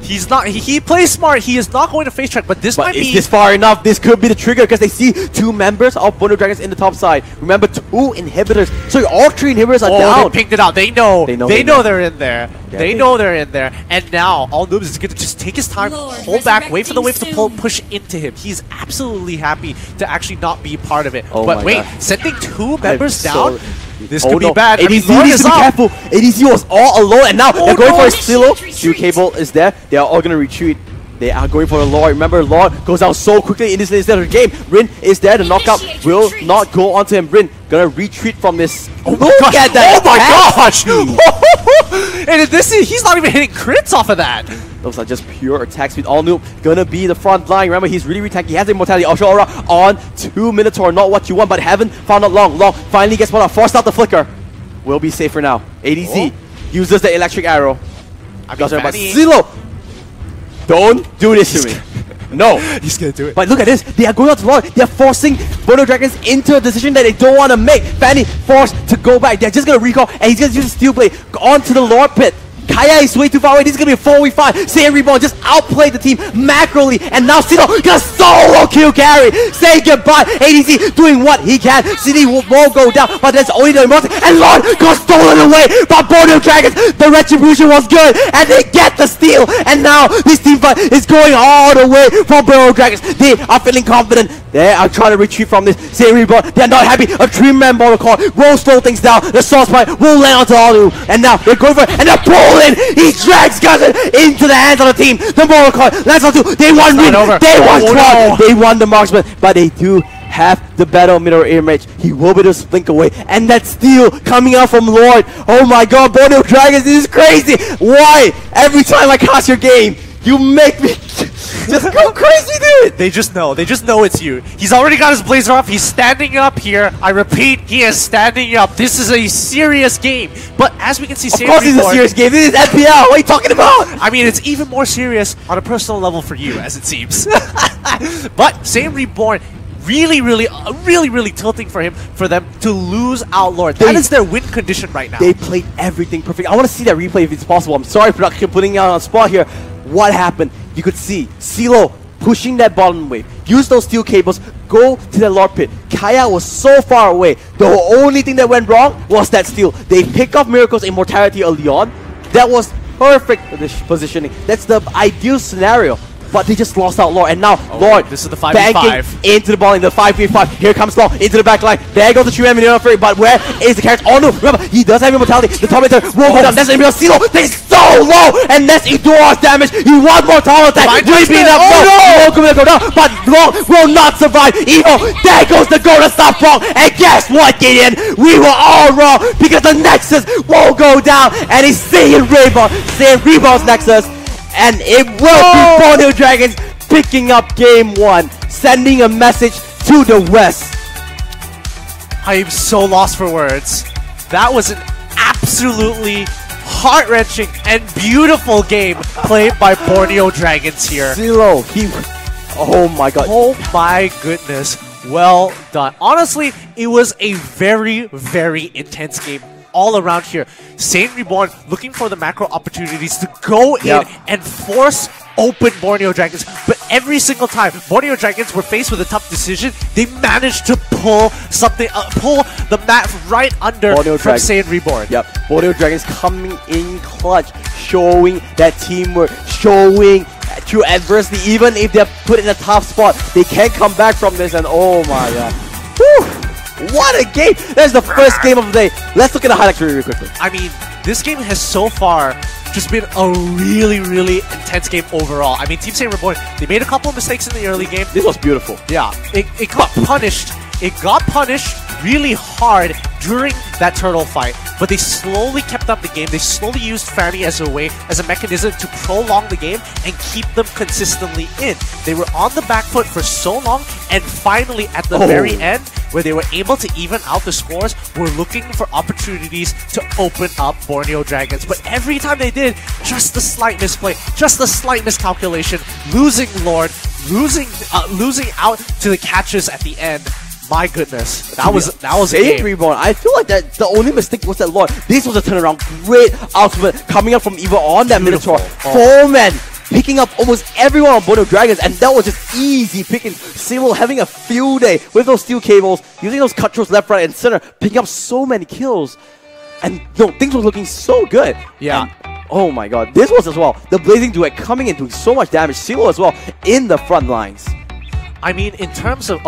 Speaker 2: He's not. He plays smart. He is not going to face check. But this might be.
Speaker 1: Is this far enough? This could be the trigger because they see 2 members of Borneo Dragons in the top side. Remember, 2 inhibitors. So all 3 inhibitors are down.
Speaker 2: They picked it out. They know they're in there.
Speaker 1: Yeah,
Speaker 2: they know they're in there. And now all Noobs is going to just take his time, hold back, wait for the wave to push into him. He's absolutely happy to actually not be part of it. But wait, sending 2 members down. This could be bad.
Speaker 1: ADZ needs to be careful. ADZ was all alone, and now they're going for a CeeLo. Steel cable is there. They are all going to retreat. They are going for the Lord. Remember, Lord goes out so quickly in this instead of the game. Rin is there. The knockout will not go onto him. Rin gonna retreat from this.
Speaker 2: Oh my gosh!
Speaker 1: At that.
Speaker 2: Oh my gosh! And this he's not even hitting crits off of that.
Speaker 1: Those are just pure attack speed. All Noob gonna be the front line. Remember, he's really tanky. He has the immortality. Ultra Aura on 2 Minotaur. Not what you want, but haven't found out long. Long finally gets one out. Forced out the flicker. Will be safer now. ADZ uses the electric arrow. But CeeLo, don't do this to me. No.
Speaker 2: He's gonna do it.
Speaker 1: But look at this. They are going out to Lord. They are forcing Borneo Dragons into a decision that they don't want to make. Fanny forced to go back. They're just gonna recall, and he's gonna use the Steel Blade onto the Lord pit. Kaya is way too far away. This is going to be a 4v5. Saiyan Reborn just outplayed the team macroly. And now Silo gonna solo kill carry. Say goodbye. ADC doing what he can. CD won't go down, but that's only the immortal. And Lord got stolen away by Borneo Dragons. The retribution was good, and they get the steal. And now this team fight is going all the way from Borneo Dragons. They are feeling confident. They are trying to retreat from this. Saiyan Reborn, they are not happy. A 3-man mortal core will slow things down. The source point will land onto Alu. And now they're going for it, and they're pulling. He drags Cousin into the hands of the team. The mortal core lands onto. They won win. They won squad. They won the marksman, but they do have the battle middle image. He will be able to blink away, and that steal coming out from Lord. Oh my god, Borneo Dragons, this is crazy. Why? Every time I cast your game, you make me just go crazy, dude.
Speaker 2: They just know it's you. He's already got his blazer off. He's standing up here. I repeat, he is standing up. This is a serious game. But as we can see,
Speaker 1: of course it's a serious game. This is FPL. What are you talking about?
Speaker 2: I mean, it's even more serious on a personal level for you, as it seems. But Saiyan Reborn, really tilting for them to lose Outlord. That is their win condition right now.
Speaker 1: They played everything perfect. I want to see that replay if it's possible. I'm sorry, production, putting it on the spot here. What happened? You could see Silo pushing that bottom wave, use those steel cables, go to the Lord Pit. Kaya was so far away. The only thing that went wrong was that steal. They pick up Miracle's immortality early on. That was perfect positioning. That's the ideal scenario. But they just lost out Lord, and now Lord
Speaker 2: this is the 5v5
Speaker 1: banking into the ball in the 5v5. Here comes Lord into the back line. There goes the 3-man minute free, but where is the character? Oh no, remember, he does have immortality. The top hitter will go down. That's Emil Silo. They're so low, and that's Idor's damage. You want more tower attack. Will it be enough? No, no, go down, but Lord will not survive. Evo, there goes the go to stop wrong. And guess what, Gideon? We were all wrong because the Nexus won't go down, and he's Saiyan Reborn's Nexus. And it will be Borneo Dragons picking up game 1, sending a message to the West.
Speaker 2: I am so lost for words. That was an absolutely heart-wrenching and beautiful game played by Borneo Dragons here.
Speaker 1: Silo, oh my god.
Speaker 2: Oh my goodness. Well done. Honestly, it was a very intense game all around here. Saiyan Reborn looking for the macro opportunities to go in and force open Borneo Dragons, but every single time Borneo Dragons were faced with a tough decision, they managed to pull something, pull the mat right under from Saiyan Reborn.
Speaker 1: Yep, Borneo Dragons coming in clutch, showing that teamwork, showing through adversity, even if they're put in a tough spot, they can come back from this, and oh my god. Whew. What a game! That's the first game of the day. Let's look at the highlights really quickly.
Speaker 2: I mean, this game has so far just been a really intense game overall. I mean, Team Saiyan Reborn, they made a couple of mistakes in the early game.
Speaker 1: This was beautiful.
Speaker 2: Yeah, it got punished. It got punished really hard during that turtle fight, but they slowly kept up the game. They slowly used Fanny as a mechanism to prolong the game and keep them consistently in. They were on the back foot for so long, and finally at the very end, where they were able to even out the scores, were looking for opportunities to open up Borneo Dragons. But every time they did, just a slight misplay, just a slight miscalculation, losing Lord, losing out to the catches at the end. My goodness, that was a game.
Speaker 1: Reborn. I feel like that the only mistake was that Lord. This was a turnaround. Great ultimate coming up from Eva on that Minotaur. 4-man picking up almost everyone on Borneo Dragons, and that was just easy picking. Simo having a field day with those steel cables, using those cutthroats left, right, and center, picking up so many kills, and things were looking so good.
Speaker 2: Yeah.
Speaker 1: And, oh my god, this was as well. The Blazing Duet coming in doing so much damage. Simo as well in the front lines.
Speaker 2: I mean, in terms of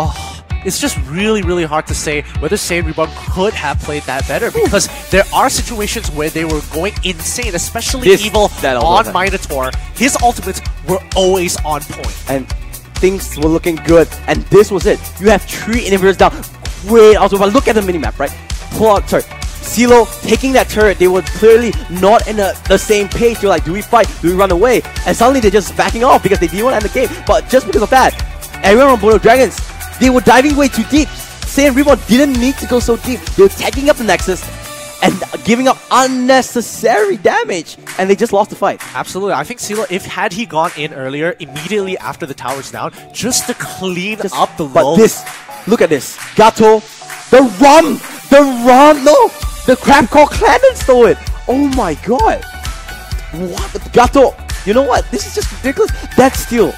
Speaker 2: it's just really hard to say whether Saiyan Reborn could have played that better, because there are situations where they were going insane, especially Evil on Minotaur. His ultimates were always on point.
Speaker 1: And things were looking good, and this was it. You have 3 inhibitors down. Great ultimate, but look at the minimap, right? Silo taking that turret, they were clearly not in the same pace. They're like, do we fight? Do we run away? And suddenly they're just backing off because they didn't want to end the game. But just because of that, everyone on Borneo Dragons, they were diving way too deep. Saiyan Reborn didn't need to go so deep. They were taking up the Nexus and giving up unnecessary damage, and they just lost the fight.
Speaker 2: Absolutely. I think Silo, had he gone in earlier, immediately after the tower's down, just to clean up the low.
Speaker 1: But look at this. Gato, the rum, no, the crab called Clannon stole it. Oh my god. What? Gato, you know what? This is just ridiculous. That steal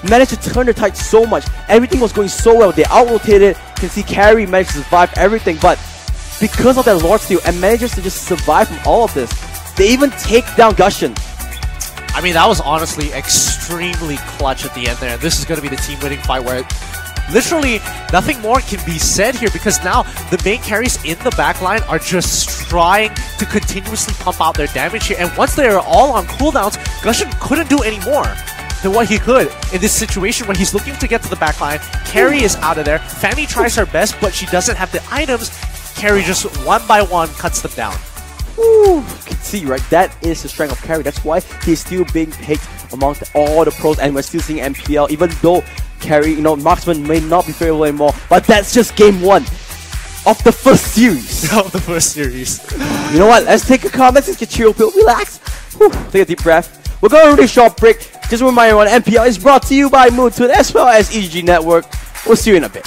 Speaker 1: managed to turn the tide so much. Everything was going so well. They out-rotated. You can see Carry managed to survive everything, but because of that Lord steal and manages to just survive from all of this, they even take down Gushin.
Speaker 2: I mean, that was honestly extremely clutch at the end there. This is going to be the team-winning fight where literally nothing more can be said here, because now the main carries in the backline are just trying to continuously pump out their damage here. And once they are all on cooldowns, Gushin couldn't do any more than what he could in this situation where he's looking to get to the backline. Carry is out of there. Fanny tries her best, but she doesn't have the items. Carry just one by one cuts them down.
Speaker 1: Ooh, you can see, right? That is the strength of Carry. That's why he's still being picked amongst all the pros, and we're still seeing MPL, even though Carry, marksman may not be favorable anymore. But that's just game 1 of the first series.
Speaker 2: Of the first series.
Speaker 1: You know what? Let's take a calm. Let's just get chill, pill, relax. Whew, take a deep breath. We're going to a really short break. Just a reminder, MPL is brought to you by Moontoon as well as EGG Network. We'll see you in a bit.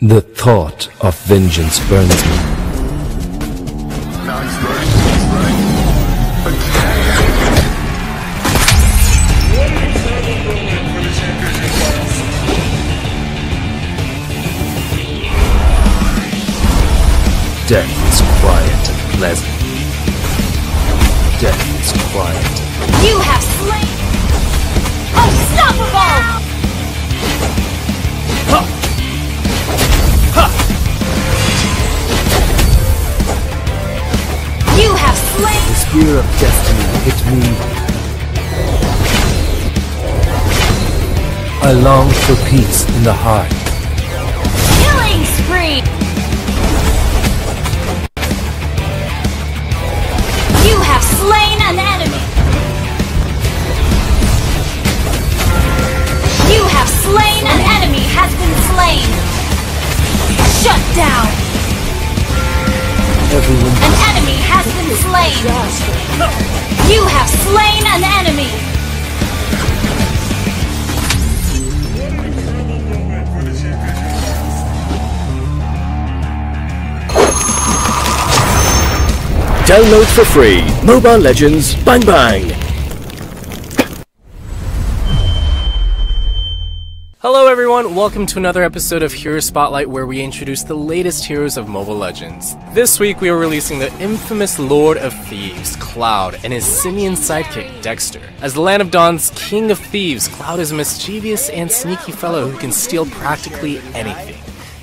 Speaker 8: The thought of vengeance burns me. Death is quiet and pleasant. Death is quiet.
Speaker 9: You have slain unstoppable! You have slain.
Speaker 8: The spear of destiny hit me. I long for peace in the heart.
Speaker 9: Killing spree. You have slain an enemy. You have slain an enemy has been slain. Shut down.
Speaker 8: Everyone.
Speaker 9: An enemy has been slain. You have slain an enemy.
Speaker 10: Download for free Mobile Legends Bang Bang.
Speaker 11: Hello everyone, welcome to another episode of Hero Spotlight, where we introduce the latest heroes of Mobile Legends. This week we are releasing the infamous Lord of Thieves, Cloud, and his simian sidekick, Dexter. As the Land of Dawn's King of Thieves, Cloud is a mischievous and sneaky fellow who can steal practically anything.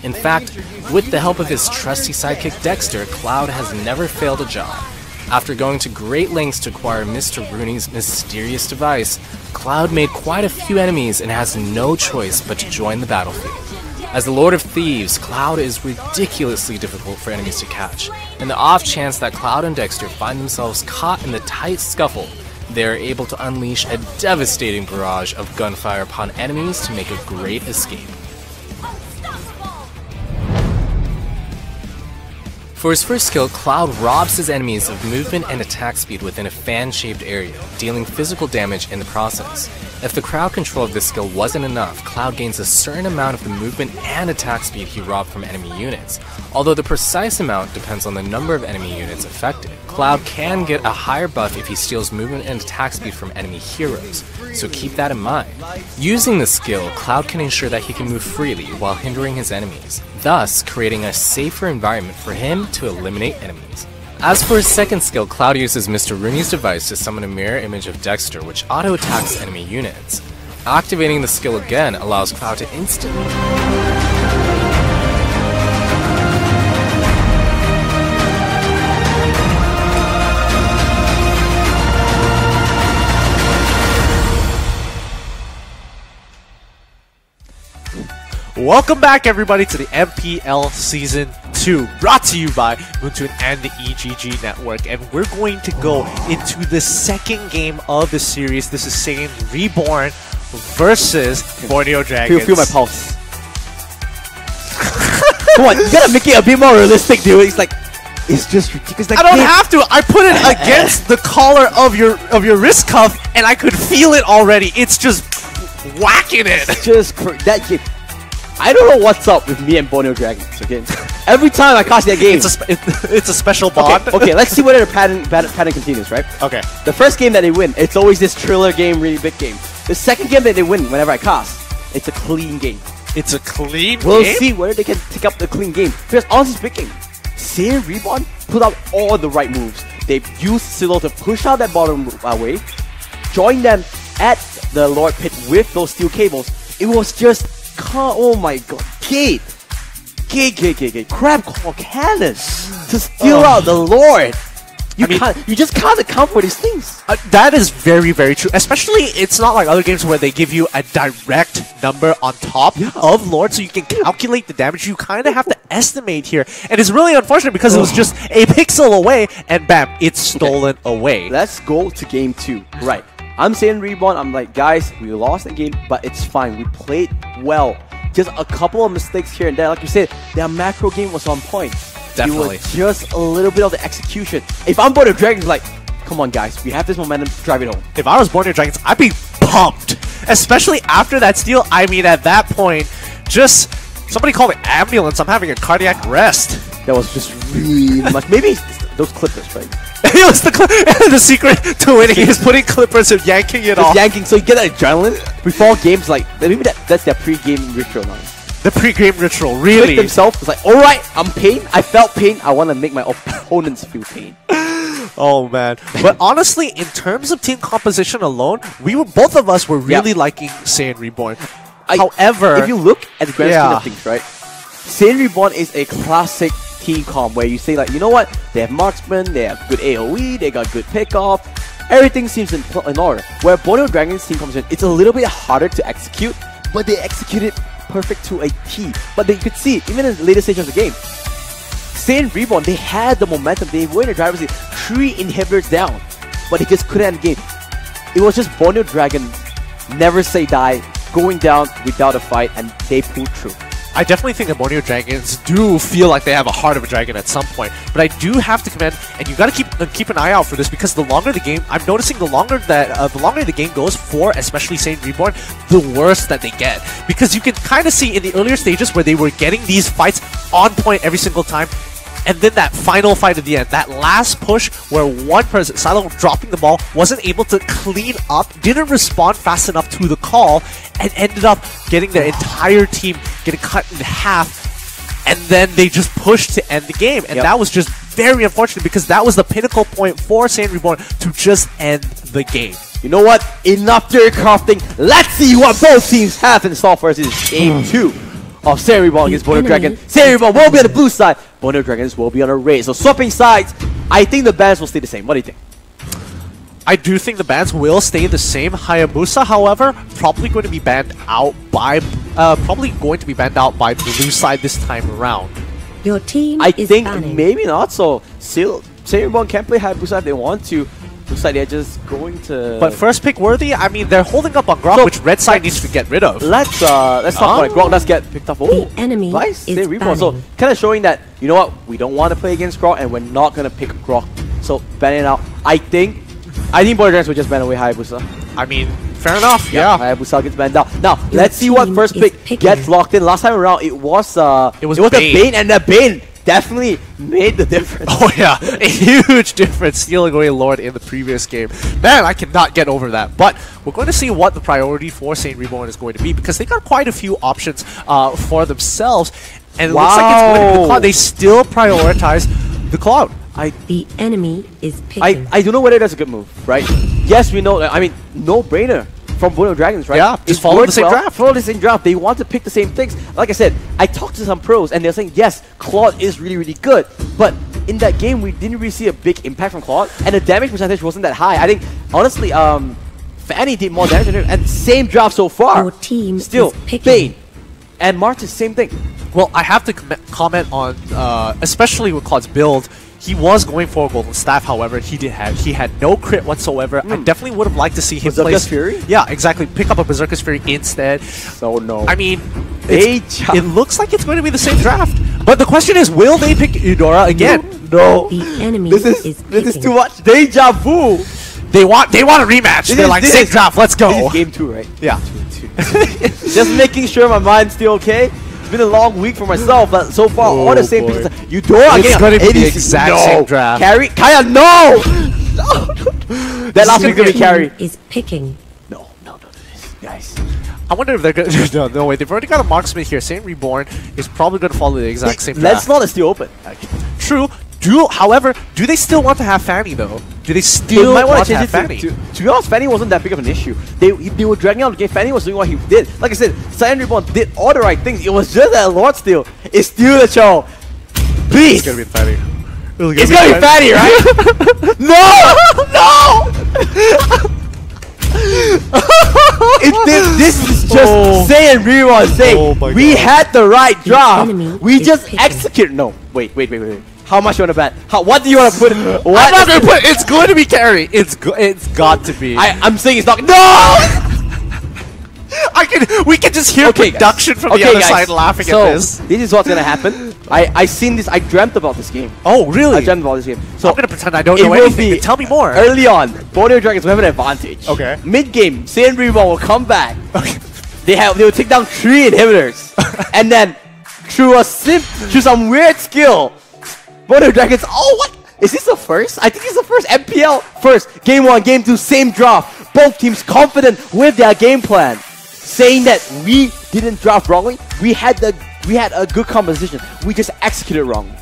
Speaker 11: In fact, with the help of his trusty sidekick Dexter, Cloud has never failed a job. After going to great lengths to acquire Mr. Rooney's mysterious device, Cloud made quite a few enemies and has no choice but to join the battlefield. As the Lord of Thieves, Cloud is ridiculously difficult for enemies to catch, and the off chance that Cloud and Dexter find themselves caught in the tight scuffle, they are able to unleash a devastating barrage of gunfire upon enemies to make a great escape. For his first skill, Cloud robs his enemies of movement and attack speed within a fan-shaped area, dealing physical damage in the process. If the crowd control of this skill wasn't enough, Cloud gains a certain amount of the movement and attack speed he robbed from enemy units, although the precise amount depends on the number of enemy units affected. Cloud can get a higher buff if he steals movement and attack speed from enemy heroes, so keep that in mind. Using this skill, Cloud can ensure that he can move freely while hindering his enemies, thus creating a safer environment for him to eliminate enemies. As for his second skill, Cloud uses Mr. Rooney's device to summon a mirror image of Dexter, which auto-attacks enemy units. Activating the skill again allows Cloud to instantly
Speaker 2: Welcome back, everybody, to the MPL Season 2, brought to you by Moontoon and the EGG Network. And we're going to go into the second game of the series. This is SAIYAN Reborn versus Borneo Dragons.
Speaker 1: Feel my pulse. Come on, you gotta make it a bit more realistic, dude. It's like, is just ridiculous.
Speaker 2: I don't have to. I put it against the collar of your wrist cuff, and I could feel it already. It's just whacking it.
Speaker 1: Just that game. I don't know what's up with me and Borneo Dragons. Okay, every time I cast that game,
Speaker 2: it's a special bond.
Speaker 1: Okay, let's see whether the pattern continues. Right?
Speaker 2: Okay.
Speaker 1: The first game that they win, it's always this thriller game, really big game. The second game that they win, whenever I cast, it's a clean game.
Speaker 2: It's a clean game?
Speaker 1: We'll see whether they can pick up the clean game. Because honestly speaking, SAIYAN Reborn put out all the right moves. They've used Silo to push out that bottom wave, join them at the Lord Pit with those steel cables. It was just, oh my god, Gate. Crab Claw Cannon to steal out the Lord. You just can't account for these things.
Speaker 2: That is very, very true. Especially, it's not like other games where they give you a direct number on top of Lord, so you can calculate the damage. You kind of have to estimate here. And it's really unfortunate because it was just a pixel away, and bam, it's stolen away.
Speaker 1: Let's go to game 2. Right. I'm saying Reborn, I'm like, guys, we lost the game, but it's fine. We played well. Just a couple of mistakes here and there. Like you said, their macro game was on point.
Speaker 2: Definitely.
Speaker 1: It was just a little bit of the execution. If I'm Borneo Dragons, like, come on guys, we have this momentum, drive it home.
Speaker 2: If I was Borneo Dragons, I'd be pumped. Especially after that steal. I mean, at that point, just somebody call an ambulance. I'm having a cardiac arrest.
Speaker 1: That was just really much. Maybe those clippers, right?
Speaker 2: It was the secret to winning is putting clippers and yanking it off.
Speaker 1: Yanking, so you get that adrenaline before games. Like maybe that's their pre-game ritual now.
Speaker 2: The pre-game ritual, really?
Speaker 1: Themselves was like, alright, I'm pain. I felt pain. I want to make my opponents feel pain.
Speaker 2: Oh man. But honestly, in terms of team composition alone, both of us were really liking SAIYAN Reborn. However,
Speaker 1: if you look at the grand scheme of things, right? SAIYAN Reborn is a classic team comp where you say like, you know what? They have marksman, they have good AoE, they got good pickoff. Everything seems in order. Where Borneo Dragons team composition, it's a little bit harder to execute, but they execute it perfect to a T. But you could see, even in the later stage of the game, SAIYAN Reborn, they had the momentum. They were in the driver's seat, 3 inhibitors down, but they just couldn't end the game. It was just Borneo Dragon, never say die, going down without a fight, and they pulled through.
Speaker 2: I definitely think that Borneo Dragons do feel like they have a heart of a dragon at some point, but I do have to commend, and you got to keep an eye out for this because the longer the game, I'm noticing the longer the game goes for, especially SAIYAN Reborn, the worse that they get, because you can kind of see in the earlier stages where they were getting these fights on point every single time. And then that final fight at the end, that last push where one person, Silo dropping the ball, wasn't able to clean up, didn't respond fast enough to the call, and ended up getting their entire team getting cut in half, and then they just pushed to end the game. And that was just very unfortunate because that was the pinnacle point for SAIYAN Reborn to just end the game.
Speaker 1: You know what? Enough theory crafting. Let's see what both teams have in store for us in game 2. Of SAIYAN Reborn against Borneo Dragons. SAIYAN Reborn will be on the blue side. Borneo Dragons will be on the red. So swapping sides, I think the bans will stay the same. What do you think?
Speaker 2: I do think the bans will stay the same. Hayabusa, however, probably going to be banned out by blue side this time around.
Speaker 7: Your team
Speaker 1: I
Speaker 7: is
Speaker 1: think
Speaker 7: banning.
Speaker 1: maybe not. So still, SAIYAN Reborn can play Hayabusa if they want to. Looks like they're just going to...
Speaker 2: But first pick worthy, I mean, they're holding up on Grok, which red side needs to get rid of.
Speaker 1: Let's talk about it. Grok does get picked up.
Speaker 7: The enemy is
Speaker 1: Reborn. So kind of showing that, you know what, we don't want to play against Grok and we're not going to pick Grok. So banning out. I think Borneo Dragons will just ban away Hayabusa.
Speaker 2: I mean, fair enough. Yeah.
Speaker 1: Hayabusa gets banned out. Now, let's see what first pick gets locked in. Last time around, it was the Bane, and the Bane definitely made the difference.
Speaker 2: Oh yeah, a huge difference stealing away Lord in the previous game. Man, I cannot get over that. But we're going to see what the priority for SAIYAN Reborn is going to be because they got quite a few options for themselves. And it looks like it's going to be the Cloud. They still prioritize the Cloud.
Speaker 7: The enemy is picking.
Speaker 1: I don't know whether that's a good move, right? Yes, we know. I mean, no-brainer from Borneo Dragons, right?
Speaker 2: Yeah, just follow the same draft.
Speaker 1: Follow the same draft. They want to pick the same things. Like I said, I talked to some pros, and they're saying, yes, Claude is really, really good. But in that game, we didn't really see a big impact from Claude, and the damage percentage wasn't that high. I think, honestly, Fanny did more damage than him, and same draft so far.
Speaker 7: Your team
Speaker 1: still
Speaker 7: is picking.
Speaker 1: Bane and Martis, same thing.
Speaker 2: Well, I have to comment on, especially with Claude's build. He was going for a golden staff, however, he had no crit whatsoever. I definitely would have liked to see him play
Speaker 1: Fury?
Speaker 2: Yeah, exactly. Pick up a Berserker's Fury instead.
Speaker 1: So no.
Speaker 2: I mean, it looks like it's going to be the same draft. But the question is, will they pick Eudora again?
Speaker 1: no.
Speaker 7: The enemy
Speaker 1: This is too much deja vu.
Speaker 2: They want a rematch. They're like, same draft, let's go.
Speaker 1: This is game 2, right?
Speaker 2: Yeah.
Speaker 1: Just making sure my mind's still okay. It's been a long week for myself, but so far all the same pieces. Eudora
Speaker 2: It's
Speaker 1: again.
Speaker 2: going to be the exact same draft.
Speaker 1: Carry, Kaya, no! That last week's gonna be carry.
Speaker 7: Is picking.
Speaker 1: No, don't do this, guys.
Speaker 2: I wonder if they're going to... No, wait. They've already got a marksman here. Saint Reborn is probably going to follow the exact same
Speaker 1: Let's
Speaker 2: draft.
Speaker 1: not let still open.
Speaker 2: True. However, do they still want to have Fanny, though? Do they still
Speaker 1: might
Speaker 2: want to
Speaker 1: change
Speaker 2: have
Speaker 1: it
Speaker 2: Fanny?
Speaker 1: to be honest, Fanny wasn't that big of an issue. They were dragging out the game. Fanny was doing what he did. Like I said, SAIYAN Reborn did all the right things. It was just that Lord steal. It's still the show. Please.
Speaker 2: It's going to be Fanny.
Speaker 1: It's gonna be Fanny, right? No! This is just SAIYAN Reborn saying we had the right draft. We just executed. No, wait. How much you want to bet? What do you want to put?
Speaker 2: I'm not going to put. It's going to be carry. It's got to be.
Speaker 1: I'm saying it's not. No.
Speaker 2: We can just hear production from the other side laughing at this.
Speaker 1: This is what's gonna happen. I seen this. I dreamt about this game.
Speaker 2: Oh, really?
Speaker 1: I dreamt about this game. So
Speaker 2: I'm gonna pretend I don't know anything. Tell me more.
Speaker 1: Early on, Borneo Dragons will have an advantage.
Speaker 2: Okay.
Speaker 1: Mid game, SAIYAN Reborn will come back. Okay. They will take down 3 inhibitors, and then through some weird skill, Borneo Dragons. Oh, what? Is this the first? I think it's the first MPL. First, game 1, game 2, same draft. Both teams confident with their game plan, saying that we didn't draft wrongly. We had a good composition. We just executed wrongly.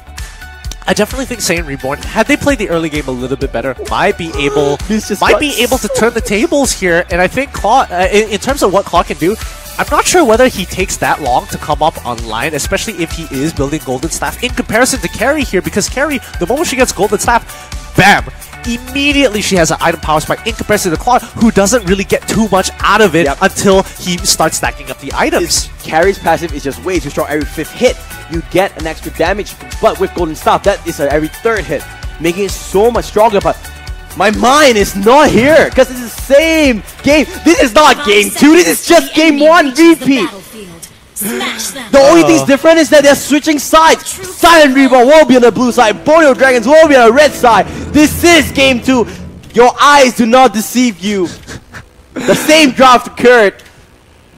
Speaker 2: I definitely think SAIYAN Reborn, had they played the early game a little bit better, might be able to turn the tables here. And I think Claw, in terms of what Claw can do, I'm not sure whether he takes that long to come up online, especially if he is building Golden Staff in comparison to Carry here, because Carry, the moment she gets Golden Staff, bam! Immediately she has an item power spike in comparison to Claude, who doesn't really get too much out of it until he starts stacking up the items.
Speaker 1: Carry's passive is just way too strong. Every 5th hit, you get an extra damage, but with Golden Staff, that is every 3rd hit, making it so much stronger. But my mind is not here, because it's the same game. This is not game 2, this is just game 1 repeat. The only thing's different is that they're switching sides. SAIYAN Reborn will be on the blue side, Borneo Dragons will be on the red side. This is game 2. Your eyes do not deceive you. The same draft occurred,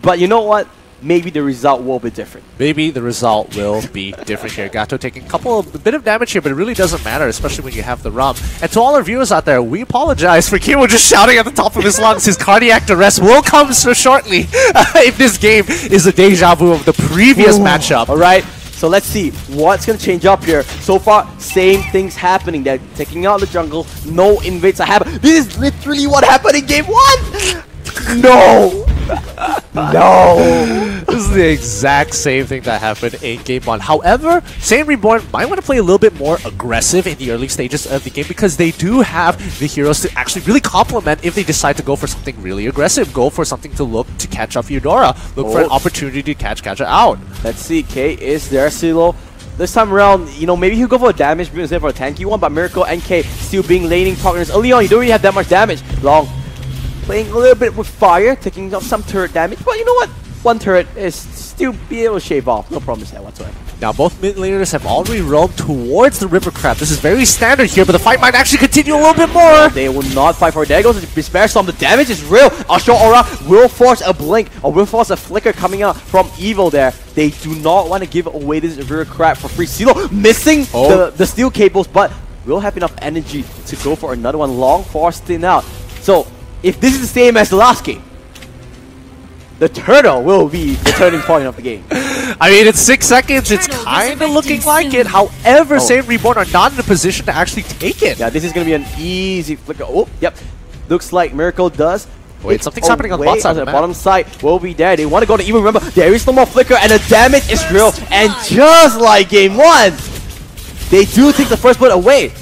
Speaker 1: but you know what? Maybe the result will be different.
Speaker 2: Maybe the result will be different here. Gato taking a bit of damage here, but it really doesn't matter, especially when you have the RUM. And to all our viewers out there, we apologize for Kimo just shouting at the top of his lungs. His cardiac arrest will come so shortly if this game is a deja vu of the previous matchup.
Speaker 1: Alright, so let's see what's going to change up here. So far, same things happening. They're taking out the jungle. No invades are happening. This is literally what happened in game 1. No. No.
Speaker 2: This is the exact same thing that happened in game 1. However, SAIYAN Reborn might want to play a little bit more aggressive in the early stages of the game, because they do have the heroes to actually really complement if they decide to go for something really aggressive. Go for something to look to catch up Eudora. Look for an opportunity to catch her out.
Speaker 1: Let's see, K is there, Silo. This time around, you know, maybe he'll go for a damage instead for a tanky one, but Miracle and K still being laning partners. Early on, you don't really have that much damage. Long playing a little bit with fire, taking off some turret damage, but you know what? One turret is still be able to shave off. No problem with that whatsoever.
Speaker 2: Now, both mid laners have already roamed towards the River Crab. This is very standard here, but the fight might actually continue a little bit more.
Speaker 1: They will not fight for it. There goes the Despair Storm. The damage is real. Ashore Aura will force a blink, or will force a flicker coming out from Evil there. They do not want to give away this River Crab for free. Silo missing the steel cables, but will have enough energy to go for another one. Long forced in out. So, if this is the same as the last game, the turtle will be the turning point of the game.
Speaker 2: I mean, it's 6 seconds. It's kind of looking like it. However, SAIYAN Reborn are not in a position to actually take it.
Speaker 1: Yeah, this is going to be an easy flicker. Oh, yep. Looks like Miracle does.
Speaker 2: Wait, something's happening on the bottom side.
Speaker 1: The bottom side will be there. They want to go to Evil. Remember, there is no more flicker, and the damage is real. And just like game 1, they do take the first bullet away.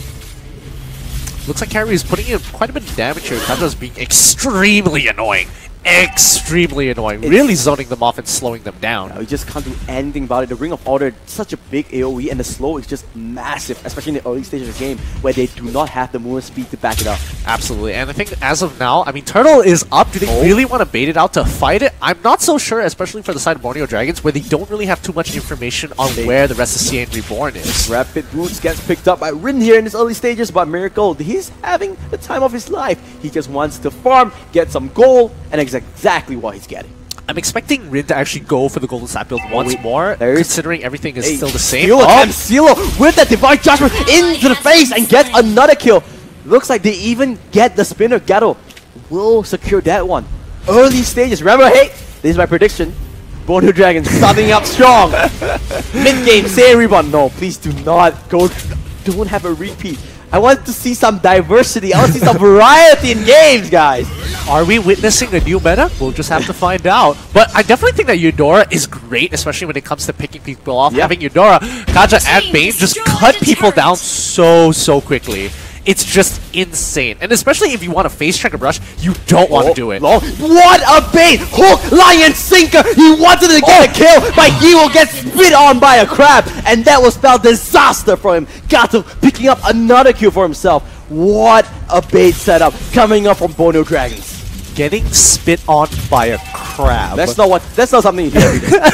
Speaker 2: Looks like Carry is putting in quite a bit of damage here. Kajo's being extremely annoying. extremely annoying. Really zoning them off and slowing them down.
Speaker 1: You just can't do anything about it. The Ring of Order, such a big AoE, and the slow is just massive, especially in the early stages of the game where they do not have the movement speed to back it up.
Speaker 2: Absolutely, and I think as of now, I mean, Turtle is up. Do they really want to bait it out to fight it? I'm not so sure, especially for the side of Borneo Dragons, where they don't really have too much information on where the rest of SAIYAN Reborn is.
Speaker 1: Rapid Boots gets picked up by Rin here in his early stages, but Miracle, he's having the time of his life. He just wants to farm, get some gold, and exactly what he's getting.
Speaker 2: I'm expecting Rin to actually go for the Golden Sap build once more, considering everything is still the same.
Speaker 1: Silo with that Divine Judgment into the face and gets another kill. Looks like they even get the spinner. Gato will secure that one. Early stages. Remember, hey, this is my prediction. Borneo Dragons starting up strong. Mid-game, SAIYAN Reborn. No, please do not go. Don't have a repeat. I want to see some diversity. I want to see some variety in games, guys.
Speaker 2: Are we witnessing a new meta? We'll just have to find out. But I definitely think that Eudora is great, especially when it comes to picking people off. Having Eudora, Kaja, and Bane just cut people down so quickly. It's just insane. And especially if you want to face check a brush, you don't want to do it.
Speaker 1: What a bait! Hook, Lion, Sinker! He wanted to get a kill, but he will get spit on by a crab. And that was spelled disaster for him. Gato picking up another kill for himself. What a bait setup coming up from Borneo Dragons.
Speaker 2: Getting spit on by a crab.
Speaker 1: That's not something you hear.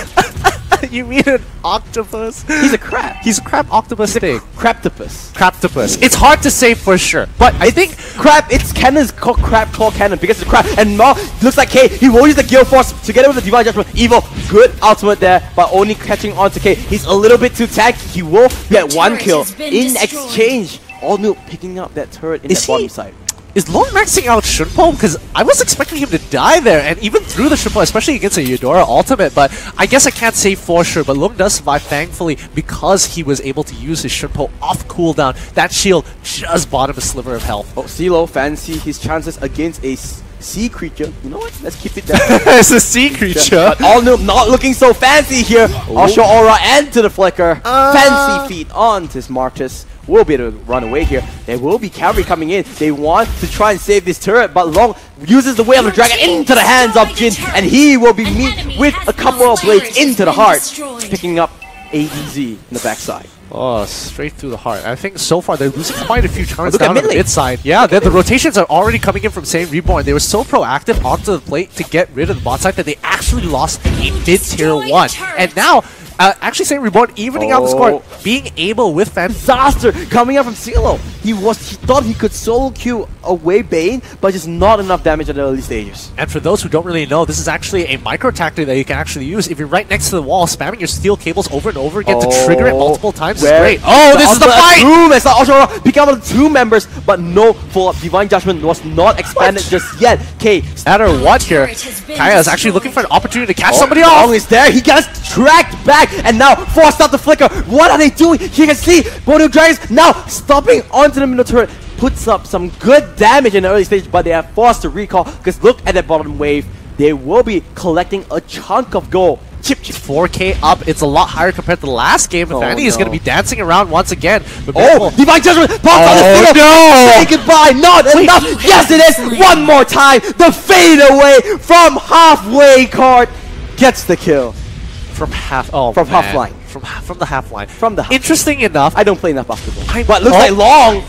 Speaker 2: You mean an octopus?
Speaker 1: He's a crab.
Speaker 2: He's a crab octopus thing.
Speaker 1: Crabtopus.
Speaker 2: Crabtopus. It's hard to say for sure, but I think
Speaker 1: crab. Its cannon is called crab claw cannon because it's a crab. And Maul looks like K. He will use the Gale Force together with the Divine Judgment. Evil, good ultimate there, but only catching on to K. He's a little bit too tanky. He will get one kill in exchange. All New picking up that turret in the bottom side.
Speaker 2: Is Long maxing out Shunpo? Because I was expecting him to die there, and even through the Shunpo, especially against a Eudora ultimate, but I guess I can't say for sure, but Long does survive, thankfully, because he was able to use his Shunpo off cooldown. That shield just bought him a sliver of health.
Speaker 1: Oh, CeeLo fancy his chances against a sea creature. You know what? Let's keep it there.
Speaker 2: It's a sea creature.
Speaker 1: But All New not looking so fancy here. Also Aura and to the Flicker. Fancy feet on to Smartus. Will be able to run away here. There will be cavalry coming in. They want to try and save this turret, but Long uses the Way of the Dragon into the hands of Jin, and he will be met with a couple of blades into the heart, picking up ADZ in the backside.
Speaker 2: Oh, straight through the heart. I think so far they're losing quite a few turns down on the mid side. Yeah, the rotations are already coming in from SAIYAN Reborn. They were so proactive onto the plate to get rid of the bot side that they actually lost in mid-tier 1. And now, actually SAIYAN Reborn evening out the score, being able with
Speaker 1: disaster coming up from CeeLo. He thought he could solo queue away Bane, but just not enough damage at the early stages.
Speaker 2: And for those who don't really know, this is actually a micro tactic that you can actually use. If you're right next to the wall, spamming your steel cables over and over again to trigger it multiple times is great. Oh, this is the fight!
Speaker 1: It's not Ultra pick up the 2 members, but no full-up Divine Judgment was not expanded just yet. Okay,
Speaker 2: matter what here, Kaya is actually looking for an opportunity to catch somebody off.
Speaker 1: Long is there, he gets tracked back, and now forced out the Flicker. What are they doing? You can see Borneo Dragons now stopping onto the middle turret. Puts up some good damage in the early stage, but they are forced to recall because look at that bottom wave. They will be collecting a chunk of gold.
Speaker 2: Chip 4K up. It's a lot higher compared to the last game. Fanny is going to be dancing around once again.
Speaker 1: But Divine Judgment pops on the single.
Speaker 2: No!
Speaker 1: Say goodbye. Not enough. Yes, it is. One more time. The fade away from halfway card gets the kill.
Speaker 2: From half
Speaker 1: line.
Speaker 2: From the half line.
Speaker 1: Interesting
Speaker 2: enough.
Speaker 1: I don't play enough basketball. But looks like Long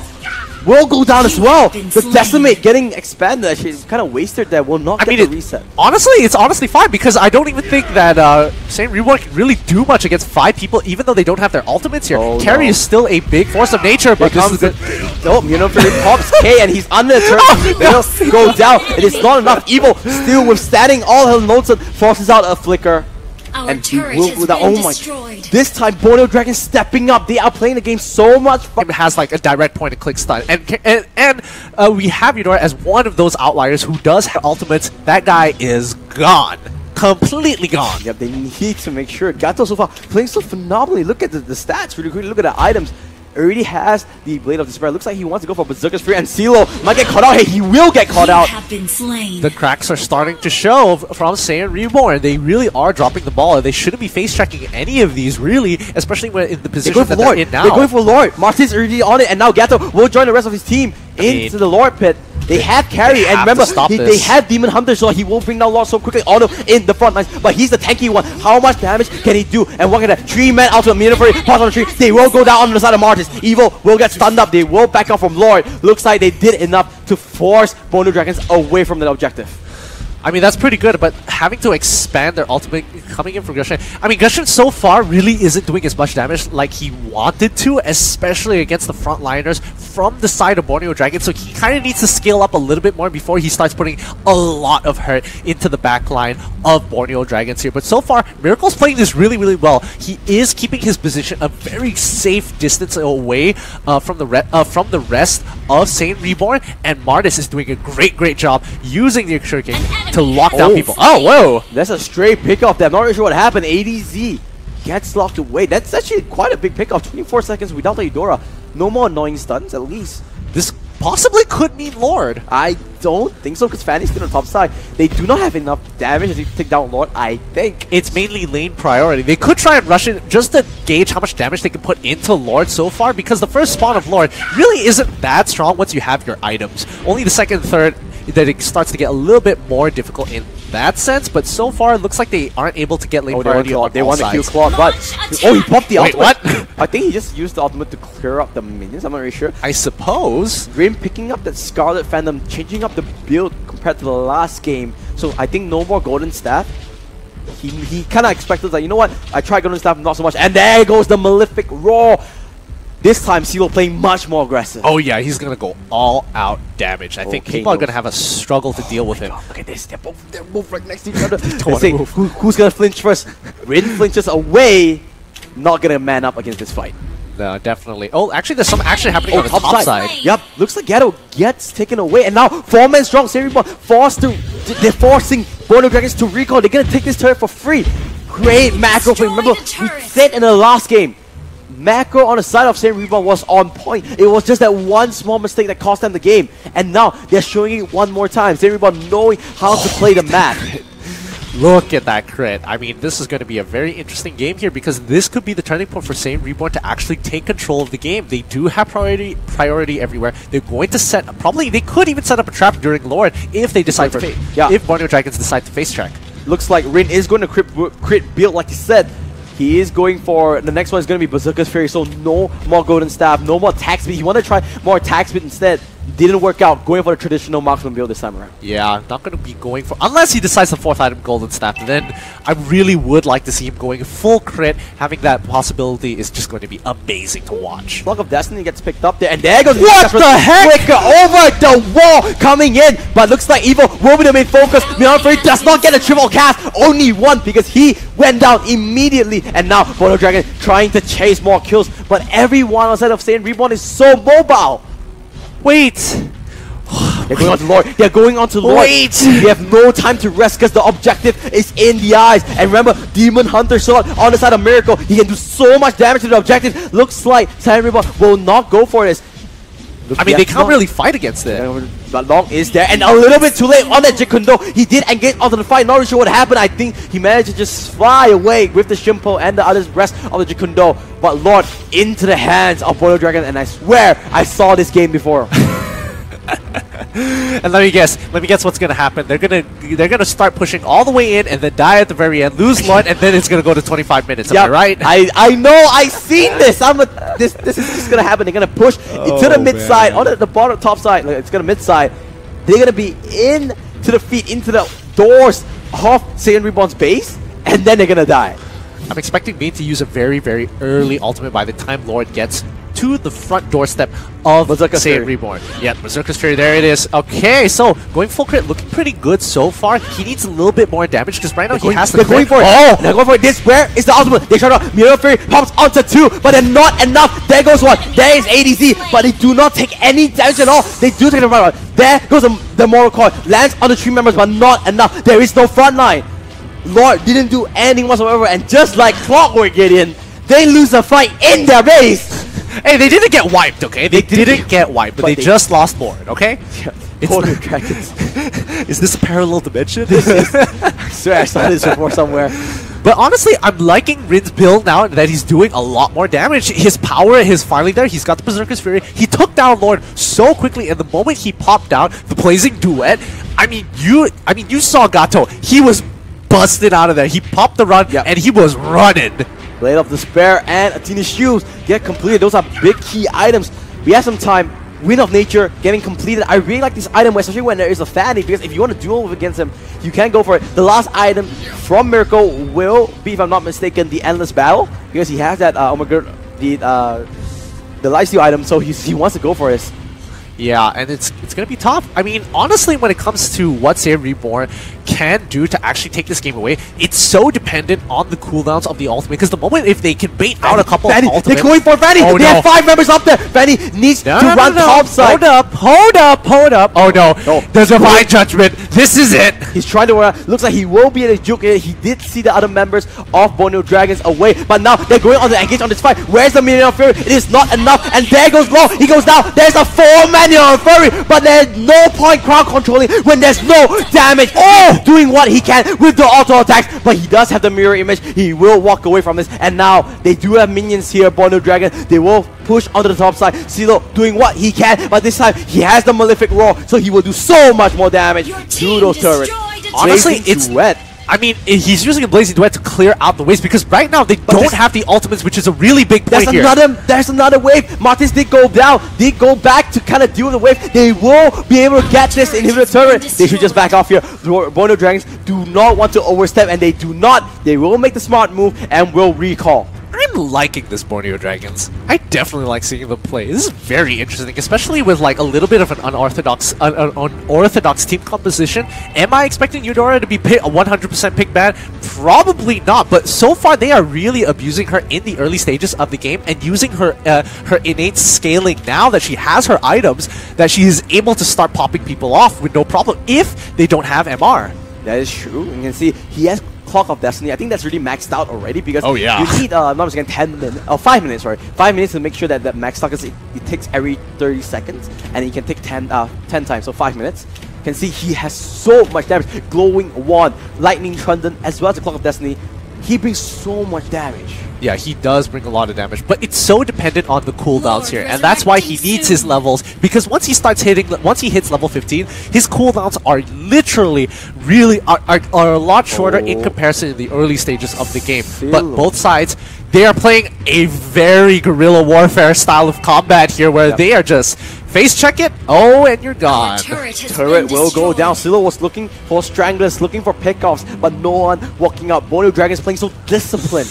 Speaker 1: will go down as well. The Decimate getting expanded actually is kind of wasted there. Will not get the reset.
Speaker 2: Honestly, it's honestly fine because I don't even think that SAIYAN Reborn can really do much against 5 people, even though they don't have their ultimates here. Carry is still a big force of nature, but this is
Speaker 1: it pops K and he's under the turn. Go down. It is not enough. Evil still withstanding all her loads and forces out a Flicker. And he will go down. Oh my! This time, Borneo Dragons stepping up. They are playing the game so much.
Speaker 2: It has like a direct point and click stun, and we have Eudora as one of those outliers who does have ultimates. That guy is gone. Completely gone.
Speaker 1: Yep, they need to make sure. Gato so far playing so phenomenally. Look at the stats really quickly. Look at the items. Already has the Blade of Despair. Looks like he wants to go for Berserker's Fury, and CeeLo might get caught out. Hey, he will get caught out.
Speaker 2: The cracks are starting to show from SAIYAN Reborn. They really are dropping the ball. They shouldn't be face checking any of these, really, especially when in the position that they're in now.
Speaker 1: They're going for Lord. Martin's already on it, and now Gato will join the rest of his team into the Lord pit. They have carry, and remember, they have Demon Hunter, so he won't bring down Lord so quickly. Auto in the front lines, but he's the tanky one. How much damage can he do? And what can that 3-man ultimate Mirror pause on the tree? They will go down on the side of Martis. Evil will get stunned up. They will back off from Lord. Looks like they did enough to force BORNEO Dragons away from the objective.
Speaker 2: I mean, that's pretty good, but having to expand their ultimate coming in from Gushing. I mean, Gushing so far really isn't doing as much damage like he wanted to, especially against the frontliners from the side of BORNEO Dragon, so he kind of needs to scale up a little bit more before he starts putting a lot of hurt into the back line of BORNEO Dragons here. But so far, Miracle's playing this really, really well. He is keeping his position a very safe distance away from the rest of SAIYAN Reborn, and Martis is doing a great job using the Extra King to lock down people. Oh, whoa!
Speaker 1: That's a straight pickoff there. I'm not really sure what happened. ADZ gets locked away. That's actually quite a big pickoff. 24 seconds without the Eudora. No more annoying stuns, at least.
Speaker 2: This possibly could mean Lord.
Speaker 1: I don't think so, because Fanny's still on the top side. They do not have enough damage to take down Lord, I think.
Speaker 2: It's mainly lane priority. They could try and rush it just to gauge how much damage they can put into Lord so far, because the first spawn of Lord really isn't that strong once you have your items. Only the second and third that it starts to get a little bit more difficult in that sense, but so far it looks like they aren't able to get lane priority on
Speaker 1: They want to kill Claude, but he popped the ultimate. What? I think he just used the ultimate to clear up the minions. I'm not really sure.
Speaker 2: I suppose.
Speaker 1: Grim picking up that Scarlet Phantom, changing up the build compared to the last game. So I think no more Golden Staff. He kind of expected, like, you know what? I tried Golden Staff, not so much, and there goes the Malefic Roar. This time, CeeLo playing much more aggressive.
Speaker 2: Oh yeah, he's gonna go all out damage. I think people are gonna have a struggle to deal with him.
Speaker 1: Look at this, they're both right next to each other. Who's gonna flinch first? Rin flinches away, not gonna man up against this fight.
Speaker 2: No, definitely. Oh, actually, there's some action happening on the top side.
Speaker 1: Yep, looks like Ghetto gets taken away, and now 4-man strong SAIYAN Reborn they're forcing BORNEO Dragons to recall. They're gonna take this turret for free. Great macro play. Remember, we said in the last game, macro on the side of SAIYAN Reborn was on point. It was just that one small mistake that cost them the game. And now they're showing it one more time. SAIYAN Reborn knowing how to play the map.
Speaker 2: Look at that crit. I mean, this is going to be a very interesting game here, because this could be the turning point for SAIYAN Reborn to actually take control of the game. They do have priority everywhere. They're going to set, they could even set up a trap during Lord if they decide to if BORNEO Dragons decide to face track.
Speaker 1: Looks like Rin is going to crit build, like you said. He is going for, the next one is going to be Berserker's Fury, so no more Golden Staff, no more attack speed. He wanted to try more attack speed instead. Didn't work out, going for the traditional marksman build this time around.
Speaker 2: Yeah, not going to be going for, unless he decides the 4th item Golden Staff, then I really would like to see him going full crit. Having that possibility is just going to be amazing to watch.
Speaker 1: Flock of Destiny gets picked up there, and there goes
Speaker 2: what the heck?
Speaker 1: Flicker over the wall, coming in, but looks like Evil will be the main focus. Mirror does not get a triple cast, only one, because he went down immediately, and now BORNEO Dragon trying to chase more kills, but everyone outside of SAIYAN Reborn is so mobile.
Speaker 2: Wait!
Speaker 1: They're going on to Lord. They're going on to Lord.
Speaker 2: Wait!
Speaker 1: They have no time to rest because the objective is in the eyes. And remember, Demon Hunter shot on the side of Miracle. He can do so much damage to the objective. Looks like SAIYAN Reborn will not go for this.
Speaker 2: I mean, they can't really fight against it.
Speaker 1: But Long is there, and a little bit too late on that Jikundo. He did engage onto the fight. Not really sure what happened. I think he managed to just fly away with the Shimpo and the other's rest of the Jikundo. But Lord into the hands of BORNEO Dragon, and I swear I saw this game before.
Speaker 2: And let me guess what's gonna happen. They're gonna start pushing all the way in and then die at the very end, lose Lord, and then it's gonna go to 25 minutes. Am I right?
Speaker 1: I know, I've seen this. This is just gonna happen. They're gonna push to the mid side, on the bottom top side. Like, it's gonna mid side. They're gonna be in to the feet, into the doors of SAIYAN Reborn's base, and then they're gonna die.
Speaker 2: I'm expecting me to use a very early ultimate by the time Lord gets to the front doorstep of SAIYAN Reborn. Yeah, Berserker's Fury, there it is. Okay, so going full crit, looking pretty good so far. He needs a little bit more damage because right now he has to
Speaker 1: They're going for it. This, where is the ultimate? They try to Mirror Fury, pops onto 2, but then not enough. There goes one. There is ADZ, but they do not take any damage at all. They do take the front line. There goes the Mortal Coil. Lands on the 3 members, but not enough. There is no front line. Lord didn't do anything whatsoever, and just like clockwork, Gideon, they lose the fight in their base.
Speaker 2: Hey, they didn't get wiped, okay? They didn't get wiped, but they just lost Lord, okay?
Speaker 1: Yeah, BORNEO Dragons.
Speaker 2: Is this a parallel dimension?
Speaker 1: I swear I saw this before somewhere.
Speaker 2: But honestly, I'm liking Rin's build now that he's doing a lot more damage. His power is finally there. He's got the Berserker's Fury. He took down Lord so quickly, and the moment he popped down the Blazing Duet, I mean, you saw Gato. He was busted out of there. He popped the run, and he was running.
Speaker 1: Blade of Despair and Athena's Shields get completed. Those are big key items. We have some time. Wind of Nature getting completed. I really like this item, especially when there is a Fanny, because if you want to duel against him, you can go for it. The last item from Miracle will be, if I'm not mistaken, the Endless Battle, because he has that the lifesteal item, so he wants to go for this.
Speaker 2: Yeah, and it's gonna be tough. I mean, honestly, when it comes to what SAIYAN Reborn can do to actually take this game away, it's so dependent on the cooldowns of the ultimate. Because the moment if they can bait out a couple of ultimates,
Speaker 1: they're going for Fanny. They have 5 members up there. Fanny needs to run top side.
Speaker 2: Hold up. Oh no, there's Divine Judgment. This is it.
Speaker 1: He's trying to run. Looks like he will be able to juke it. He did see the other members of Borneo Dragons away, but now they're going on to engage on this fight. Where's the Minion of Fury? It is not enough, and there goes Law. He goes down. There's a 4-man Fury, but there's no point crowd controlling when there's no damage. Doing what he can with the auto attacks, but he does have the mirror image. He will walk away from this, and now they do have minions here. Borneo Dragon, they will push onto the top side. CeeLo doing what he can, but this time he has the Malefic Roar, so he will do so much more damage to those turrets.
Speaker 2: Honestly, it's wet. I mean, he's using a Blazing Duet to clear out the waves because right now they don't have the ultimates, which is a really big point here.
Speaker 1: There's another wave. Martins did go down, did go back to kind of deal with the wave. They will be able to get this inhibitor turret. They should just back off here. Borneo Dragons do not want to overstep, and they do not. They will make the smart move and will recall.
Speaker 2: I'm liking this Borneo Dragons. I definitely like seeing them play. This is very interesting, especially with like a little bit of an unorthodox team composition. Am I expecting Eudora to be a 100% pick ban? Probably not, but so far they are really abusing her in the early stages of the game and using her her innate scaling now that she has her items, that she is able to start popping people off with no problem if they don't have MR.
Speaker 1: That is true. You can see he has Clock of Destiny. I think that's really maxed out already because you need, not again 5 minutes, sorry. 5 minutes to make sure that the max stock is, it takes every 30 seconds and you can take 10 times, so 5 minutes. You can see he has so much damage. Glowing Wand, Lightning Trundle, as well as the Clock of Destiny. He brings so much damage.
Speaker 2: Yeah, he does bring a lot of damage, but it's so dependent on the cooldowns here, and that's why he needs his levels, because once he hits level 15, his cooldowns are literally are a lot shorter in comparison to the early stages of the game. But both sides, they are playing a very guerrilla warfare style of combat here, where they are just face check it, and you're gone.
Speaker 1: Turret will go down. CeeLo was looking for stranglers, looking for pickoffs, but no one walking up. Borneo Dragons playing so disciplined.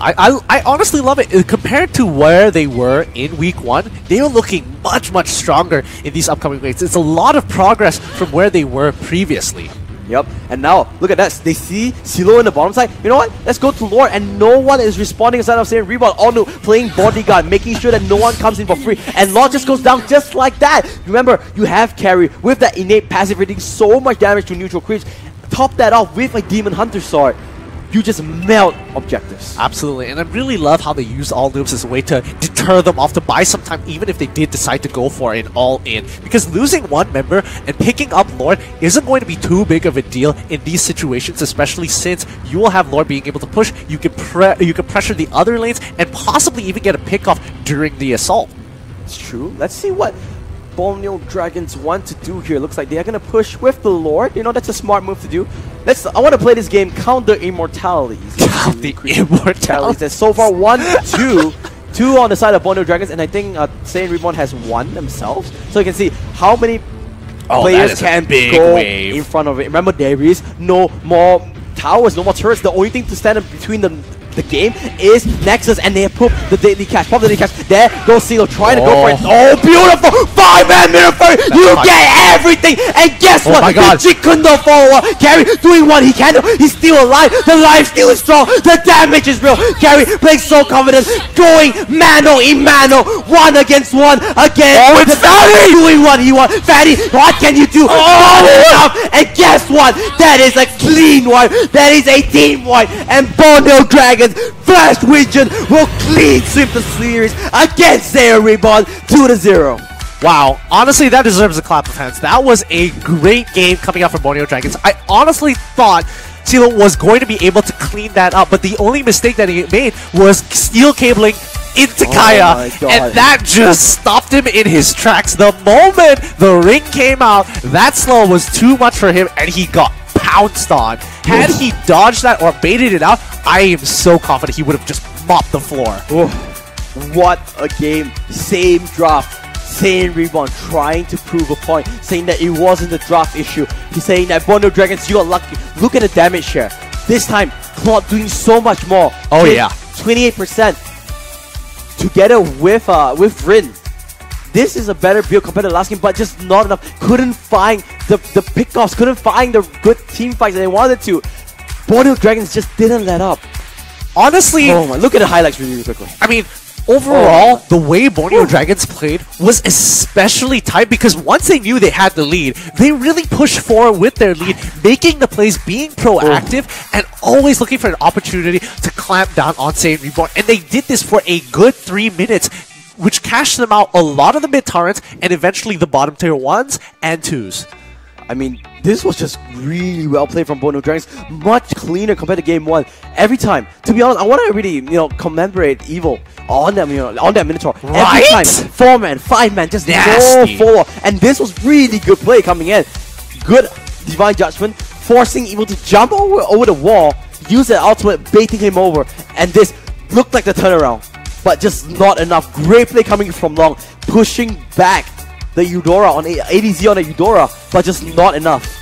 Speaker 2: I honestly love it. Compared to where they were in week 1, they are looking much stronger in these upcoming weeks. It's a lot of progress from where they were previously.
Speaker 1: Yep, and now, look at that. They see CeeLo in the bottom side. You know what? Let's go to Lord, and no one is responding instead of saying Reborn. Onu playing bodyguard, making sure that no one comes in for free. And Lord just goes down just like that. Remember, you have carry with that innate passive rating so much damage to neutral creeps. Top that off with a Demon Hunter sword. You just melt objectives.
Speaker 2: Absolutely, and I really love how they use all noobs as a way to deter them off, to buy some time, even if they did decide to go for an all-in. Because losing one member and picking up Lord isn't going to be too big of a deal in these situations, especially since you will have Lord being able to push. You can pressure the other lanes and possibly even get a pick-off during the assault.
Speaker 1: It's true. Let's see what Borneo Dragons want to do here. Looks like they are going to push with the Lord. You know, that's a smart move to do. I want to play this game, count the immortalities.
Speaker 2: Count the immortalities.
Speaker 1: So far, 1, 2. 2 on the side of Borneo Dragons, and I think SAIYAN Reborn has 1 themselves. So you can see how many players can go in front of it. Remember, there is no more towers, no more turrets. The only thing to stand in between the game is Nexus, and they have put the Deadly Catch. Pop the Deadly Catch. There goes CeeLo trying to go for it. Oh, beautiful! 5-man mirror fairy! You get everything! And guess what?
Speaker 2: My God.
Speaker 1: The Jikundo follower. Carry doing what he can do. He's still alive. The life steal is strong. The damage is real. Carry playing so confident. Going mano in mano. 1 against 1 again.
Speaker 2: Oh, it's Fatty!
Speaker 1: Doing what he wants. Fatty, what can you do? And guess what? That is a clean wipe. That is a team wipe. And Borneo Dragons Flash Vision will clean sweep the series against SAIYAN Reborn 2-0.
Speaker 2: Wow, honestly, that deserves a clap of hands. That was a great game coming out from Borneo Dragons. I honestly thought CeeLo was going to be able to clean that up, but the only mistake that he made was steel cabling into Kaya, and that just stopped him in his tracks. The moment the ring came out, that slow was too much for him, and he got pounced on. Had he dodged that or baited it out, I am so confident he would have just mopped the floor.
Speaker 1: What a game. Same draft. Same Reborn trying to prove a point, saying that it wasn't a draft issue. He's saying that BORNEO Dragons, you got lucky. Look at the damage share. This time, Claude doing so much more.
Speaker 2: Oh yeah.
Speaker 1: 28%. Together with Rin. This is a better build compared to the last game, but just not enough. Couldn't find the pickoffs, couldn't find the good team fights that they wanted to. BORNEO Dragons just didn't let up.
Speaker 2: Honestly,
Speaker 1: oh my, look at the highlights really quickly.
Speaker 2: I mean, overall, the way BORNEO Dragons played was especially tight because once they knew they had the lead, they really pushed forward with their lead, making the plays, being proactive, and always looking for an opportunity to clamp down on SAIYAN Reborn. And they did this for a good 3 minutes, which cashed them out a lot of the mid turrets and eventually the bottom tier 1s and 2s.
Speaker 1: I mean, this was just really well played from BORNEO Dragons. Much cleaner compared to game 1. Every time. To be honest, I want to really, commemorate Evil on that, on that Minotaur.
Speaker 2: Right?
Speaker 1: Every time, 4-man, 5-man, just
Speaker 2: nasty.
Speaker 1: no follow. And this was really good play coming in. Good Divine Judgment, forcing Evil to jump over the wall, use that ultimate, baiting him over. And this looked like the turnaround, but just not enough. Great play coming from Long, pushing back the Eudora on ADZ on a Eudora, but just not enough.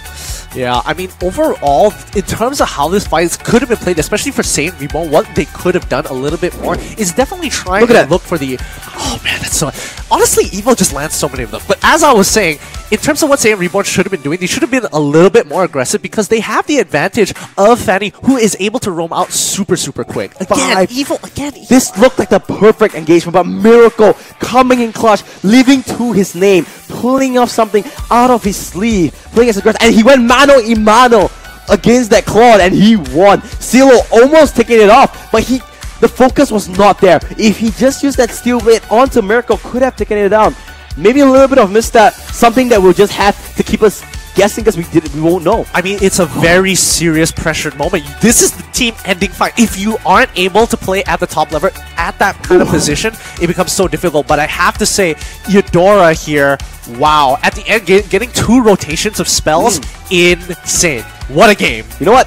Speaker 2: Yeah, I mean, overall, in terms of how this fight could have been played, especially for SAIYAN Reborn, what they could have done a little bit more is definitely trying to look for the... Oh man, that's so... Honestly, Evo just lands so many of them. But as I was saying, in terms of what SAIYAN Reborn should have been doing, they should have been a little bit more aggressive because they have the advantage of Fanny, who is able to roam out super, super quick. Again, Evo.
Speaker 1: This looked like the perfect engagement, but Miracle coming in clutch, leaving to his name, pulling off something out of his sleeve, playing as aggressive, and he went mano a mano against that Claude, and he won. CeeLo almost taking it off, but the focus was not there. If he just used that steel blade onto Miracle, could have taken it down. Maybe a little bit of misstep, something that we'll just have to keep us guessing because we won't know.
Speaker 2: I mean, it's a very serious pressured moment. This is the team-ending fight. If you aren't able to play at the top level, at that kind of position, it becomes so difficult. But I have to say, Eudora here, wow. At the end, getting 2 rotations of spells, insane. What a game.
Speaker 1: You know what?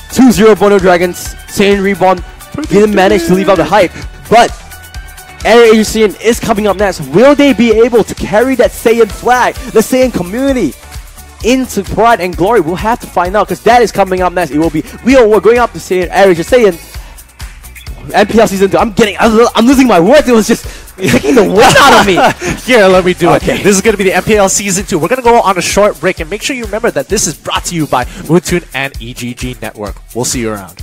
Speaker 1: 2-0 BORNEO Dragons, SAIYAN Reborn didn't manage to leave out the hype, but AIRASIA is coming up next. Will they be able to carry that SAIYAN flag, the SAIYAN community, into pride and glory? We'll have to find out because that is coming up next. It will be we're going up to SAIYAN MPL Season 2. I'm losing my words. It was just taking the words out of me.
Speaker 2: Here, let me do it. This is going to be the MPL Season 2. We're going to go on a short break and make sure you remember that this is brought to you by Moontoon and EGG Network. We'll see you around.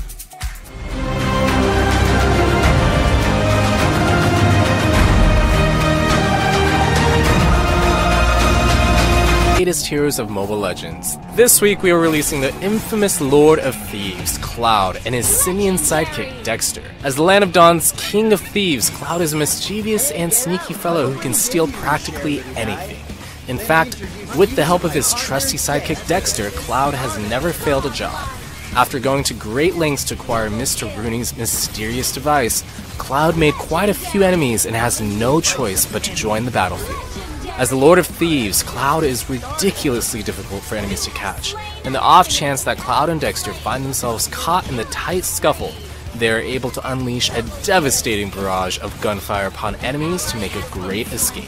Speaker 11: Latest heroes of Mobile Legends. This week we are releasing the infamous Lord of Thieves, Cloud, and his simian sidekick, Dexter. As the Land of Dawn's King of Thieves, Cloud is a mischievous and sneaky fellow who can steal practically anything. In fact, with the help of his trusty sidekick Dexter, Cloud has never failed a job. After going to great lengths to acquire Mr. Rooney's mysterious device, Cloud made quite a few enemies and has no choice but to join the battlefield. As the Lord of Thieves, Cloud is ridiculously difficult for enemies to catch. In the off chance that Cloud and Dexter find themselves caught in the tight scuffle, they are able to unleash a devastating barrage of gunfire upon enemies to make a great escape.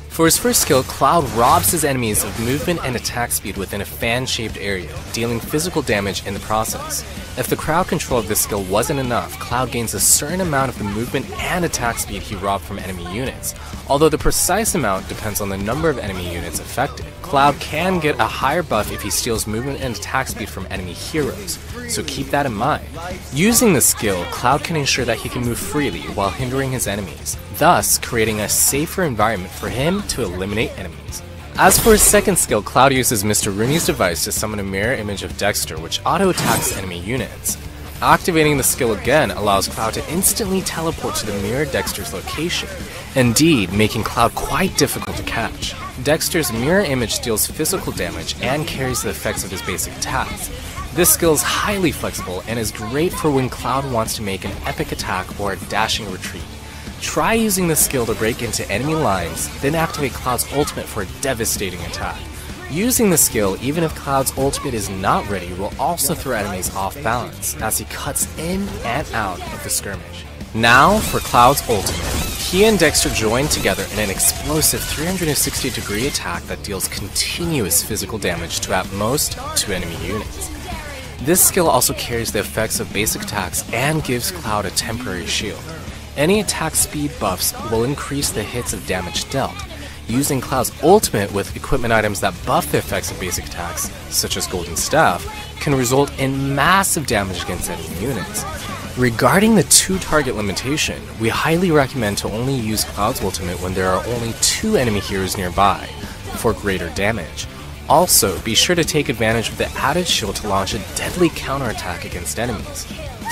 Speaker 11: For his first skill, Cloud robs his enemies of movement and attack speed within a fan-shaped area, dealing physical damage in the process. If the crowd control of this skill wasn't enough, Cloud gains a certain amount of the movement and attack speed he robbed from enemy units, although the precise amount depends on the number of enemy units affected. Cloud can get a higher buff if he steals movement and attack speed from enemy heroes, so keep that in mind. Using the skill, Cloud can ensure that he can move freely while hindering his enemies, thus creating a safer environment for him to eliminate enemies. As for his second skill, Cloud uses Mr. Rooney's device to summon a mirror image of Dexter, which auto-attacks enemy units. Activating the skill again allows Cloud to instantly teleport to the mirror Dexter's location, indeed making Cloud quite difficult to catch. Dexter's mirror image deals physical damage and carries the effects of his basic attacks. This skill is highly flexible and is great for when Cloud wants to make an epic attack or a dashing retreat. Try using this skill to break into enemy lines, then activate Cloud's ultimate for a devastating attack. Using the skill, even if Cloud's ultimate is not ready, will also throw enemies off balance, as he cuts in and out of the skirmish. Now for Cloud's ultimate. He and Dexter join together in an explosive 360-degree attack that deals continuous physical damage to at most 2 enemy units. This skill also carries the effects of basic attacks and gives Cloud a temporary shield. Any attack speed buffs will increase the hits of damage dealt. Using Cloud's ultimate with equipment items that buff the effects of basic attacks, such as Golden Staff, can result in massive damage against enemy units. Regarding the 2-target limitation, we highly recommend to only use Cloud's ultimate when there are only 2 enemy heroes nearby, for greater damage. Also, be sure to take advantage of the added shield to launch a deadly counterattack against enemies.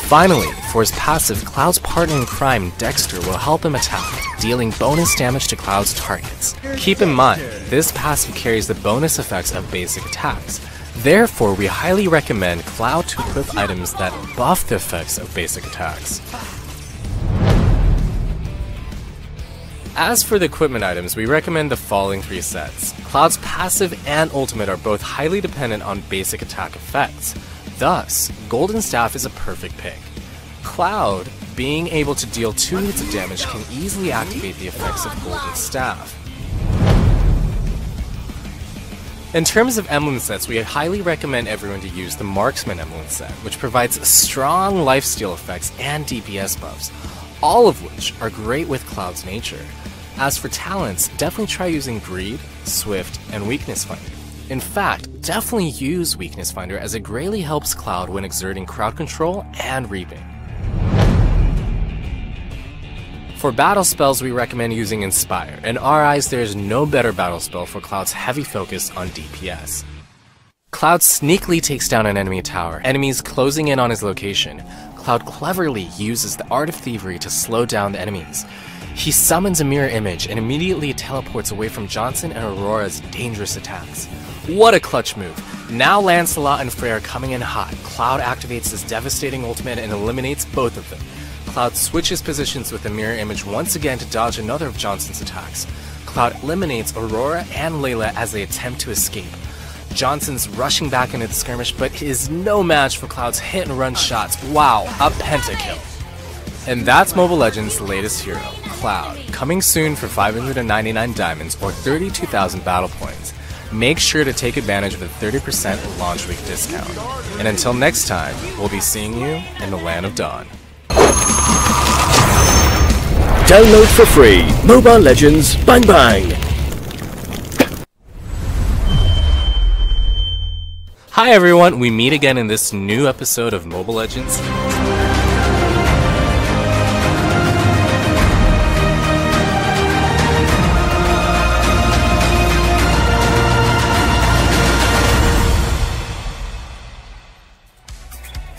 Speaker 11: Finally, for his passive, Cloud's partner in crime, Dexter, will help him attack, dealing bonus damage to Cloud's targets. Keep in mind, this passive carries the bonus effects of basic attacks. Therefore, we highly recommend Cloud to equip items that buff the effects of basic attacks. As for the equipment items, we recommend the following 3 sets. Cloud's passive and ultimate are both highly dependent on basic attack effects. Thus, Golden Staff is a perfect pick. Cloud, being able to deal 2 hits of damage, can easily activate the effects of Golden Staff. In terms of emblem sets, we highly recommend everyone to use the Marksman emblem set, which provides strong lifesteal effects and DPS buffs, all of which are great with Cloud's nature. As for talents, definitely try using Greed, Swift, and Weakness Finder. In fact, definitely use Weakness Finder as it greatly helps Cloud when exerting crowd control and reaping. For battle spells, we recommend using Inspire. In our eyes, there is no better battle spell for Cloud's heavy focus on DPS. Cloud sneakily takes down an enemy tower, enemies closing in on his location. Cloud cleverly uses the Art of Thievery to slow down the enemies. He summons a mirror image and immediately teleports away from Johnson and Aurora's dangerous attacks. What a clutch move. Now Lancelot and Frey are coming in hot. Cloud activates his devastating ultimate and eliminates both of them. Cloud switches positions with the mirror image once again to dodge another of Johnson's attacks. Cloud eliminates Aurora and Layla as they attempt to escape. Johnson's rushing back into the skirmish, but is no match for Cloud's hit and run shots. Wow, a pentakill. And that's Mobile Legends' latest hero, Cloud, coming soon for 599 diamonds or 32,000 battle points. Make sure to take advantage of the 30% launch week discount. And until next time, we'll be seeing you in the Land of Dawn.
Speaker 10: Download for free Mobile Legends Bang Bang.
Speaker 11: Hi everyone, we meet again in this new episode of Mobile Legends.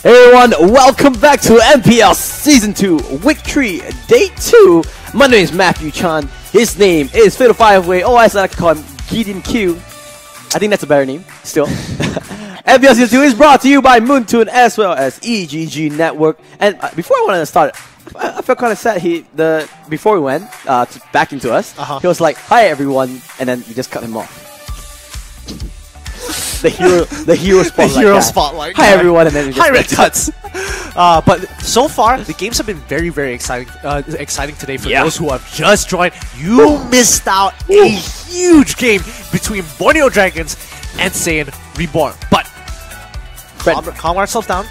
Speaker 1: Hey everyone, welcome back to MPL Season 2, Week 3, Day 2. My name is Matthew Chan. His name is Fatal Fireway, or as I like to call him, Gideon Q. I think that's a better name, still. MPL Season 2 is brought to you by Moontoon as well as EGG Network. And before I wanted to start, I felt kind of sad before we went back into us, he was like, hi everyone, and then we just cut him off. The hero spotlight. Hi everyone, and then we just
Speaker 2: hi Red Cuts. But so far, the games have been very, very exciting today for those who have just joined. You missed out a huge game between Borneo Dragons and SAIYAN Reborn. But calm ourselves down.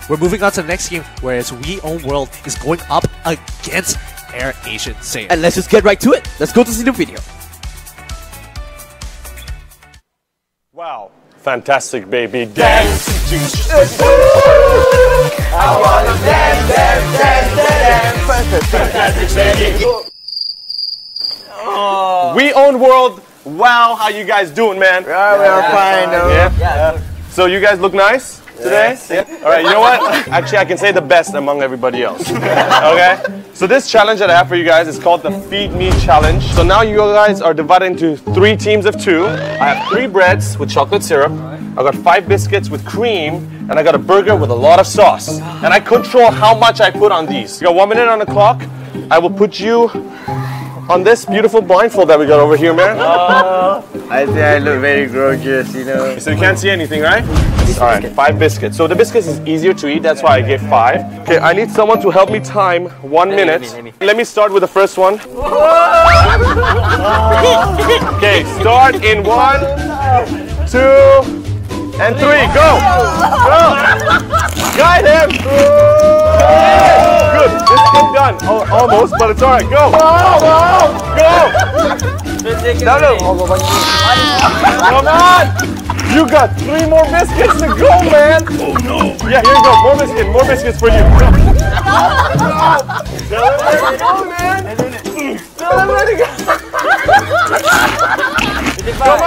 Speaker 2: We're moving on to the next game, whereas We Own World is going up against AIRASIA SAIYAN.
Speaker 1: And let's just get right to it. Let's go to see the video.
Speaker 3: Wow, fantastic, baby. Dance.
Speaker 5: I wanna dance. Fantastic, baby.
Speaker 3: We Own World. Wow, how you guys doing, man?
Speaker 5: Yeah, we are fine.
Speaker 3: Yeah. So you guys look nice? today? All right, you know what? Actually, I can say the best among everybody else. Okay? So this challenge that I have for you guys is called the Feed Me Challenge. So now you guys are divided into 3 teams of 2. I have 3 breads with chocolate syrup. I got 5 biscuits with cream, and I got a burger with a lot of sauce. And I control how much I put on these. You got 1 minute on the clock. I will put you on this beautiful blindfold that we got over here, man.
Speaker 12: I think I look very gorgeous, you know.
Speaker 3: So you can't see anything, right? Alright, 5 biscuits. So the biscuits is easier to eat, that's why I gave 5. Okay, I need someone to help me time 1 minute. Let me start with the first one. Okay, start in 1, 2, and 3. Go! Go! Guide him! Good, this is done. Almost, but it's alright. Go! Go! Come on! You got 3 more biscuits to go, man! Oh no! Yeah, here you go. More biscuits for you. Go. Tell him where to go, man! Tell him where to go! Come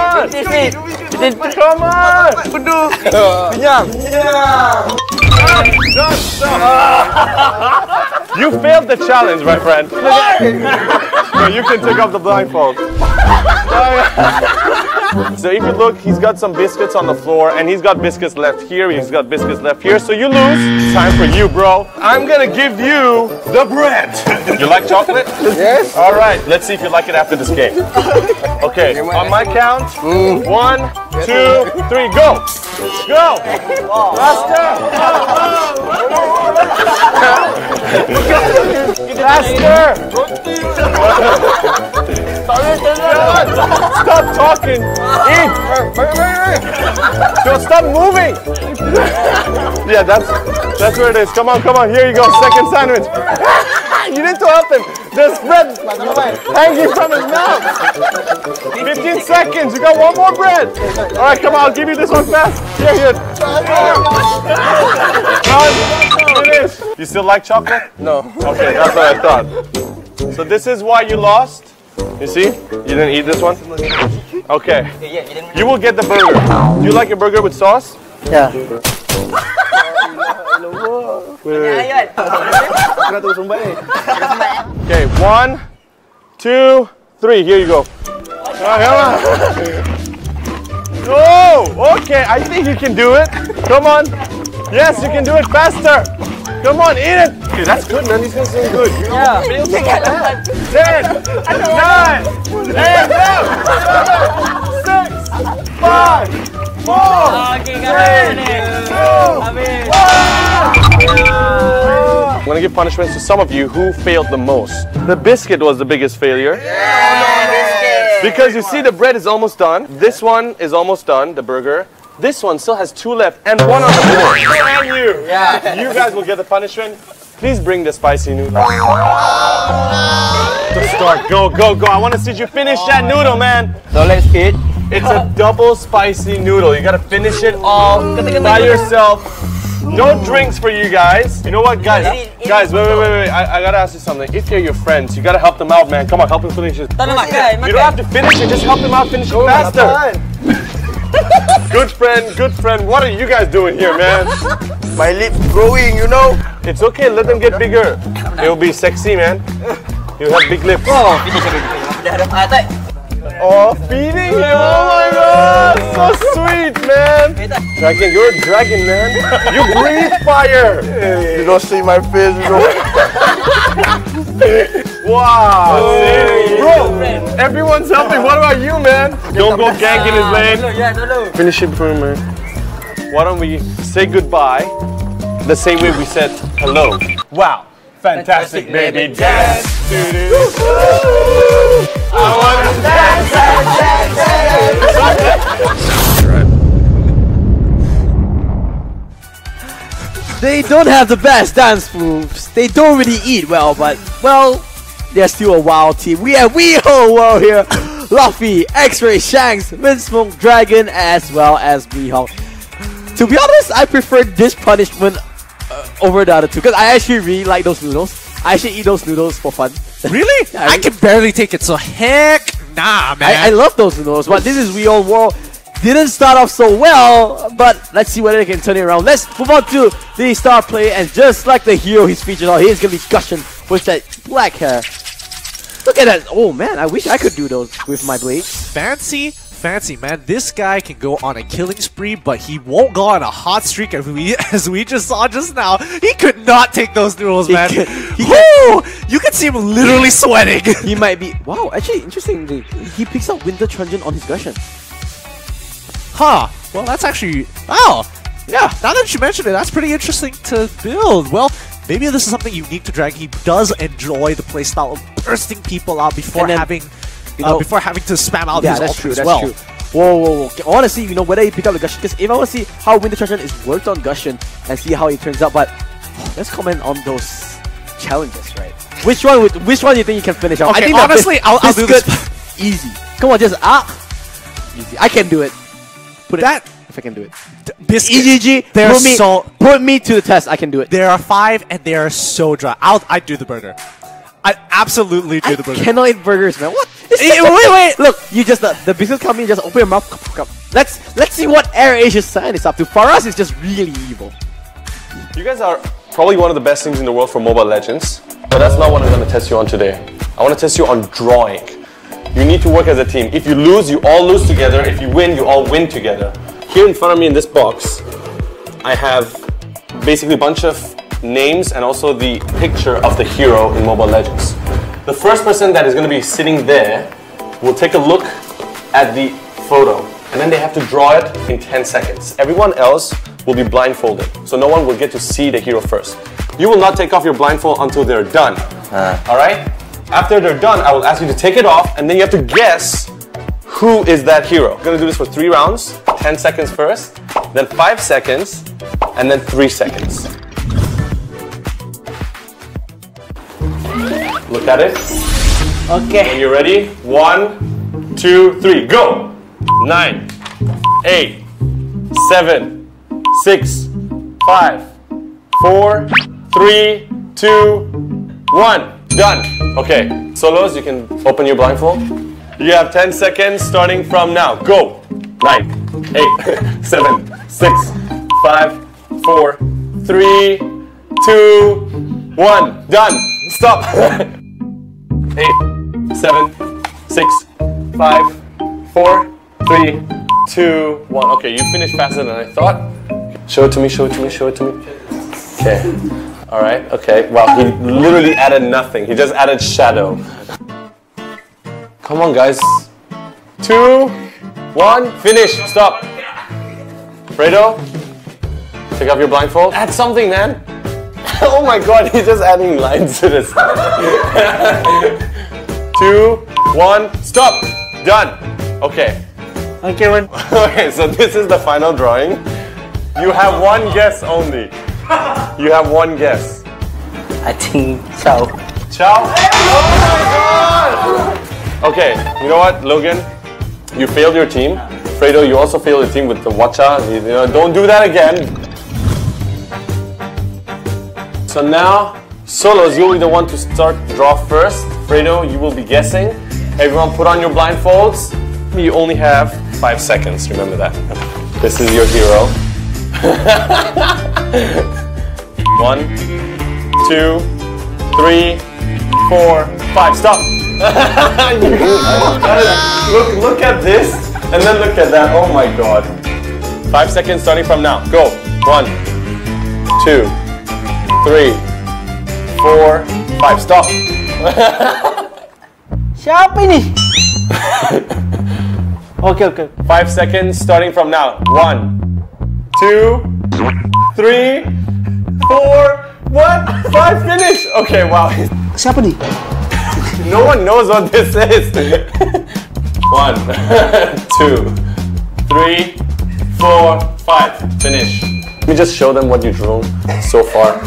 Speaker 3: on! Come on! You failed the challenge, my friend. So you can take off the blindfold. So if you look, he's got some biscuits on the floor, and he's got biscuits left here, he's got biscuits left here, so you lose. It's time for you, bro. I'm gonna give you the bread. You like chocolate?
Speaker 12: Yes.
Speaker 3: All right, let's see if you like it after this game. Okay, on my count, 1, 2, 3, go! Go! Faster! Faster! Stop talking! Eat! Don't stop moving! Yeah, that's where it is. Come on, here you go. Second sandwich. You need to help him. There's bread hanging from his mouth. 15 seconds. You got 1 more bread. All right, come on. I'll give you this one fast. Here. Finish. You still like chocolate?
Speaker 12: No.
Speaker 3: Okay, that's what I thought. So this is why you lost. You see? You didn't eat this one? Okay. You will get the burger. Do you like a burger with sauce?
Speaker 6: Yeah.
Speaker 3: Wait. Okay, 1, 2, 3. Here you go. Oh, okay. I think you can do it. Come on. Yes, you can do it faster. Come on, eat it. Okay, that's good, man. These guys are good. Yeah. 10, 9, 8, 7, 6, 5, 4, 3, 2, 1. I'm going to give punishments to some of you who failed the most. The biscuit was the biggest failure. Because you see the bread is almost done. This one is almost done, the burger. This one still has 2 left and 1 on the board. And you. Yeah. You guys will get the punishment. Please bring the spicy noodle. To start. Go. I want to see you finish that noodle, man.
Speaker 12: So let's eat.
Speaker 3: It's a double spicy noodle. You got to finish it all by yourself. No drinks for you guys. You know what, guys? Guys, wait. I got to ask you something. If they're your friends, you got to help them out, man. Come on, help them finish it. You don't have to finish it. Just help them out finish it faster. Good friend. What are you guys doing here, man?
Speaker 12: My lips growing, you know.
Speaker 3: It's okay, let them get bigger. It will be sexy, man. You have big lips. Oh, feeding you! Oh my god! So sweet, man! Dragon, you're a dragon, man. You breathe fire!
Speaker 12: You don't see my face, you know.
Speaker 3: Wow! Bro, everyone's helping. What about you, man? Don't go ganking his lane. Finish it for him, man. Why don't we say goodbye the same way we said hello? Wow! Fantastic, baby, dance! I wanna dance!
Speaker 1: They don't have the best dance moves. They don't really eat well, but, well, they're still a wild team. We have WeHo World here. Luffy, X-Ray, Shanks, Windsmoke, Dragon, as well as WeHo. To be honest, I prefer this punishment over the other two, because I actually really like those noodles. I actually eat those noodles for fun.
Speaker 2: Really? I can barely take it, so heck nah, man.
Speaker 1: I love those noodles, but this is WeHo World. didn't start off so well, but let's see whether they can turn it around. Let's move on to the star player, and just like the hero he's featured on, he's gonna be gushing with that black hair. Look at that! Oh man, I wish I could do those with my blades.
Speaker 2: Fancy, man. This guy can go on a killing spree, but he won't go on a hot streak as we just saw just now. He could not take those duels, man. You can see him literally sweating.
Speaker 1: He might be... Wow, actually, interestingly, he picks up Winter Truncheon on his Gushen.
Speaker 2: Huh. Well, that's actually... Wow. Yeah, now that you mention it, that's pretty interesting to build. Well, maybe this is something unique to Dragon. He does enjoy the playstyle of bursting people out before having to spam out his ultimate as well.
Speaker 1: True. Whoa. I want to see, whether he pick up the Gushen, because if I want to see how Winter Truncheon is worked on Gushen and see how it turns out, but let's comment on those challenges, right? Which one do you think you can finish off?
Speaker 2: Okay,
Speaker 1: I think
Speaker 2: honestly, I'll do this.
Speaker 1: Easy. Come on, just easy. I can do it. If I can do it.
Speaker 2: Biscuit.
Speaker 1: EGG, put me to the test. I can do it.
Speaker 2: There are 5 and they are so dry. I'd do the burger. I'd absolutely do the burger.
Speaker 1: I cannot eat burgers, man. What?
Speaker 2: Wait.
Speaker 1: Look, you just the biscuit company just open your mouth. Let's see what AirAsia sign is up to. For us, it's just really evil.
Speaker 3: You guys are probably one of the best teams in the world for Mobile Legends, but that's not what I'm going to test you on today. I want to test you on drawing. You need to work as a team. If you lose, you all lose together. If you win, you all win together. Here in front of me in this box, I have basically a bunch of names and also the picture of the hero in Mobile Legends. The first person that is going to be sitting there will take a look at the photo, and then they have to draw it in 10 seconds. Everyone else will be blindfolded, so no one will get to see the hero first. You will not take off your blindfold until they're done. Alright? After they're done, I will ask you to take it off, and then you have to guess who is that hero. We're going to do this for 3 rounds. 10 seconds first, then 5 seconds, and then 3 seconds. Look at it.
Speaker 4: Okay.
Speaker 3: When you're ready, 1, 2, 3, go! 9, 8, 7, 6, 5, 4, 3, 2, 1. Done. Okay, solos, you can open your blindfold. You have 10 seconds starting from now. Go! 9, 8, 7, 6, 5, 4, 3, 2, 1. Done. Stop. 8, 7, 6, 5, 4, 3, 2, 1. Okay, you finished faster than I thought. Show it to me, show it to me, show it to me. Okay. Alright, okay. Wow, he literally added nothing. He just added shadow. Come on, guys. 2, 1, finish. Stop. Fredo, take off your blindfold. Add something, man. Oh my god, he's just adding lines to this. 2, 1, stop. Done. Okay. Okay, so this is the final drawing. You have one guess only. You have one guess.
Speaker 4: I think Chow.
Speaker 3: Chow? Oh my god! Okay, you know what, Logan? You failed your team. Fredo, you also failed your team with the Watcha. Don't do that again. So now, solos, you'll be the one to start draw first. Fredo, you will be guessing. Everyone put on your blindfolds. You only have 5 seconds, remember that. This is your hero. 1, 2, 3, 4, 5. Stop. Look at this, and then look at that. Oh my god. 5 seconds starting from now. Go. 1, 2, 3, 4, 5. Stop.
Speaker 4: Siapa ini? Okay.
Speaker 3: 5 seconds starting from now. 1, 2, 3, 4, 1, 5. Finish. Okay, wow.
Speaker 4: Siapa nih?
Speaker 3: No one knows what this is. 1, 2, 3, 4, 5. Finish. Let me just show them what you drew so far.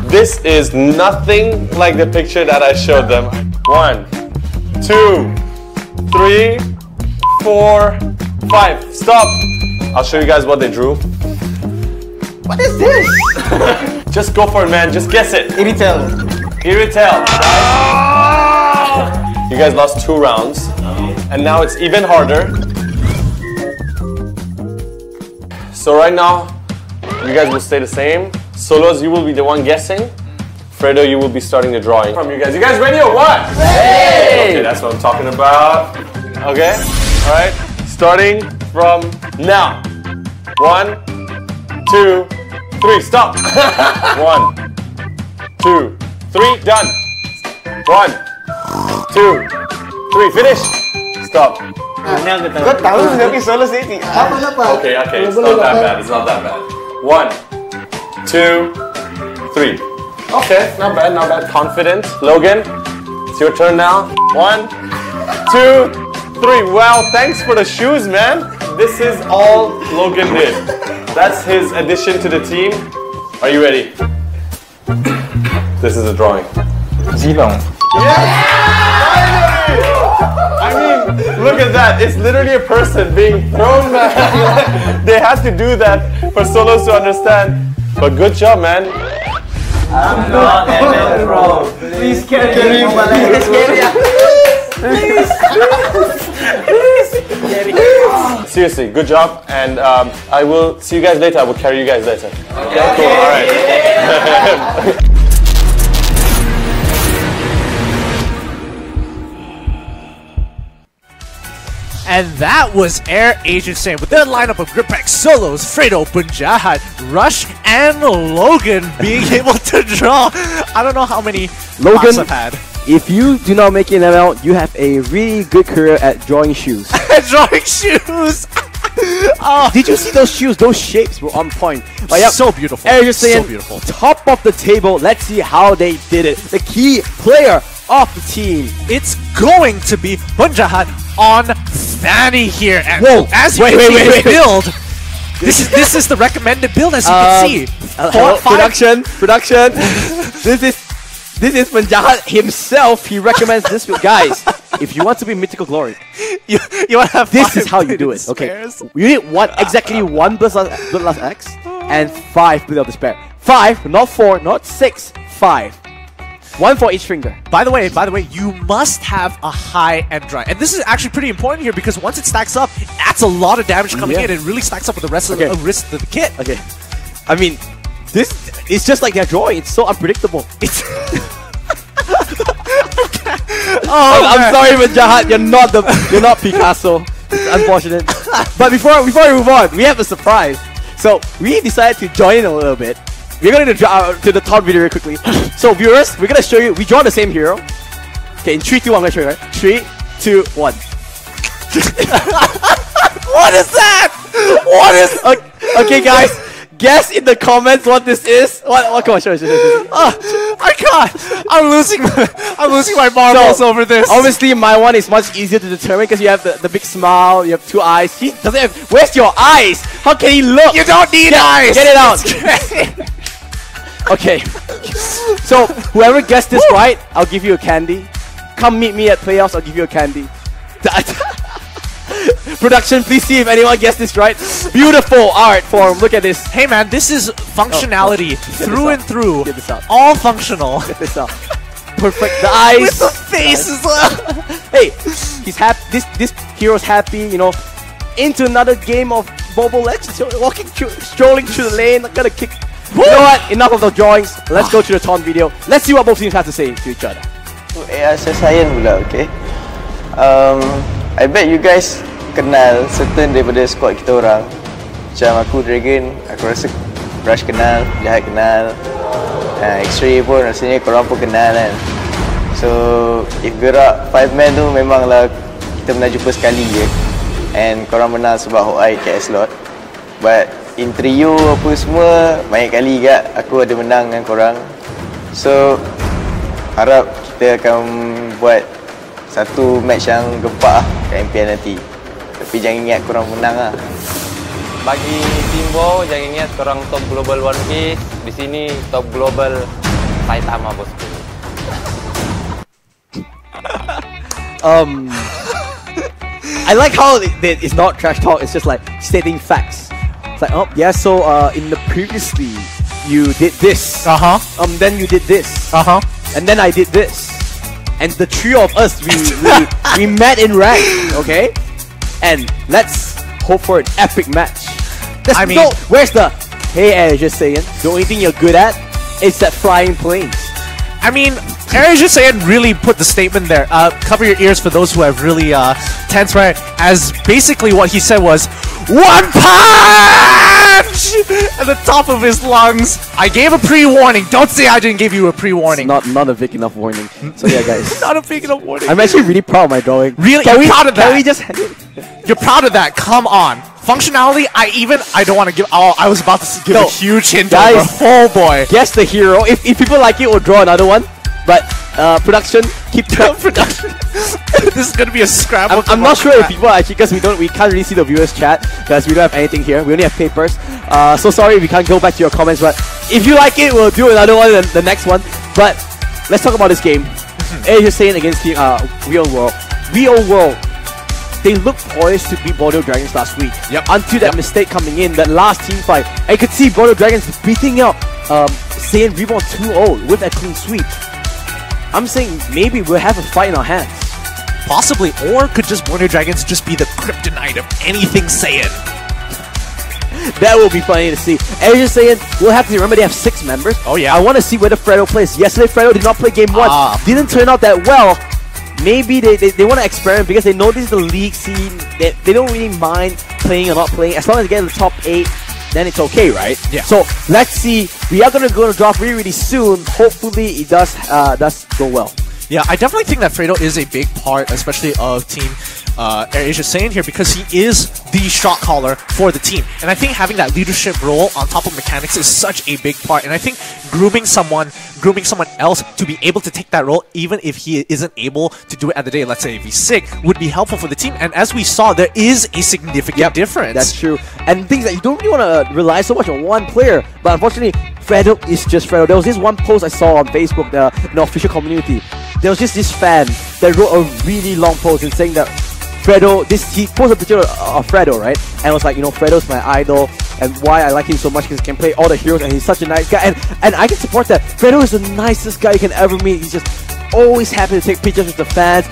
Speaker 3: This is nothing like the picture that I showed them. 1, 2, 3, 4, 5. Stop. I'll show you guys what they drew. What is this? Just go for it, man. Just guess it.
Speaker 4: Iritel.
Speaker 3: You guys lost 2 rounds, and now it's even harder. So right now, you guys will stay the same. Solos, you will be the one guessing. Fredo, you will be starting the drawing from you guys. You guys ready or what? Hey! Okay, that's what I'm talking about. Okay, all right. Starting from now. 1, 2, 3, stop. 1, 2, 3, done. 1, 2, 3, finish. Stop.
Speaker 12: Kau tahu tapi solo sini.
Speaker 3: Okay, it's not that bad. It's not that bad. 1, 2, 3. Okay, not bad, not bad. Confident. Logan, it's your turn now. 1, 2, 3. Wow, thanks for the shoes, man. This is all Logan did. That's his addition to the team. Are you ready? This is a drawing.
Speaker 12: Zilong.
Speaker 3: Yeah! I mean, look at that. It's literally a person being thrown back. They had to do that for Solos to understand. But good job, man.
Speaker 12: I'm not ML Pro. Please carry me. Please carry me.
Speaker 3: Seriously, good job. And I will see you guys later. I will carry you guys later. Okay, cool. All right.
Speaker 2: And that was AirAsia Insane with their lineup of Grippack, Solos, Fredo, Punjahat, Rush, and Logan being able to draw. I don't know how many
Speaker 1: Logan
Speaker 2: I've had.
Speaker 1: If you do not make it in ML, you have a really good career at drawing shoes.
Speaker 2: Drawing shoes!
Speaker 1: Oh. Did you see those shoes? Those shapes were on point. But yep,
Speaker 2: so beautiful.
Speaker 1: So
Speaker 2: beautiful.
Speaker 1: Top of the table. Let's see how they did it. The key player of the team.
Speaker 2: It's going to be Punjahat on Fanny here. And
Speaker 1: whoa!
Speaker 2: As you can see the build, this is the recommended build, as you can see.
Speaker 1: Production. This is Punjahat himself. He recommends this build. Guys, if you want to be Mythical Glory,
Speaker 2: you want to have
Speaker 1: this is how you do it. Okay, you need exactly 1 Bloodlust X and 5 Blade of Despair. 5, not 4, not 6, 5. 1 for each finger.
Speaker 2: By the way, you must have a high end dry. And this is actually pretty important here because once it stacks up, that's a lot of damage coming in. It really stacks up with the rest of the kit.
Speaker 1: Okay. I mean, this is just like their drawing. It's so unpredictable. It's I'm sorry, Punjahat. You're not Picasso. It's unfortunate. But before we move on, we have a surprise. So we decided to join in a little bit. We're going to draw to the top video very quickly. So viewers, we're going to show you. We draw the same hero. Okay, in 3, 2, 1, I'm going to show you. Right? 3, 2, 1.
Speaker 2: What is that? What is?
Speaker 1: Okay, guys. Guess in the comments what this is. What? Come on, show.
Speaker 2: I can't. I'm losing my marbles over this.
Speaker 1: Obviously, my one is much easier to determine because you have the big smile. You have 2 eyes. He doesn't have. Where's your eyes? How can he look?
Speaker 2: You don't need eyes.
Speaker 1: Get it out. Okay. So whoever guessed this right, I'll give you a candy. Come meet me at playoffs. I'll give you a candy. Production, please see if anyone guessed this right. Beautiful art form. Look at this.
Speaker 2: Hey man, this is functionality through and through.
Speaker 1: Get this out.
Speaker 2: All functional.
Speaker 1: Get this out. Perfect. The eyes.
Speaker 2: With the face as well.
Speaker 1: Hey, he's happy. This hero's happy. You know, into another game of Mobile Legends. Strolling through the lane. I'm gonna kick. You know what? Enough of the drawings. Let's go to the taunt video. Let's see what both teams have to say to each other.
Speaker 12: SAIYAN pula, okay? I bet you guys kenal certain daripada squad kita orang. Macam aku Dragon, aku rasa Rush kenal, Jahat kenal, X-Ray pun rasanya korang pun kenal kan. So, if gerak 5 man tu memanglah kita pernah jumpa sekali je. And korang menang sebab Hawkeye kat slot. But in trio apa semua, banyak kali kat aku ada menang dengan korang. So, harap kita akan buat satu match yang gempak kat MPL nanti. Tapi jangan ingat korang menang lah.
Speaker 4: Bagi Timbo, jangan ingat korang top global One Piece. Di sini top global Saitama bosku.
Speaker 1: I like how it's not trash talk. It's just like stating facts. It's like, oh yeah, so in the previously you did this. Then you did this. And then I did this. And the trio of us, we met in rank, okay? And let's hope for an epic match.
Speaker 2: I mean,
Speaker 1: where's the hey, Air just saying the only thing you're good at is that flying planes.
Speaker 2: I mean, AIRASIA SAIYAN really put the statement there. Cover your ears for those who have really tense, right? As basically what he said was, "One punch!" at the top of his lungs. I gave a pre-warning. Don't say I didn't give you a pre-warning.
Speaker 1: Not a big enough warning. So yeah, guys.
Speaker 2: Not a big enough warning.
Speaker 1: I'm actually really proud of my drawing.
Speaker 2: Really? You're proud of that?
Speaker 1: Can we just...
Speaker 2: You're proud of that? Come on. Functionality, I don't want to give... Oh, I was about to give a huge hint,
Speaker 1: guys.
Speaker 2: Oh boy.
Speaker 1: Guess the hero. If people like it, we'll draw another one. But production, keep track.
Speaker 2: Production. This is gonna be a scramble.
Speaker 1: I'm not sure if people actually, because we can't really see the viewers chat because we don't have anything here. We only have papers. So sorry if we can't go back to your comments. But if you like it, we'll do another one and the next one. But let's talk about this game. AIRASIA SAIYAN against Team Real World. Real World. They looked poised to beat Borneo Dragons last week.
Speaker 2: Yep.
Speaker 1: Until that mistake coming in, that last team fight. And you could see Borneo Dragons beating out SAIYAN Reborn 2-0 with a clean sweep. I'm saying maybe we'll have a fight in our hands.
Speaker 2: Possibly, or could just Borneo Dragons just be the kryptonite of anything SAIYAN?
Speaker 1: That will be funny to see. AIRASIA SAIYAN, we'll have to remember they have 6 members.
Speaker 2: Oh yeah.
Speaker 1: I want to see whether Fredo plays. Yesterday Fredo did not play game 1. Didn't turn out that well. Maybe they want to experiment because they know this is the league scene. They don't really mind playing or not playing. As long as they get in the top 8, then it's okay, right?
Speaker 2: Yeah.
Speaker 1: So let's see. We are going to go to draft really soon. Hopefully it does go well.
Speaker 2: Yeah, I definitely think that Fredo is a big part, especially of Team AIRASIA SAIYAN here, because he is the shot caller for the team. And I think having that leadership role on top of mechanics is such a big part. And I think grooming someone else to be able to take that role, even if he isn't able to do it at the day, let's say if he's sick, would be helpful for the team. And as we saw, there is a significant difference.
Speaker 1: That's true. And things that you don't really want to rely so much on one player, but unfortunately, Fredo is just Fredo. There was this one post I saw on Facebook, in the official community. There was just this fan that wrote a really long post and saying that Fredo, he posted a picture of Fredo, right? And it was like, Fredo's my idol, and why I like him so much because he can play all the heroes and he's such a nice guy. And I can support that. Fredo is the nicest guy you can ever meet. He's just always happy to take pictures with the fans.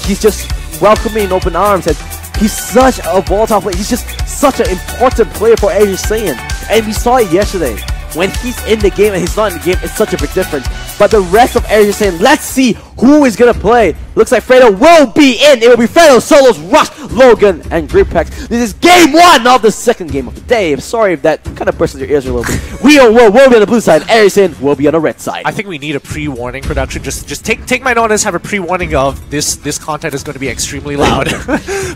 Speaker 1: He's just welcoming in open arms, and he's such a volatile player. He's just such an important player for AIRASIA SAIYAN. And we saw it yesterday. When he's in the game and he's not in the game, it's such a big difference. But the rest of AIRASIA SAIYAN, let's see who is going to play. Looks like Fredo will be in. It will be Fredo, Solos, Rush, Logan, and Gripex. This is game 1 of the second game of the day. I'm sorry if that kind of bursts your ears a little bit. We will be on the blue side. AIRASIA SAIYAN will be on the red side.
Speaker 2: I think we need a pre-warning production. Just take my notice, have a pre-warning of this content is going to be extremely loud.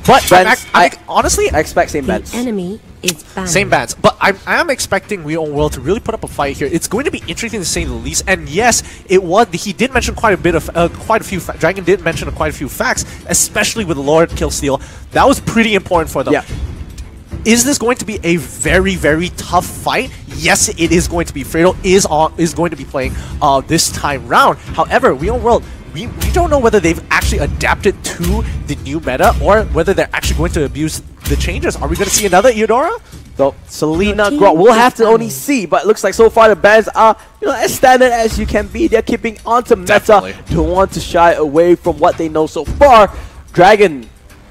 Speaker 2: But honestly,
Speaker 1: I expect same bans.
Speaker 7: Enemy is banned.
Speaker 2: Same bans. But I am expecting We Own World to really put up a fight here. It's going to be interesting to say the least. And yes, it was. He did mention quite a few. Dragon did mention quite a few facts, especially with Lord Killsteel. That was pretty important for them.
Speaker 1: Yeah.
Speaker 2: Is this going to be a very, very tough fight? Yes, it is going to be. Fredo is going to be playing this time round. However, We Own World, we don't know whether they've actually adapted to the new meta or whether they're actually going to abuse the changes. Are we going to see another Eudora?
Speaker 1: So Selena, Grot, we'll have to only see, but it looks like so far the bans are as standard as you can be. They're keeping on to meta.
Speaker 2: Definitely.
Speaker 1: Don't want to shy away from what they know so far. Dragon,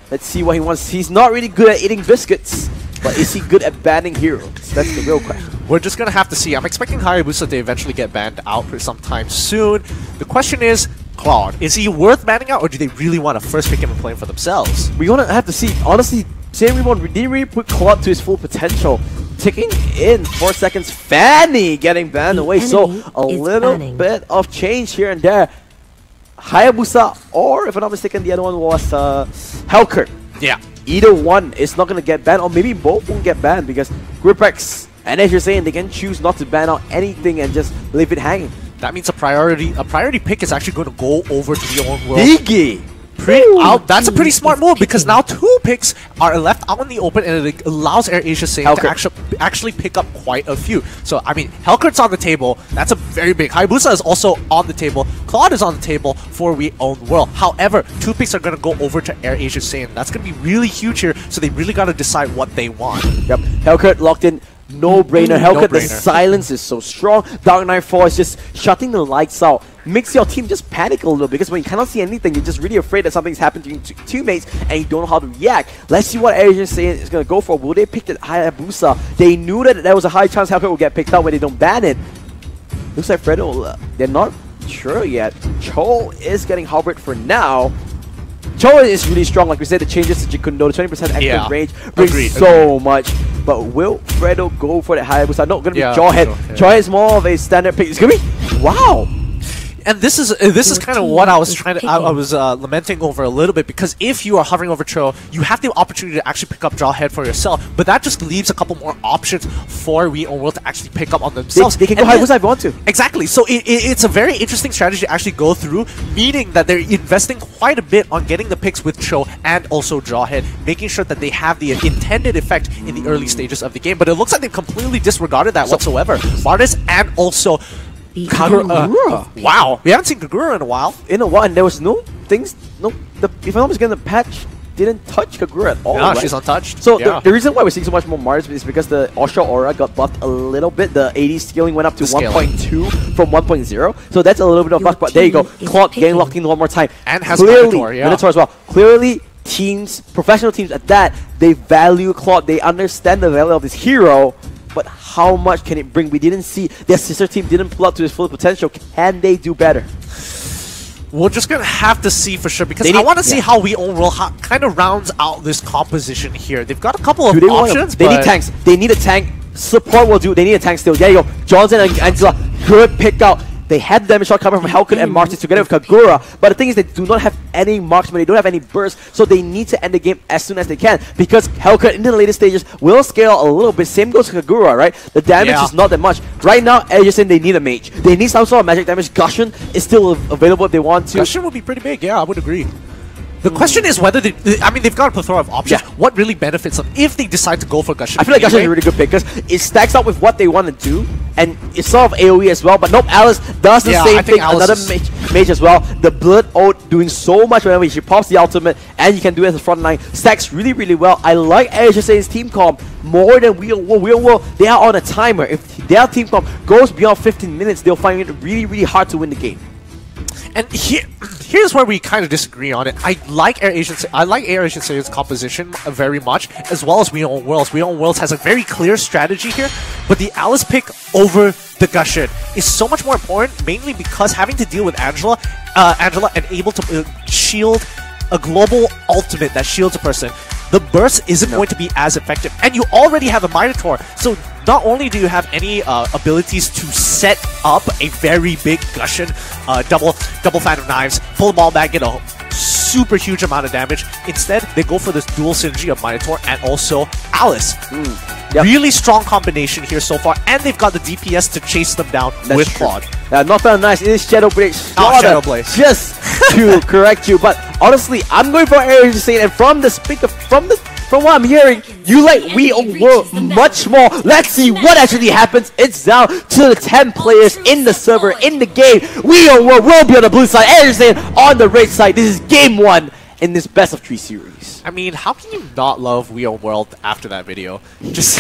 Speaker 1: let's see what he wants. He's not really good at eating biscuits, but is he good at banning heroes? That's the real question.
Speaker 2: We're just going to have to see. I'm expecting Hayabusa to eventually get banned out for sometime soon. The question is, Claude, is he worth banning out, or do they really want to first pick him and play him for themselves?
Speaker 1: We're going to have to see. Honestly, SAIYAN Reborn didn't really put Claude to his full potential. Ticking in 4 seconds, Fanny getting banned away. So a little bit of change here and there. Hayabusa, or if I'm not mistaken, the other one was Helkert.
Speaker 2: Yeah.
Speaker 1: Either one is not going to get banned, or maybe both won't get banned because Gripex and AIRASIA SAIYAN, they can choose not to ban out anything and just leave it hanging.
Speaker 2: That means a priority pick is actually going to go over to the own world.
Speaker 1: Biggie!
Speaker 2: That's a pretty smart move because now 2 picks are left out in the open and it allows AIRASIA SAIYAN to actually pick up quite a few. So, I mean, Helkert's on the table. That's a very big. Hayabusa is also on the table. Claude is on the table for We Own World. However, 2 picks are going to go over to AIRASIA SAIYAN. That's going to be really huge here, so they really got to decide what they want.
Speaker 1: Yep, Helkert locked in. No brainer. Helkert, the silence is so strong. Dark Knight 4 is just shutting the lights out. makes your team just panic a little, because when you cannot see anything, you're just really afraid that something's happened to your teammates and you don't know how to react. Let's see what AIRASIA is going to go for. Will they pick the Hayabusa? They knew that there was a high chance Hellcat will get picked up when they don't ban it. Looks like Fredo, they're not sure yet. Cho is getting Halberd for now. Cho is really strong, like we said, the changes to Jikundo, the 20% extra range brings so much. But will Fredo go for that Hayabusa? Not going to be Jawhead. Jawhead is more of a standard pick. It's going to be, wow!
Speaker 2: And this is kind of what I was trying to lamenting over a little bit, because if you are hovering over Cho, you have the opportunity to actually pick up Jawhead for yourself, but that just leaves a couple more options for We Own World to actually pick up on themselves.
Speaker 1: They can go Hayabusa if they want to.
Speaker 2: Exactly. So it's a very interesting strategy to actually go through, meaning that they're investing quite a bit on getting the picks with Cho and also Jawhead, making sure that they have the intended effect in the early stages of the game. But it looks like they've completely disregarded that whatsoever. Martis and also Kagura. Wow, we haven't seen Kagura in a while.
Speaker 1: And there was if I'm not mistaken, the patch didn't touch Kagura at all.
Speaker 2: Yeah, right? She's untouched.
Speaker 1: So the reason why we're seeing so much more Mars is because the offshore aura got buffed a little bit. The 80 scaling went up to 1.2 from 1.0. So that's a little bit of buff, but there you go. Clock getting locked in one more time.
Speaker 2: And has
Speaker 1: Minotaur as well. Clearly, teams, professional teams at that, they value Claude. They understand the value of this hero. But how much can it bring? We didn't see their sister team didn't pull up to its full potential. Can they do better?
Speaker 2: We're just gonna have to see for sure, because I want to see how We Own World kind of rounds out this composition here. They've got a couple of options.
Speaker 1: They need tanks. They need a tank. Support will do. They need a tank still. There you go. Johnson and Angela, good pick out. They had the damage shot coming from Hellcat and Martis together with Kagura, but the thing is they do not have any marksman, they don't have any burst, so they need to end the game as soon as they can, because Hellcat in the later stages will scale a little bit. Same goes to Kagura, right? The damage is not that much. Right now, Edge is saying they need a mage. They need some sort of magic damage. Gushun is still available if they want to.
Speaker 2: Gushun would be pretty big, yeah, I would agree. The question is whether they've got a plethora of options. What really benefits them if they decide to go for Gushun?
Speaker 1: I feel like Gushun is a really good pick because it stacks up with what they want to do, and it's sort of AoE as well. But nope, Alice does the same thing. Another mage as well. The Blood Oath doing so much whenever she pops the ultimate, and you can do it as a front line. Stacks really, really well. I like AIRASIA's team comp more than We Own World. They are on a timer. If their team comp goes beyond 15 minutes, they'll find it really, really hard to win the game.
Speaker 2: And here's where we kind of disagree on it. I like AIRASIA's composition very much, as well as We Own Worlds. We Own Worlds has a very clear strategy here, but the Alice pick over the Gushun is so much more important, mainly because having to deal with Angela and able to shield a global ultimate that shields a person, the burst isn't going to be as effective. And you already have a Minotaur, so not only do you have any abilities to set up a very big Gushun, double Phantom Knives, pull them all back, get a super huge amount of damage. Instead, they go for this dual synergy of Minotaur and also Alice. Really strong combination here so far, and they've got the DPS to chase them down with Claude.
Speaker 1: Not that nice. It is Shadow Blade.
Speaker 2: Shadow Blade.
Speaker 1: Just to correct you, but honestly, I'm going for AIRASIA, and from the speaker, from what I'm hearing, you like We Own World much more. Let's see what actually happens. It's down to the 10 players in the server, in the game. We Own World will be on the blue side, AIRASIA on the red side. This is game 1 in this best of 3 series.
Speaker 2: I mean, how can you not love We Own World after that video? Just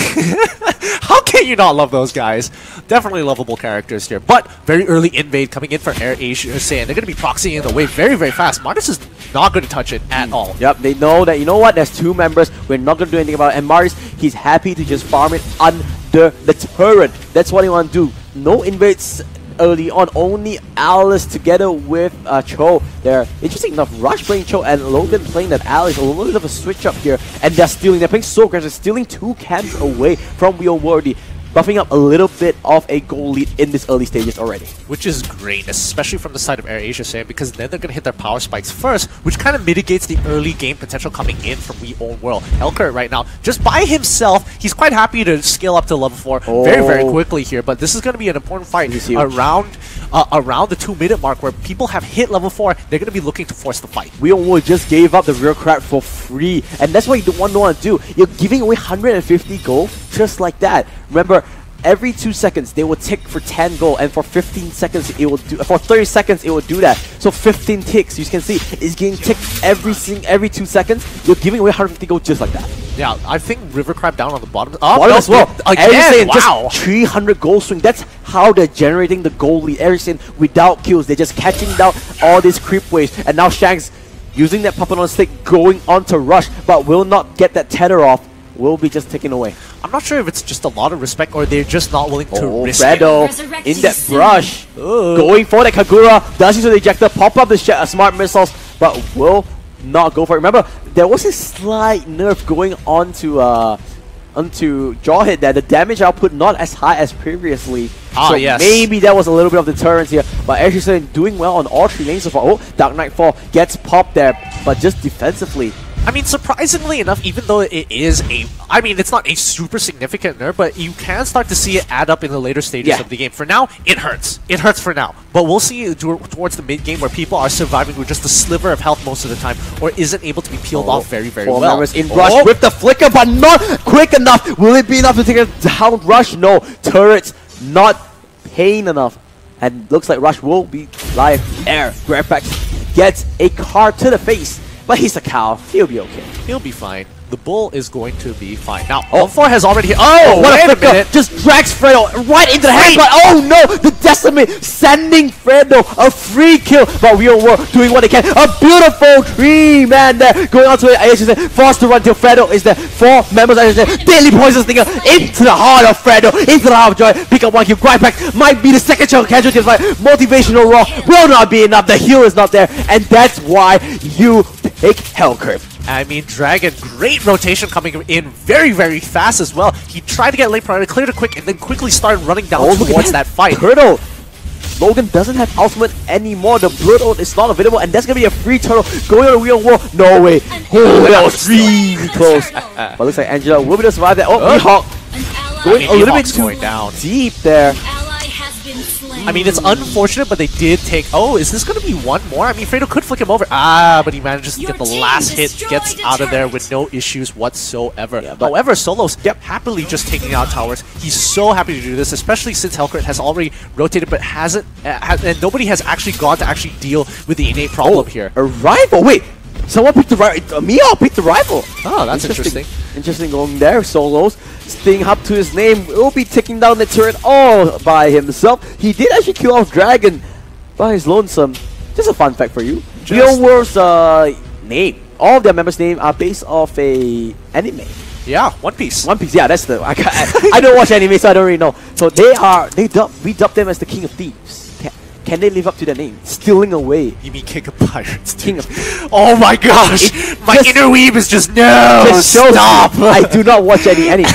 Speaker 2: how can you not love those guys? Definitely lovable characters here, but very early invade coming in for AIRASIA, saying they're going to be proxying the wave very, very fast. Martis is not going to touch it at all.
Speaker 1: Yep, they know that, you know what, there's 2 members, we're not going to do anything about it, and Martis, he's happy to just farm it under the turret. That's what he want to do. No invades early on, only Alice together with Cho. They're, interesting enough, Rush playing Cho and Logan playing that Alice. A little bit of a switch up here, and they're playing so aggressive, stealing 2 camps away from We Own World, buffing up a little bit of a goal lead in this early stages already.
Speaker 2: Which is great, especially from the side of AIRASIA, because then they're going to hit their power spikes first, which kind of mitigates the early game potential coming in from We Own World. Hellcat right now, just by himself, he's quite happy to scale up to level 4 very, very quickly here, but this is going to be an important fight around the 2-minute mark where people have hit level 4, they're going to be looking to force the fight.
Speaker 1: We Own World just gave up the real crap for free, and that's what you don't want to do. You're giving away 150 gold just like that. Remember, every 2 seconds they will tick for 10 gold, and for 15 seconds it will do. For 30 seconds it will do that. So 15 ticks. You can see it's getting ticked every 2 seconds. You're giving away 150 gold just like that.
Speaker 2: Yeah, I think River Crab down on the bottom.
Speaker 1: Bottom as well.
Speaker 2: Again,
Speaker 1: wow. Just 300 gold swing. That's how they're generating the gold lead. Everything without kills. They're just catching down all these creep waves. And now Shanks using that puppet on stick, going on to rush, but will not get that tether off. Will be just taken away.
Speaker 2: I'm not sure if it's just a lot of respect or they're just not willing to risk
Speaker 1: Fredo
Speaker 2: it.
Speaker 1: in that brush. Going for that Kagura. Does use the ejector, pop up the smart missiles, but will not go for it. Remember, there was a slight nerf going onto Jawhead there. The damage output not as high as previously. So
Speaker 2: yes.
Speaker 1: Maybe that was a little bit of deterrence here. But as you said, doing well on all 3 lanes so far. Oh, Dark Knight Fall gets popped there, but just defensively.
Speaker 2: I mean, surprisingly enough, even though it is I mean, it's not a super significant nerf, but you can start to see it add up in the later stages of the game. For now, it hurts. It hurts for now. But we'll see towards the mid-game where people are surviving with just a sliver of health most of the time, or isn't able to be peeled off very, very well.
Speaker 1: Members in Rush with the flicker, but not quick enough. Will it be enough to take a down Rush? No. Turrets not paying enough. And looks like Rush will be live. Air. Grabback gets a car to the face. But he's a cow. He'll be okay.
Speaker 2: He'll be fine. The bull is going to be fine. Now, L4 has already hit.
Speaker 1: Oh, what a minute. Just drags Fredo right into the hand. But oh no, the Decimate sending Fredo a free kill. But Real World doing what they can. A beautiful 3-man there. Going on to it. As you said, forced to run till Fredo is there. 4 members, as you said, daily poison stinger into the heart of Fredo. Into the heart of Joy. Pick up 1 kill. Grindback might be the second chunk of casualties. But motivational raw will not be enough. The heal is not there. And that's why you pick Hellcurve.
Speaker 2: I mean, Dragon, great rotation coming in very, very fast as well. He tried to get late priority, cleared it quick, and then quickly started running down towards that fight.
Speaker 1: Turtle! Logan doesn't have ultimate anymore. The Blood Oath is not available, and that's going to be a free turtle going on a Real War. No way. Oh, that was really close. But looks like Angela will be able to survive that. Oh, Mihawk going a little bit too
Speaker 2: down
Speaker 1: deep there.
Speaker 2: I mean, it's unfortunate, but they did take... Oh, is this going to be 1 more? I mean, Fredo could flick him over. But he manages to get the last hit, gets out of there with no issues whatsoever. Yeah, however, Solos happily just taking out towers. He's so happy to do this, especially since Hellcurt has already rotated, but hasn't... and nobody has actually gone to actually deal with the innate problem here.
Speaker 1: A rival? Wait! Someone picked the rival. Mia picked the rival.
Speaker 2: Oh, that's interesting.
Speaker 1: Interesting going there. Solos staying up to his name. Will be taking down the turret all by himself. He did actually kill off Dragon by his lonesome. Just a fun fact for you. Real World's name. All of their members' name are based off a anime.
Speaker 2: Yeah, One Piece.
Speaker 1: One Piece. Yeah, that's the. I don't watch anime, so I don't really know. So we dubbed them as the King of Thieves. Can they live up to their name? Stealing away.
Speaker 2: You mean King of Pirates?
Speaker 1: King of...
Speaker 2: Oh my gosh! My inner weeb is just stop!
Speaker 1: I do not watch any anime.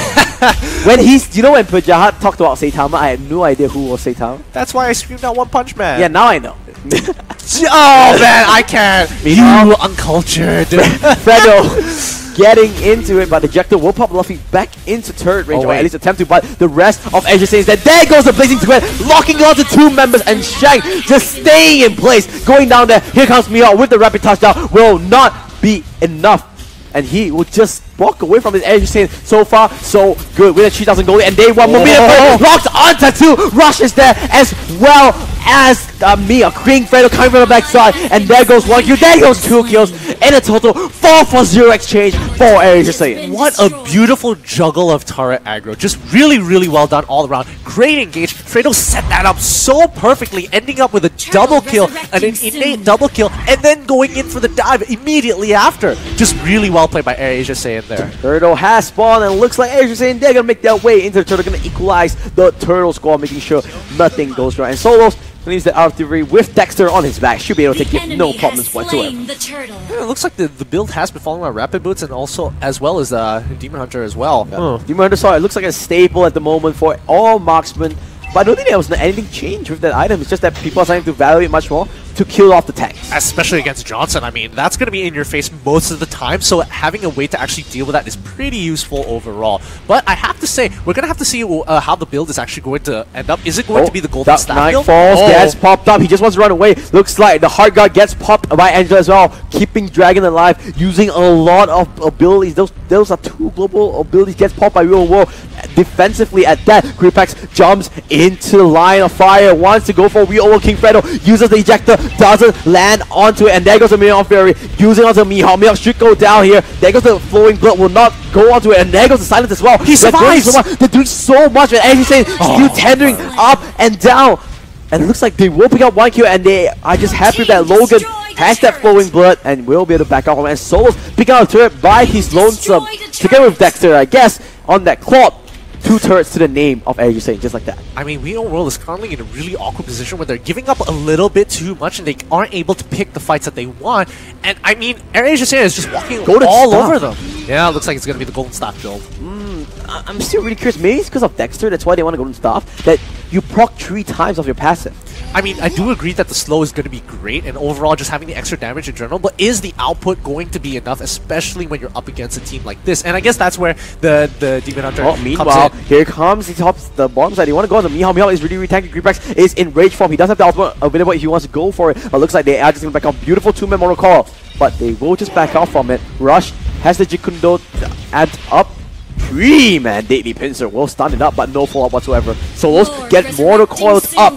Speaker 1: When you know when Pujahat talked about Saitama, I had no idea who was Saitama.
Speaker 2: That's why I screamed out One Punch Man.
Speaker 1: Yeah, now I know.
Speaker 2: Oh man, I can't. You uncultured.
Speaker 1: Fredo getting into it, but Ejector will pop Luffy back into turret range, or at least attempt to, but the rest of Azure says that there goes the Blazing Square, locking onto 2 members, and Shank just staying in place, going down there. Here comes Mio with the rapid touchdown, will not be enough. And he will just walk away from his edge, saying, so far, so good. With a 3,000 gold, and day 1 momentum locked onto 2. Rush is there as well as Mia. Green Fredo coming from the backside, and there goes 1 kill, there goes 2 kills, and a total 4 for 0 exchange for Air Saiyan.
Speaker 2: What a beautiful juggle of turret aggro. Just really, really well done all around. Great engage. Fredo set that up so perfectly, ending up with a double kill, an innate double kill, and then going in for the dive immediately after. Just really well played by Air Saiyan there.
Speaker 1: Turtle has spawned, and looks like Air Saiyan, they're going to make their way into the turtle, going to equalize the turtle score, making sure nothing goes wrong. And Solos leaves the artillery with Dexter on his back. Should be able to take it, no problems whatsoever.
Speaker 2: Yeah, it looks like the build has been following our Rapid Boots and also as well as Demon Hunter as well.
Speaker 1: Yeah. Demon Hunter, sorry, it looks like a staple at the moment for all marksmen. But I don't think there was anything changed with that item. It's just that people are starting to value it much more to kill off the tanks.
Speaker 2: Especially against Johnson. I mean, that's going to be in your face most of the time, so having a way to actually deal with that is pretty useful overall. But I have to say, we're going to have to see how the build is actually going to end up. Is it going to be the Golden Staff build?
Speaker 1: Falls, gets popped up. He just wants to run away. Looks like the Heart Guard gets popped by Angela as well, keeping Dragon alive, using a lot of abilities. Those are 2 global abilities. Gets popped by Real World. defensively at that. Gripex jumps into the line of fire, wants to go for wheel over King Fredo, uses the ejector, doesn't land onto it, and there goes the Million Fury, using onto Mihawk. Mihawk should go down here. There goes the Flowing Blood, will not go onto it, and there goes the Silence as well.
Speaker 2: He survives!
Speaker 1: They're doing so much, and as you say, still tendering up and down. And it looks like they will pick up 1 kill, and they are just happy that Logan has that Flowing Blood and will be able to back off. And Solo's picking out a turret by his lonesome, together with Dexter, I guess, on that Claude. 2 turrets to the name of AIRASIA, just like that.
Speaker 2: I mean, We Own World is currently in a really awkward position where they're giving up a little bit too much and they aren't able to pick the fights that they want. And I mean, AIRASIA is just walking all over them. Yeah, it looks like it's going to be the Golden Staff build.
Speaker 1: I'm still really curious. Maybe it's because of Dexter, that's why they want to Golden Staff, that you proc 3 times of your passive.
Speaker 2: I mean, I do agree that the slow is going to be great and overall just having the extra damage in general, but is the output going to be enough, especially when you're up against a team like this? And I guess that's where the Demon Hunter
Speaker 1: meanwhile,
Speaker 2: comes in.
Speaker 1: here comes, he tops the bottom side. They want to go on the Mihawk. Mihawk is really tanky. Gripex is in rage form. He does have the ultimate available if he wants to go for it, but looks like they are just going to back off. Beautiful 2-man Mortal Call, but they will just back off from it. Rush has the Jikundo add up. 3-man Deadly Pincer will stun it up, but no follow-up whatsoever. Solos get Mortal Coiled up,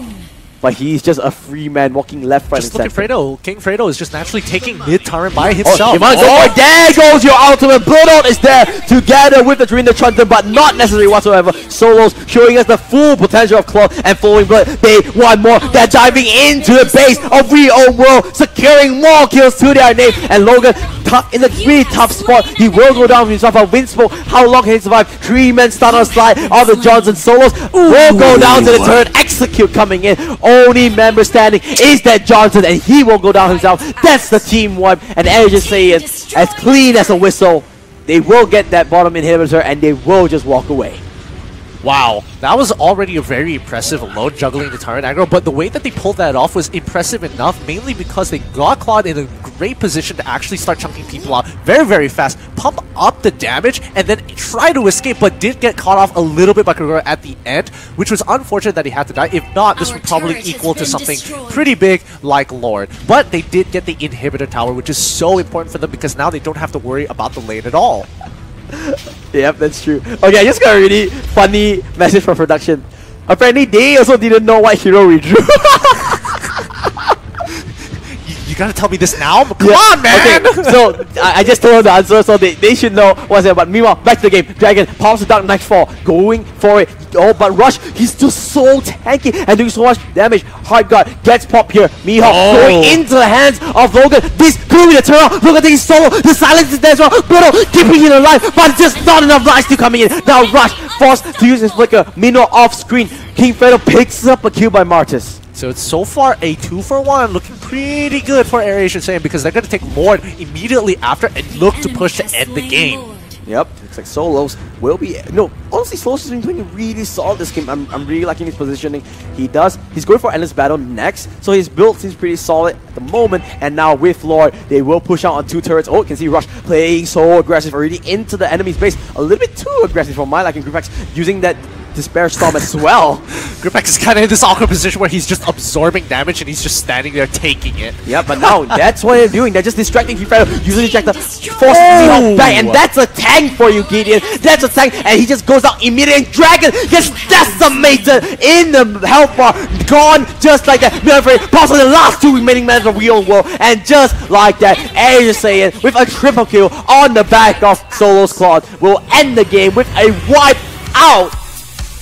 Speaker 1: but he's just a free man walking left, right,
Speaker 2: just
Speaker 1: and
Speaker 2: look
Speaker 1: center.
Speaker 2: at Fredo. King Fredo is just naturally taking mid-turret by himself.
Speaker 1: There goes your ultimate. Bloodhound is there together with the Dream the Trunton, but not necessary whatsoever. Solos showing us the full potential of Claw and Flowing Blood. They want more. They're diving into the base of We Own World, securing more kills to their name. And Logan in a really tough spot. He will go down himself. A Windsmoke. How long can he survive? 3-man stun on slide of the Johnson. Solos will go down to the turret. Execute coming in. Only member standing is that Johnson, and he will go down himself. That's the team wipe. And AIRASIA as clean as a whistle. They will get that bottom inhibitor, and they will just walk away.
Speaker 2: Wow, that was already a very impressive load juggling the turret aggro, but the way that they pulled that off was impressive enough, mainly because they got Claude in a great position to actually start chunking people out very, very fast, pump up the damage, and then try to escape, but did get caught off a little bit by Kagura at the end, which was unfortunate that he had to die. If not, this would probably equal to something pretty big like Lord. But they did get the inhibitor tower, which is so important for them because now they don't have to worry about the lane at all.
Speaker 1: Yep, that's true. Okay, I just got a really funny message from production. Apparently, they also didn't know what hero we drew.
Speaker 2: You gotta tell me this now? Come on, man!
Speaker 1: Okay, so I just told them the answer, so they should know what's it about. Meanwhile, back to the game. Dragon pops the Dark Nightfall, going for it. Oh, but Rush, he's still so tanky and doing so much damage. Hard Guard gets popped here. Mihawk going into the hands of Logan. This could be the turn. Logan taking solo. The silence is there as well. Brutal keeping it alive, but just not enough lives to coming in. Now Rush forced to use his flicker. Minnow off screen. King Fredo picks up a kill by Martis.
Speaker 2: So it's so far a 2-for-1, looking pretty good for AIRASIA because they're going to take Lord immediately after and look to push to end the game.
Speaker 1: Yep, looks like Solos will be... No, honestly, Solos has been doing really solid this game. I'm really liking his positioning. He's going for Endless Battle next, so his build seems pretty solid at the moment. And now with Lord, they will push out on 2 turrets. Oh, you can see Rush playing so aggressive already into the enemy's base. A little bit too aggressive for my liking. Gripex using that Despair Storm as well.
Speaker 2: Gripex is kind of in this awkward position where he's just absorbing damage and he's just standing there taking it.
Speaker 1: Yeah, but now that's what they're doing. They're just distracting King Fredo, using the ejector, forcing Mihawk back, and that's a tank for you, Gideon. That's a tank, and he just goes out immediately. And Dragon gets decimated in the health bar, gone just like that. Military pops on the last 2 remaining members of We Own World, and just like that, AIRASIA with a triple kill on the back of Solo's Claude will end the game with a wipe out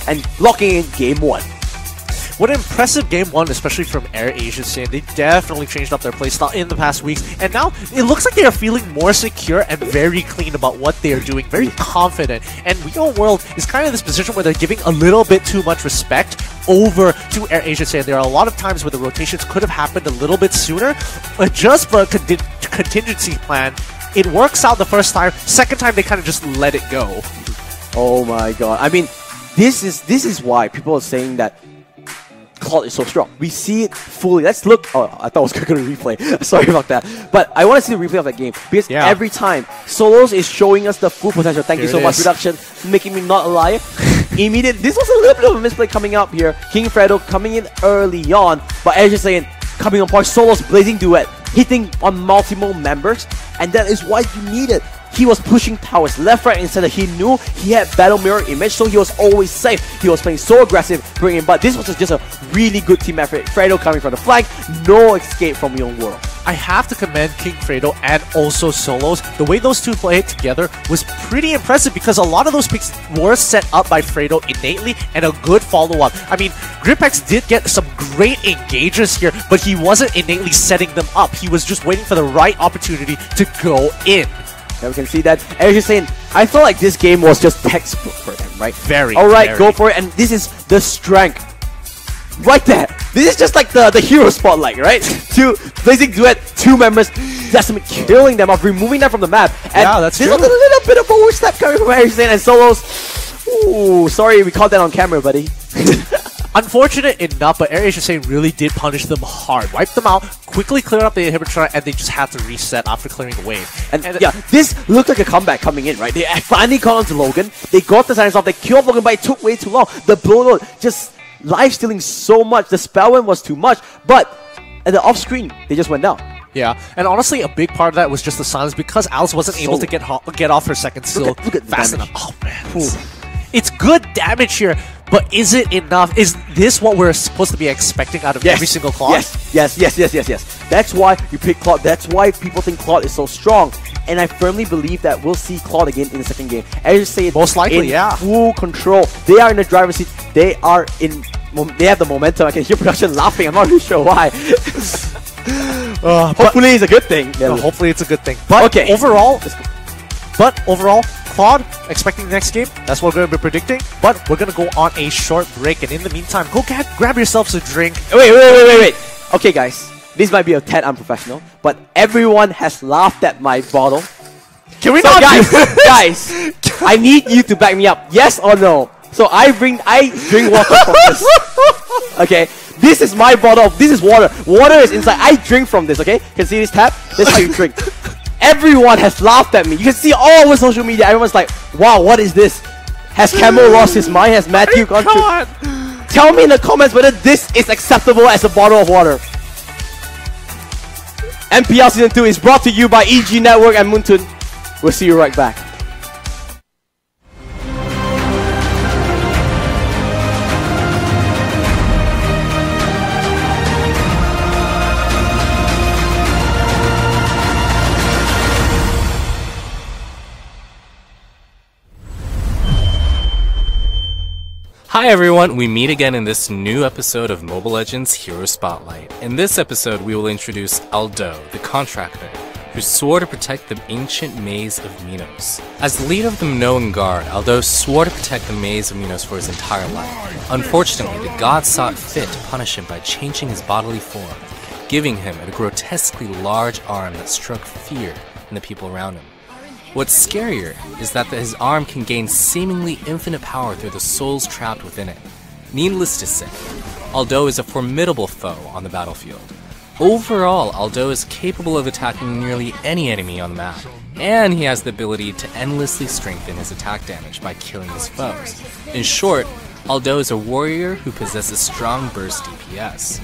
Speaker 1: and locking in game 1.
Speaker 2: What an impressive game 1, especially from AIRASIA. They definitely changed up their playstyle in the past weeks, and now it looks like they are feeling more secure and very clean about what they are doing, very confident. And We Own World is kind of this position where they're giving a little bit too much respect over to AIRASIA. There are a lot of times where the rotations could have happened a little bit sooner, but just for a contingency plan, it works out the first time. Second time, they kind of just let it go.
Speaker 1: Oh my god. I mean, this is why people are saying that Claude is so strong. We see it fully. Let's look. Oh, I thought I was going to replay. Sorry about that. But I want to see the replay of that game because every time Solos is showing us the full potential. Thank you so much, production, making me not a liar. Immediate. This was a little bit of a misplay coming up here. King Fredo coming in early on, but as you're saying, coming on point. Solos blazing duet, hitting on multiple members, and that is what you needed. he was pushing towers left, right, and center. He knew he had battle mirror image, so he was always safe. He was playing so aggressive, bringing, but this was just a really good team effort. Fredo coming from the flank, no escape from Young World.
Speaker 2: I have to commend King Fredo and also Solos. The way those two played together was pretty impressive because a lot of those picks were set up by Fredo innately and a good follow-up. I mean, Gripex did get some great engages here, but he wasn't innately setting them up. He was just waiting for the right opportunity to go in.
Speaker 1: Yeah, we can see that. As you're saying, I felt like this game was just textbook for him, right?
Speaker 2: Very.
Speaker 1: Alright, go for it. And this is the strength. Right there. This is just like the hero spotlight, right? Two blazing duet, two members, Decimate killing them off, removing them from the map. And
Speaker 2: yeah, that's
Speaker 1: there's
Speaker 2: true.
Speaker 1: a little bit of overstep coming from Harrison and Solos. Ooh, sorry we caught that on camera, buddy.
Speaker 2: Unfortunate enough, but AIRASIA really did punish them hard. Wiped them out, quickly cleared up the inhibitor, and they just had to reset after clearing the wave.
Speaker 1: And yeah, this looked like a comeback coming in, right? They finally caught onto Logan. They got the silence off. They killed Logan, but it took way too long. The blow just life-stealing so much. The spell win was too much. But at the off-screen, they just went down.
Speaker 2: Yeah, and honestly, a big part of that was just the silence because Alice wasn't able to get off her second skill
Speaker 1: look at
Speaker 2: fast
Speaker 1: damage.
Speaker 2: enough. Oh man, it's good damage here, but is it enough? Is this what we're supposed to be expecting out of every single Claude?
Speaker 1: Yes. That's why you pick Claude. That's why people think Claude is so strong. And I firmly believe that we'll see Claude again in the second game. As you say,
Speaker 2: most likely,
Speaker 1: in full control. They are in the driver's seat. They are in. They have the momentum. I can hear production laughing. I'm not really sure why. Hopefully it's a good thing.
Speaker 2: Hopefully it's a good thing. But overall, Claude, expecting the next game, that's what we're going to be predicting. But we're going to go on a short break. And in the meantime, go grab yourselves a drink.
Speaker 1: Wait. Okay, guys. This might be a tad unprofessional, but everyone has laughed at my bottle.
Speaker 2: Can we not
Speaker 1: guys, I need you to back me up. Yes or no? So I drink water from this. Okay, this is my bottle. This is water. Water is inside. I drink from this. Okay, can see this tap? This is how you drink. Everyone has laughed at me. You can see all over social media. Everyone's like, "Wow, what is this? Has Camel lost his mind? Has Matthew gone through?" Tell me in the comments whether this is acceptable as a bottle of water. MPL Season 2 is brought to you by EG Network and Moontun. We'll see you right back.
Speaker 11: Hi everyone, we meet again in this new episode of Mobile Legends Hero Spotlight. In this episode, we will introduce Aldo, the contractor, who swore to protect the ancient maze of Minos. As the leader of the Minoan Guard, Aldo swore to protect the maze of Minos for his entire life. Unfortunately, the gods saw it fit to punish him by changing his bodily form, giving him a grotesquely large arm that struck fear in the people around him. What's scarier is that his arm can gain seemingly infinite power through the souls trapped within it. Needless to say, Aldo is a formidable foe on the battlefield. Overall, Aldo is capable of attacking nearly any enemy on the map, and he has the ability to endlessly strengthen his attack damage by killing his foes. In short, Aldo is a warrior who possesses strong burst DPS.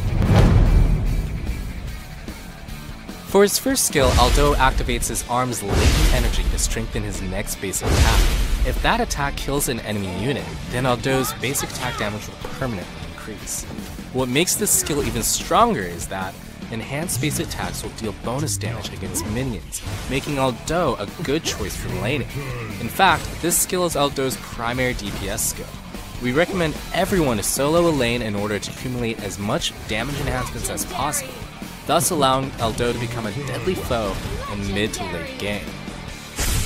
Speaker 11: For his first skill, Aldo activates his arm's latent energy to strengthen his next basic attack. If that attack kills an enemy unit, then Aldo's basic attack damage will permanently increase. What makes this skill even stronger is that enhanced basic attacks will deal bonus damage against minions, making Aldo a good choice for laning. In fact, this skill is Aldo's primary DPS skill. We recommend everyone to solo a lane in order to accumulate as much damage enhancements as possible, thus allowing Aldo to become a deadly foe in mid to late game.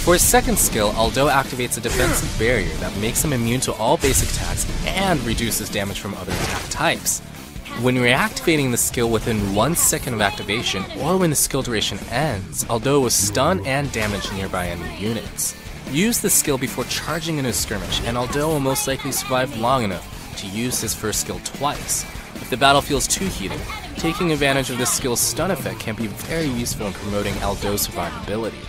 Speaker 11: For his second skill, Aldo activates a defensive barrier that makes him immune to all basic attacks and reduces damage from other attack types. When reactivating the skill within 1 second of activation, or when the skill duration ends, Aldo will stun and damage nearby enemy units. Use the skill before charging into a skirmish, and Aldo will most likely survive long enough to use his first skill twice. If the battle feels too heated, taking advantage of this skill's stun effect can be very useful in promoting Aldo's survivability.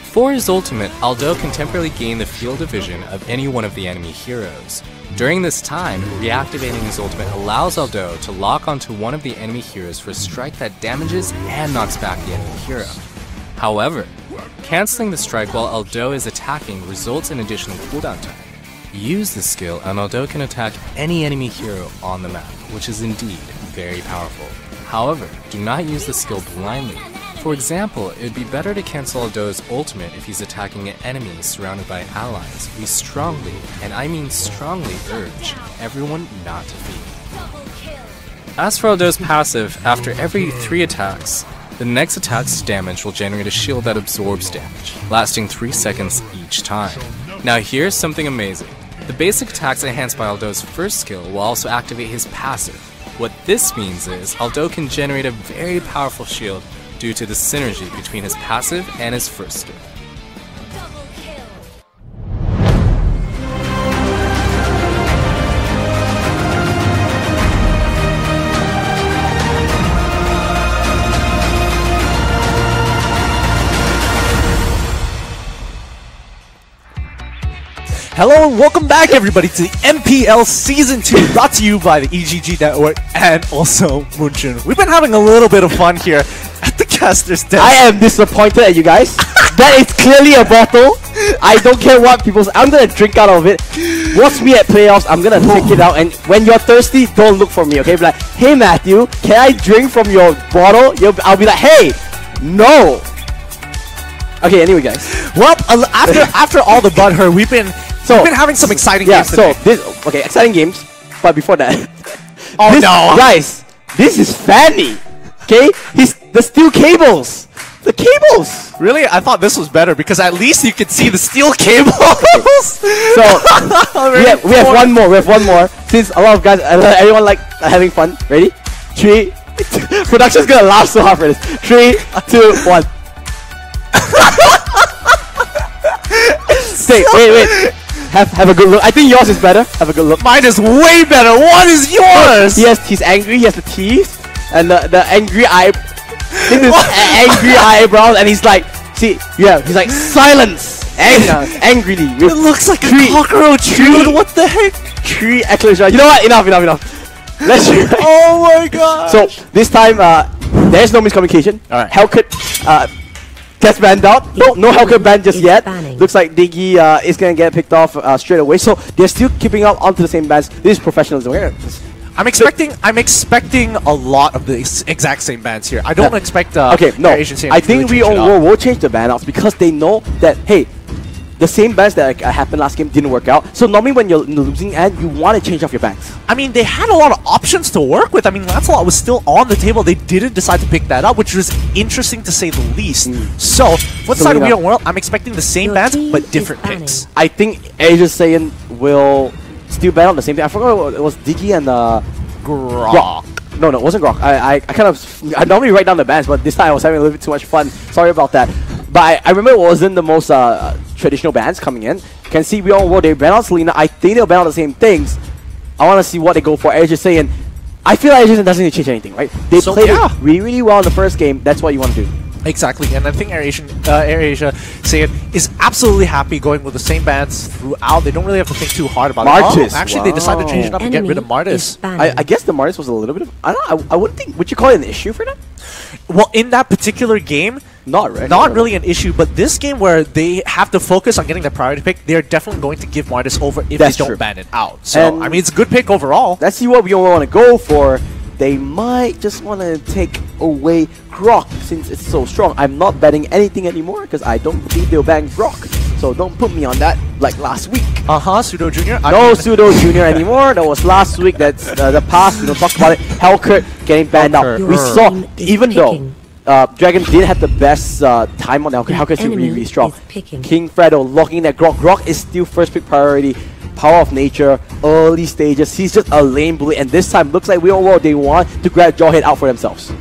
Speaker 11: For his ultimate, Aldo can temporarily gain the field of vision of any one of the enemy heroes. During this time, reactivating his ultimate allows Aldo to lock onto one of the enemy heroes for a strike that damages and knocks back the enemy hero. However, Canceling the strike while Aldo is attacking results in additional cooldown time. Use this skill and Aldo can attack any enemy hero on the map, which is indeed very powerful. However, do not use the skill blindly. For example, it would be better to cancel Aldo's ultimate if he's attacking an enemy surrounded by allies. We strongly, and I mean strongly, urge everyone not to feed. As for Aldo's passive, after every 3 attacks, the next attack's damage will generate a shield that absorbs damage, lasting 3 seconds each time. Now here's something amazing. The basic attacks enhanced by Aldo's first skill will also activate his passive. What this means is, Aldo can generate a very powerful shield due to the synergy between his passive and his first skill.
Speaker 2: Hello and welcome back everybody to the MPL Season 2, brought to you by the EGG Network and also Munchun. We've been having a little bit of fun here at the caster's desk.
Speaker 1: I am disappointed at you guys. That is clearly a bottle. I don't care what people say. I'm gonna drink out of it. Watch me at playoffs, I'm gonna take it out, and when you're thirsty, don't look for me, okay? Be like, hey Matthew, can I drink from your bottle? I'll be like, hey, no. Okay, anyway guys.
Speaker 2: Well, after all the butthurt, we've been having some exciting games today.
Speaker 1: Exciting games. But before that,
Speaker 2: guys,
Speaker 1: this is Fanny. Okay, the steel cables. The cables.
Speaker 2: Really, I thought this was better because at least you could see the steel cables.
Speaker 1: So we have one more. We have one more. Since a lot of guys, everyone like having fun. Ready? 3. Production's gonna laugh so hard for this. 3, 2, 1. Stay. Wait. Have a good look. I think yours is better. Have a good look.
Speaker 2: Mine is way better. What is yours?
Speaker 1: He's angry. He has the teeth and the angry eye. This is angry eyebrows, and he's like, he's like silence. Angrily.
Speaker 2: It looks like a cockroach, dude. What the heck?
Speaker 1: 3 eclipse. You know what? Enough. Let's try.
Speaker 2: Oh my god.
Speaker 1: So this time, there's no miscommunication.
Speaker 2: All right.
Speaker 1: Hellcat gets banned out. No Hellcat ban just yet. Looks like Diggy is gonna get picked off straight away. So they're still keeping up onto the same bans. This is professionalism.
Speaker 2: I'm expecting a lot of the exact same bans here. I don't expect
Speaker 1: I think Reborn will change the ban outs because they know that, hey, the same bans that happened last game didn't work out. So normally when you're in the losing end, you want to change off your bans.
Speaker 2: I mean, they had a lot of options to work with. I mean, Lancelot was still on the table. They didn't decide to pick that up, which was interesting to say the least. So, for the side of Real World, I'm expecting the same bans, but different picks.
Speaker 1: I think SAIYAN will still ban on the same thing. I forgot it was Diggy and
Speaker 2: Grok.
Speaker 1: No, it wasn't Grok. I normally write down the bans, but this time I was having a little bit too much fun. Sorry about that. But I remember it wasn't the most traditional bans coming in. You can see Real World, they ban out Selena. I think they'll ban out the same things. I want to see what they go for. SAIYAN, I feel like SAIYAN doesn't need to change anything, right? They played it really well in the first game. That's what you want to do.
Speaker 2: Exactly, and I think AirAsia SAIYAN is absolutely happy going with the same bans throughout. They don't really have to think too hard about
Speaker 1: Martis.
Speaker 2: it. Actually, they decided to change it up and get rid of Martis.
Speaker 1: I guess the Martis was a little bit of... I wouldn't think... Would you call it an issue for them?
Speaker 2: Well, in that particular game,
Speaker 1: not
Speaker 2: really an issue, but this game where they have to focus on getting the priority pick, they're definitely going to give Martis over if they don't ban it out. So, and I mean, it's a good pick overall.
Speaker 1: Let's see what we want to go for. They might just want to take away Grok since it's so strong. I'm not betting anything anymore because I don't believe they'll ban Grok. So don't put me on that like last week.
Speaker 2: Pseudo Junior?
Speaker 1: No Pseudo Junior anymore. That was last week. That's the past. We don't talk about it. Hellcat getting banned out. We saw, even though Dragon did have the best time on Hellcat, Hellcat's really strong. King Fredo locking that Grok. Grok is still first pick priority. Power of nature, early stages. He's just a lane bully, and this time looks like Real World they want to grab Jawhead out for themselves.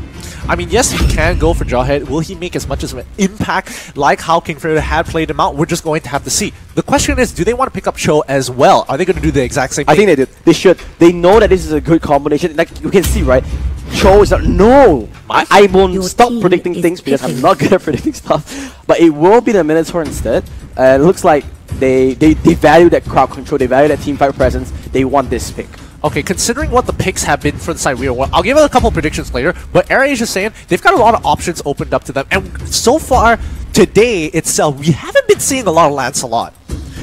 Speaker 2: I mean, yes, he can go for Jawhead. Will he make as much of an impact like how King Fredo had played him out? We're just going to have to see. The question is, do they want to pick up Cho as well? Are they going to do the exact same thing?
Speaker 1: I think they did. They should. They know that this is a good combination. Like you can see, right? Cho is like, no! I won't stop predicting things because I'm not good at predicting stuff. But it will be the Minotaur instead. It looks like they value that crowd control, they value that team fight presence, they want this pick.
Speaker 2: Okay, considering what the picks have been for the side Real World, I'll give it a couple predictions later, but AirAsia SAIYAN they've got a lot of options opened up to them, and so far, today itself, we haven't been seeing a lot of Lancelot,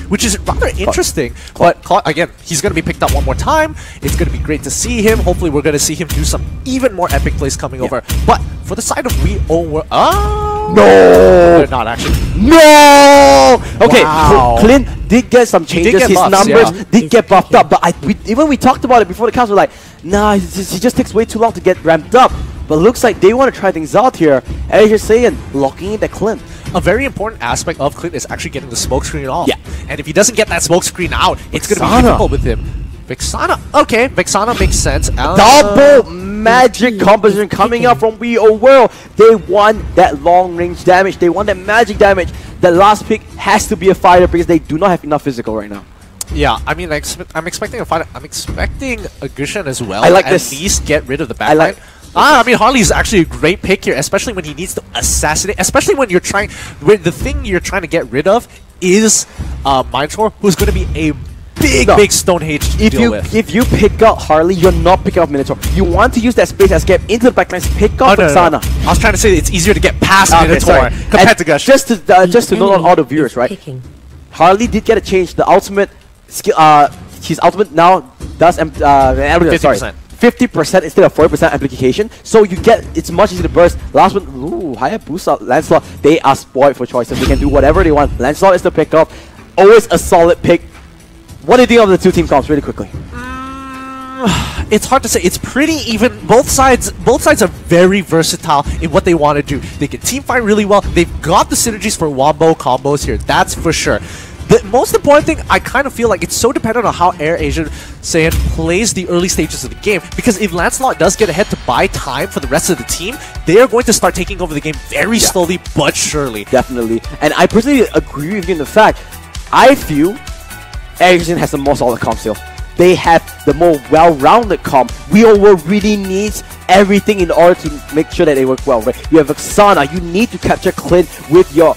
Speaker 2: which is rather interesting. But again, he's going to be picked up one more time. It's going to be great to see him. Hopefully, we're going to see him do some even more epic plays coming over. But for the side of We Own World,
Speaker 1: no,
Speaker 2: not actually.
Speaker 1: No. Okay,
Speaker 2: wow.
Speaker 1: Clint did get some changes. His
Speaker 2: buffs,
Speaker 1: numbers did get buffed up, but even we talked about it before the cast. We're like, nah, he just takes way too long to get ramped up. But looks like they want to try things out here. As you're saying, locking in the Clint.
Speaker 2: A very important aspect of Clint is actually getting the smoke screen off.
Speaker 1: Yeah.
Speaker 2: And if he doesn't get that smoke screen out, it's going to be difficult with him. Vexana. Okay, Vexana makes sense.
Speaker 1: Double magic composition coming up from We Own World. They want that long range damage. They want that magic damage. The last pick has to be a fighter because they do not have enough physical right now.
Speaker 2: Yeah, I mean, I'm expecting a fighter. I'm expecting a Gushan as well.
Speaker 1: I like
Speaker 2: at
Speaker 1: this.
Speaker 2: At least get rid of the backline. I mean, Harley is actually a great pick here, especially when he needs to assassinate. Especially when you're trying, when the thing you're trying to get rid of is Mindcore, who's going to be a big Stonehenge to deal with.
Speaker 1: If you pick out Harley, you're not picking up Minotaur. You want to use that space as gap into the backlines. Pick up Vexana.
Speaker 2: I was trying to say it's easier to get past Minotaur compared to Gush.
Speaker 1: Just to note on all the viewers, right? Harley did get a change. The ultimate skill, his ultimate now does
Speaker 2: 50%.
Speaker 1: 50% instead of 40% amplification, so you get it's much easier to burst. Last one, ooh, Hayabusa, Lancelot, they are spoiled for choices. They can do whatever they want. Lancelot is the pick up, always a solid pick. What do you think of the two team comps, really quickly?
Speaker 2: It's hard to say. It's pretty even. Both sides are very versatile in what they want to do. They can team fight really well. They've got the synergies for wombo combos here. That's for sure. The most important thing, I kind of feel like it's so dependent on how AirAsia SAIYAN plays the early stages of the game. Because if Lancelot does get ahead to buy time for the rest of the team, they are going to start taking over the game very slowly but surely.
Speaker 1: Definitely. And I personally agree with you in the fact, I feel AirAsia has the more solid comp still. They have the more well-rounded comp. We all really needs everything in order to make sure that they work well, right? You have Vexana, you need to capture Clint with your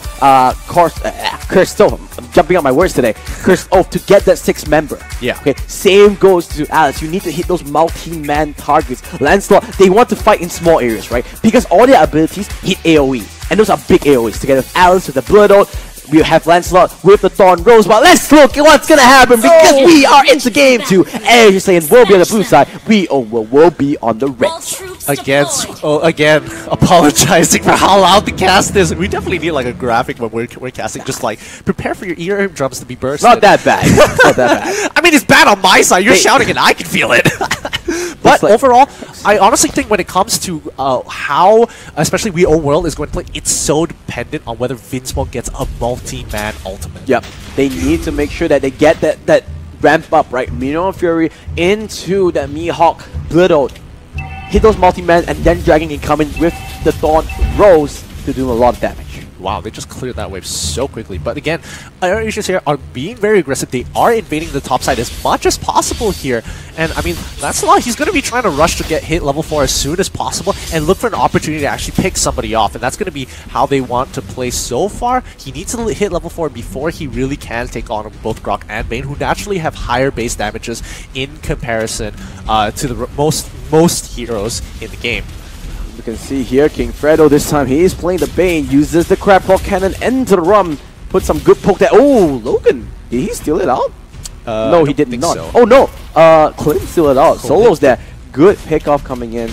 Speaker 1: Cursed Oath. I'm jumping out my words today. Cursed Oath to get that 6 member.
Speaker 2: Yeah.
Speaker 1: Okay. Same goes to Alice. You need to hit those multi-man targets. Lancelot, they want to fight in small areas, right? Because all their abilities hit AoE. And those are big AoEs. Together with Alice, with the Blood Oath, we have Lancelot with the Thorn Rose, but let's look at what's gonna happen because we are in the game too. And you're saying we'll be on the blue side, we will be on the red.
Speaker 2: Again, apologizing for how loud the cast is. We definitely need like a graphic when we're casting, just like prepare for your eardrums to be burst.
Speaker 1: Not that bad. Not that bad.
Speaker 2: I mean, it's bad on my side. You're shouting and I can feel it. But overall, I honestly think when it comes to how, especially We Own World is going to play, it's so dependent on whether Vinsmoke gets a multi-man ultimate.
Speaker 1: Yep. They need to make sure that they get that ramp up, right? Mino Fury into that Mihawk Blood Oath. Hit those multi-man and then Dragon can come in with the Thorn Rose to do a lot of damage.
Speaker 2: Wow, they just cleared that wave so quickly. But again, AirAsia here are being very aggressive. They are invading the top side as much as possible here. And I mean, Lancelot, he's going to be trying to rush to get hit level 4 as soon as possible and look for an opportunity to actually pick somebody off. And that's going to be how they want to play so far. He needs to hit level 4 before he really can take on both Grok and Bane, who naturally have higher base damages in comparison to the most heroes in the game.
Speaker 1: You can see here, King Fredo this time, he is playing the Bane, uses the Crab Claw Cannon into the Rum, put some good poke there. Oh, Logan, did he steal it out? No, he did not. So. Oh no, Clint steal it out. Solo's there. Good pickoff coming in.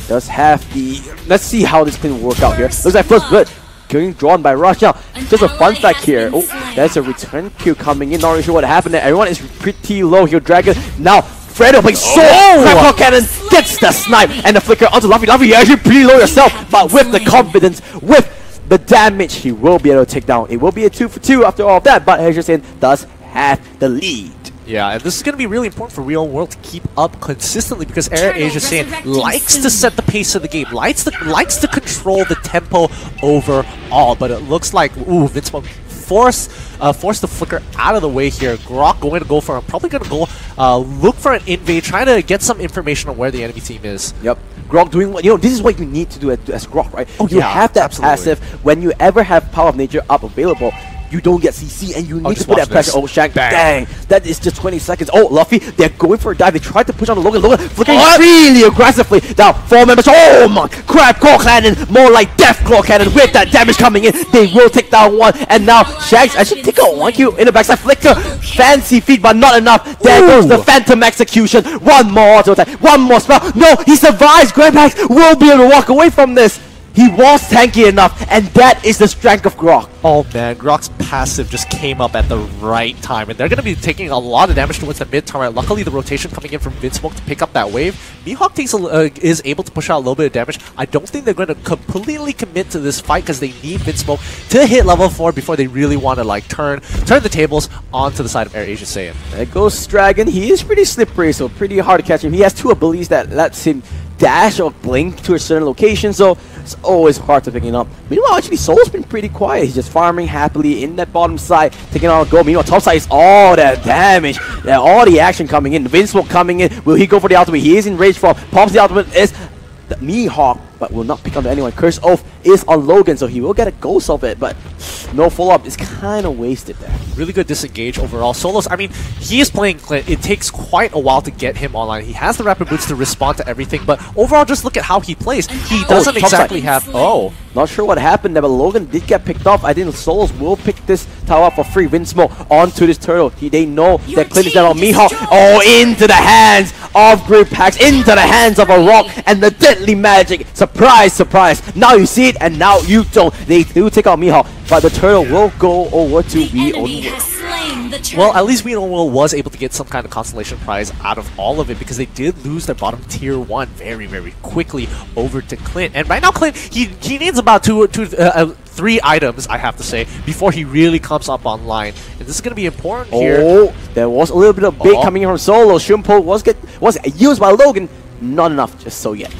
Speaker 1: Does have the... Let's see how this Clint will work out here. Looks like first blood getting drawn by Rush. Now, just a fun fact here. Oh, that's a return kill coming in. Not really sure what happened there. Everyone is pretty low here. Dragon now. Fredo plays Crab Claw Cannon, gets the snipe, and the flicker onto Luffy. Luffy, you're actually pretty low yourself, but with the confidence, with the damage, he will be able to take down. It will be a 2 for 2 after all of that, but AirAsia does have the lead.
Speaker 2: Yeah, and this is going to be really important for We Own World to keep up consistently because AirAsia SAIYAN likes to set the pace of the game, likes to control the tempo overall, but it looks like, ooh, Vinsmoke force the flicker out of the way here. Grok going to go for probably going to go look for an invade, trying to get some information on where the enemy team is.
Speaker 1: Yep. Grok doing what, this is what you need to do as Grok, right?
Speaker 2: Oh,
Speaker 1: you have that passive when you ever have Power of Nature up available. you don't get CC, and you need to
Speaker 2: just
Speaker 1: put that
Speaker 2: watch
Speaker 1: pressure.
Speaker 2: this.
Speaker 1: Oh, Shank,
Speaker 2: Bang.
Speaker 1: dang. That is just 20 seconds. Oh, Luffy, they're going for a dive. They tried to push on the Logan. Logan flickering really aggressively. Now, 4 members. Oh, my. Crab Claw Cannon. More like Death Claw Cannon with that damage coming in. They will take down one. And now, Shanks actually take out 1Q in the backside. Flicker. Fancy feet, but not enough. There goes the Phantom Execution. One more auto attack. One more spell. No, he survives. Grandpax will be able to walk away from this. He was tanky enough, and that is the strength of Grok.
Speaker 2: Oh man, Grok's passive just came up at the right time, and they're going to be taking a lot of damage towards the mid tower. Luckily, the rotation coming in from Vinsmoke to pick up that wave. Mihawk is able to push out a little bit of damage. I don't think they're going to completely commit to this fight because they need Vinsmoke to hit level 4 before they really want to like turn the tables onto the side of AirAsia Saiyan.
Speaker 1: There goes Dragon. He is pretty slippery, so pretty hard to catch him. He has 2 abilities that lets him dash or blink to a certain location, so it's always hard to pick him up. Meanwhile, actually, Soul's been pretty quiet. He's just farming happily in that bottom side, taking out a goal. Meanwhile, top side is all that damage, all the action coming in. Vinsmoke coming in. Will he go for the ultimate? He is in rage form. Pops the ultimate is the Mihawk, but will not pick on anyone. Curse Oath is on Logan, so he will get a ghost of it, but no follow-up. It's kind of wasted there.
Speaker 2: Really good disengage overall. Solos, I mean, he is playing Clint. It takes quite a while to get him online. He has the rapid boots to respond to everything, but overall, just look at how he plays. He doesn't exactly have... Oh.
Speaker 1: Not sure what happened there, but Logan did get picked off. I think Solos will pick this tower up for free. Vinsmoke onto this turtle. They know that Clint is down on Mihawk. Oh, into the hands of Grippax, into the hands of a rock, and the deadly magic. Surprise, surprise. Now you see it, and now you don't. They do take out Mihawk, but the turtle will go over to Weonwo.
Speaker 2: Well, at least Weonwo was able to get some kind of consolation prize out of all of it because they did lose their bottom tier 1 very, very quickly over to Clint. And right now, Clint, he needs about 3 items, I have to say, before he really comes up online. And this is going to be important here.
Speaker 1: Oh, there was a little bit of bait coming in from Solo. Shunpo was used by Logan. Not enough just so yet.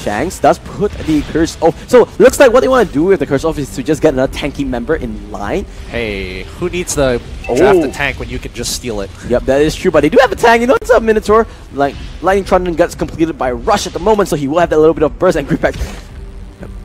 Speaker 1: Shanks does put the Curse Off. So, looks like what they want to do with the Curse Off is to just get another tanky member in line.
Speaker 2: Hey, who needs the draft the tank when you can just steal it?
Speaker 1: Yep, that is true, but they do have a tank. You know, it's a Minotaur. Like, Lightning Tron gets completed by Rush at the moment, so he will have that little bit of burst and Grippax.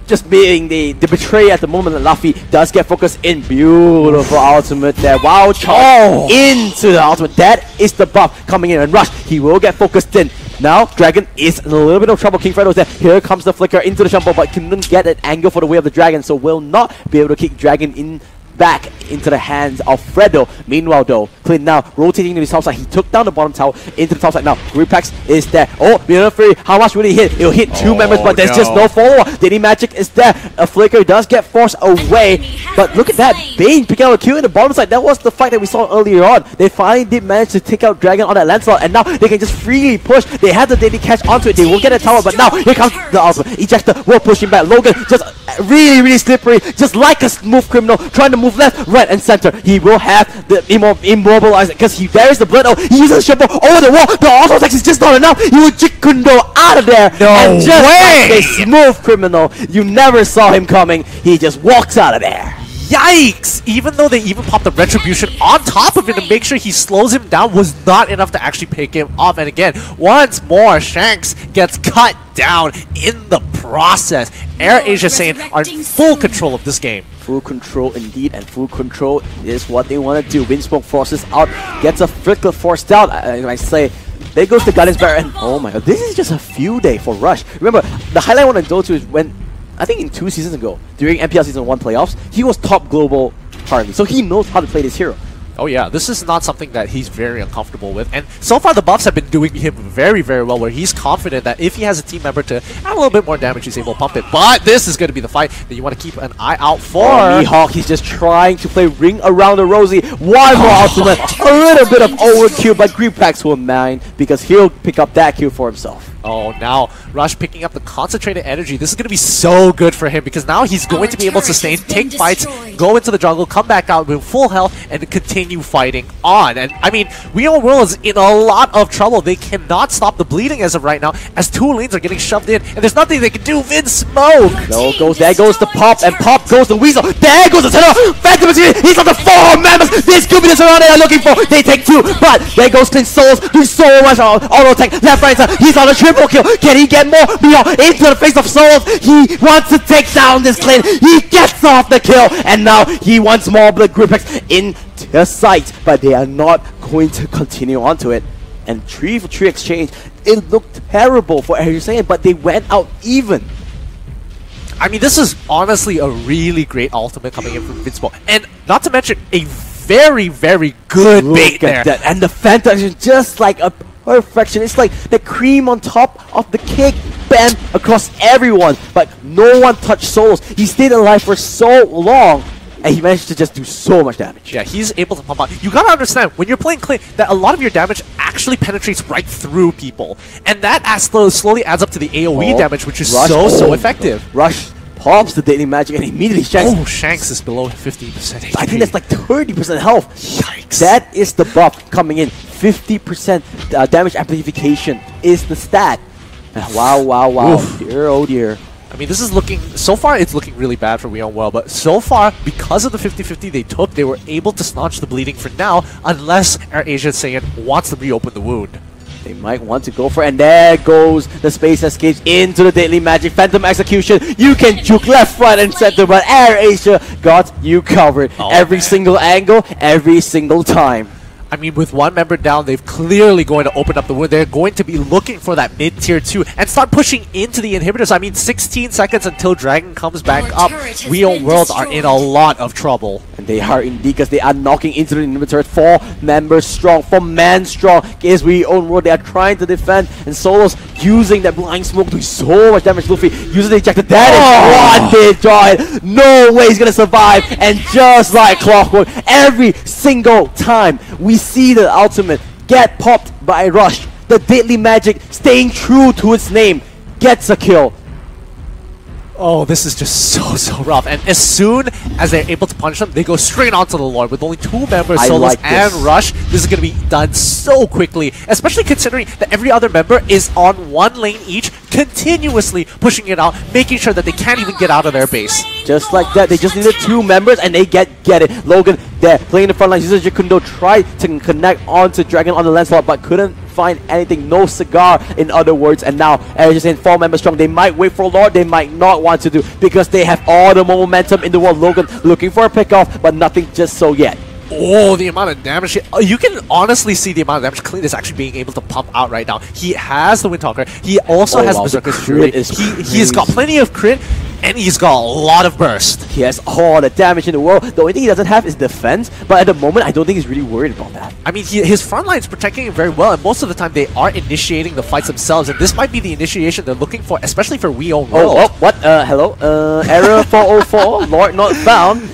Speaker 1: Just being the betray at the moment that Luffy does get focused in. Beautiful ultimate there. Wow, charge into the ultimate. That is the buff coming in, and Rush, he will get focused in. Now, Dragon is in a little bit of trouble. King Fredo's there. Here comes the flicker into the Shumpo, but couldn't get an angle for the way of the Dragon, so will not be able to kick Dragon in back into the hands of Fredo. Meanwhile, though, Clint now rotating to his top side. He took down the bottom tower into the top side. Now, Grippax is there. Oh, Free. How much will he hit? He'll hit 2 members, but there's just no follow-up. Diddy Magic is there. A flicker does get forced away. But look at that. Bane picking out a kill in the bottom side. That was the fight that we saw earlier on. They finally did manage to take out Dragon on that Lancelot, and now they can just freely push. They have the Daily catch onto it. They will get a tower, but now here comes the ultimate. Ejector will push him back. Logan just really, really slippery. Just like a smooth criminal, trying to move left, right, and center. He will have the immobilize because there is the blood. Oh, he uses the Shumpo over the wall. The auto attack is just not enough. He will Jikundo out of there.
Speaker 2: No
Speaker 1: and just
Speaker 2: way!
Speaker 1: Like a smooth criminal, you never saw him coming. He just walks out of there.
Speaker 2: Yikes! Even though they even popped the retribution on top of it to make sure he slows him down was not enough to actually pick him off. And again, once more, Shanks gets cut down in the process. AirAsia Saiyan are in full control of this game.
Speaker 1: Full control indeed, and full control is what they want to do. Vinsmoke forces out, gets a flicker forced out. I say, there goes the Guardians Barrier, and oh my god, this is just a few day for Rush. Remember, the highlight I want to go to is when, I think in 2 seasons ago, during MPL Season 1 playoffs, he was top global Harley, so he knows how to play this hero.
Speaker 2: Oh yeah, this is not something that he's very uncomfortable with, and so far the buffs have been doing him very, very well, where he's confident that if he has a team member to add a little bit more damage, he's able to pump it. But this is going to be the fight that you want to keep an eye out for.
Speaker 1: Oh, Mihawk, he's just trying to play Ring Around the Rosie. One more ultimate, a little bit of overkill, but Grippax will mind because he'll pick up that kill for himself.
Speaker 2: Oh, now Rush picking up the concentrated energy. This is going to be so good for him because now he's going to be able to sustain, take fights, go into the jungle, come back out with full health, and continue continue fighting on. And I mean, Real World is in a lot of trouble. They cannot stop the bleeding as of right now, as 2 lanes are getting shoved in, and there's nothing they can do. Vin smoke!
Speaker 1: There goes the Pop, and Pop goes the Weasel. There goes the Tenor! Phantom is here! He's on the 4 members! This could be the surround they are looking for! They take 2, but there goes Clint Souls, doing so much auto attack, left, right, side. He's on a triple kill. Can he get more? Beyond into the face of Souls. He wants to take down this Clint. He gets off the kill, and now he wants more blood Gripex into sight, but they are not going to continue on to it. And 3-for-3 exchange, it looked terrible for AIRASIA, but they went out even.
Speaker 2: I mean, this is honestly a really great ultimate coming in from Vinsmo, and not to mention a very, very good bait there.
Speaker 1: That. And the Phantom is just like a perfection. It's like the cream on top of the cake, bam, across everyone. But no one touched Souls. He stayed alive for so long, and he managed to just do so much damage.
Speaker 2: Yeah, he's able to pump out. You gotta understand, when you're playing Clint, that a lot of your damage actually penetrates right through people. And that slowly adds up to the AoE damage, which is so effective.
Speaker 1: Rush pops the Daily Magic and immediately Shanks.
Speaker 2: Oh, Shanks is below 15% HP.
Speaker 1: I think that's like 30% health.
Speaker 2: Yikes.
Speaker 1: That is the buff coming in. 50% damage amplification is the stat. Wow.
Speaker 2: Oof.
Speaker 1: Dear, oh dear.
Speaker 2: I mean, this is looking, so far it's looking really bad for Weon Well, but so far, because of the 50-50 they took, they were able to staunch the bleeding for now, unless AIRASIA wants to reopen the wound.
Speaker 1: They might want to go for it, and there goes the Space Escapes into the Deadly Magic. Phantom Execution, you can juke left, right, and center, but AIRASIA got you covered. Every single angle, every single time.
Speaker 2: I mean, with 1 member down, they've clearly going to open up the wound. They're going to be looking for that mid-tier 2 and start pushing into the inhibitors. I mean, 16 seconds until Dragon comes back up. Real World are in a lot of trouble.
Speaker 1: And they are indeed, because they are knocking into the inhibitor. 4 members strong, 4 man strong. Is Real World. They are trying to defend, and Solo's using that blind smoke, doing so much damage. Luffy using the ejector. That is one big giant. No way he's gonna survive. And just like clockwork, every single time we see the ultimate get popped by Rush, the Deadly Magic, staying true to its name, gets a kill.
Speaker 2: Oh, this is just so rough. And as soon as they're able to punish them, they go straight onto the Lord. With only 2 members, Solos and Rush, this is going to be done so quickly. Especially considering that every other member is on 1 lane each, continuously pushing it out, making sure that they can't even get out of their base.
Speaker 1: Just like that, they just needed 2 members and they get it. Logan there, playing the front line, uses Jacundo, tried to connect onto Dragon on the Lancelot, but couldn't find anything. No cigar, in other words. And now, as just saying, 4 members strong. They might wait for Lord, they might not want to do, because they have all the momentum in the world. Logan looking for a pick-off, but nothing just so yet.
Speaker 2: Oh, the amount of damage. You can honestly see the amount of damage Clint is actually being able to pump out right now. He has the Windtalker. He also has Berserker's Fury. He's got plenty of crit, and he's got a lot of burst.
Speaker 1: He has all the damage in the world. The only thing he doesn't have is defense, but at the moment, I don't think he's really worried about that.
Speaker 2: I mean, his front line is protecting him very well, and most of the time they are initiating the fights themselves, and this might be the initiation they're looking for, especially for Real World.
Speaker 1: Oh, what? Hello? Error 404, Lord not found.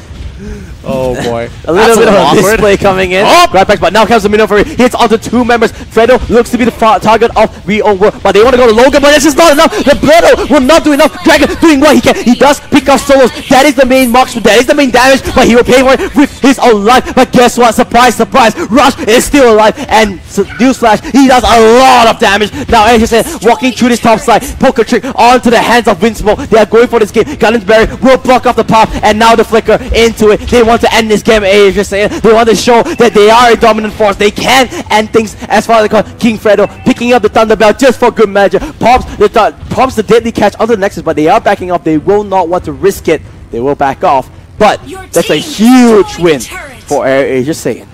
Speaker 2: Oh boy.
Speaker 1: A little bit of a display coming in. Grabback, but now comes the middle for it. Hits onto 2 members. Fredo looks to be the target of Real World, but they want to go to Logan, but it's just not enough. The Bledo will not do enough. Dragon doing what he can. He does pick off Solos. That is the main marksman. That is the main damage, but he will pay for it with his own life. But guess what? Surprise, surprise. Rush is still alive, and newsflash, he does a lot of damage. Now, as you said, walking through this top side, poker trick onto the hands of Vinsmo. They are going for this game. Gunnan's Berry will block off the pop, and now the flicker into it. They want to end this game. They want to show that they are a dominant force. They can end things as far as they call King Fredo picking up the Thunderbell just for good measure. Pops the deadly catch onto the Nexus, but they are backing off. They will not want to risk it. They will back off. But that's a huge win for AIRASIA.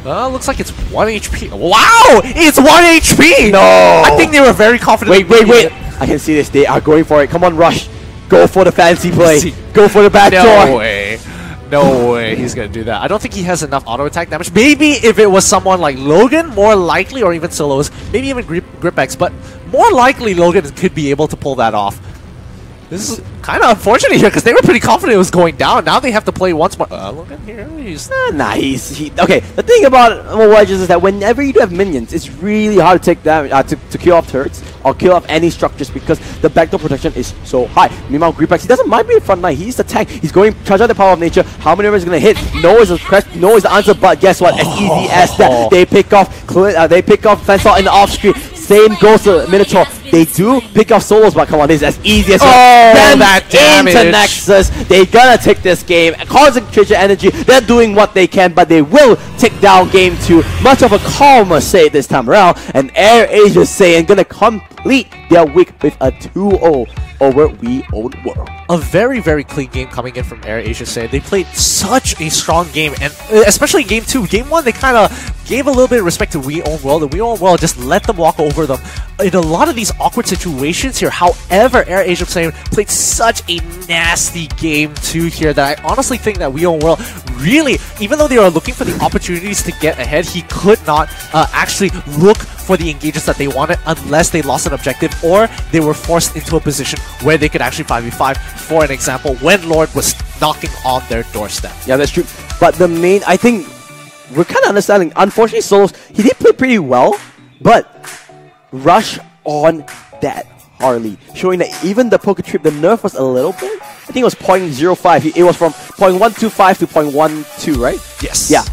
Speaker 2: Looks like it's 1 HP. Wow! It's 1 HP!
Speaker 1: No!
Speaker 2: I think they were very confident.
Speaker 1: Wait. I can see this. They are going for it. Come on, Rush. Go for the fancy play. Go for the back door.
Speaker 2: No way he's gonna do that. I don't think he has enough auto attack damage. Maybe if it was someone like Logan, more likely, or even Solos, maybe even Gripex, but more likely Logan could be able to pull that off. This is kind of unfortunate here because they were pretty confident it was going down. Now they have to play once more. Look at here.
Speaker 1: Okay, the thing about Mobile Legends is that whenever you do have minions, it's really hard to take damage, to kill off turrets or kill off any structures because the backdoor protection is so high. Meanwhile, Gripax, he doesn't mind being front line. He's the tank. He's going to charge out the power of nature. How many of is going to hit? No is the answer, but guess what? As easy as that, they pick off Fensal in the off screen. Same goes to Minotaur. They do pick off solos, but come on, this is as easy as
Speaker 2: that damage
Speaker 1: into Nexus. They're gonna take this game. Concentration energy. They're doing what they can, but they will take down game 2. Much of a calmer say this time around. And AirAsia Saiyan gonna complete their week with a 2-0 over We Own World.
Speaker 2: A very, very clean game coming in from AirAsia Saiyan. They played such a strong game, and especially game 2. Game 1, they kind of gave a little bit of respect to We Own World, and We Own World just let them walk over them in a lot of these awkward situations here. However, AirAsia Saiyan played such a nasty game 2 here that I honestly think that We Own World really, even though they were looking for the opportunities to get ahead, he could not actually look for the engages that they wanted unless they lost an objective or they were forced into a position where they could actually 5v5. For an example, when Lord was knocking on their doorstep.
Speaker 1: Yeah, that's true. But the main, I think, we're kind of understanding. Unfortunately, Solos, he did play pretty well, but rush on that Harley, showing that even the poker trip, the nerf was a little bit. I think it was 0.05. It was from 0.125 to 0.12, right?
Speaker 2: Yes.
Speaker 1: Yeah.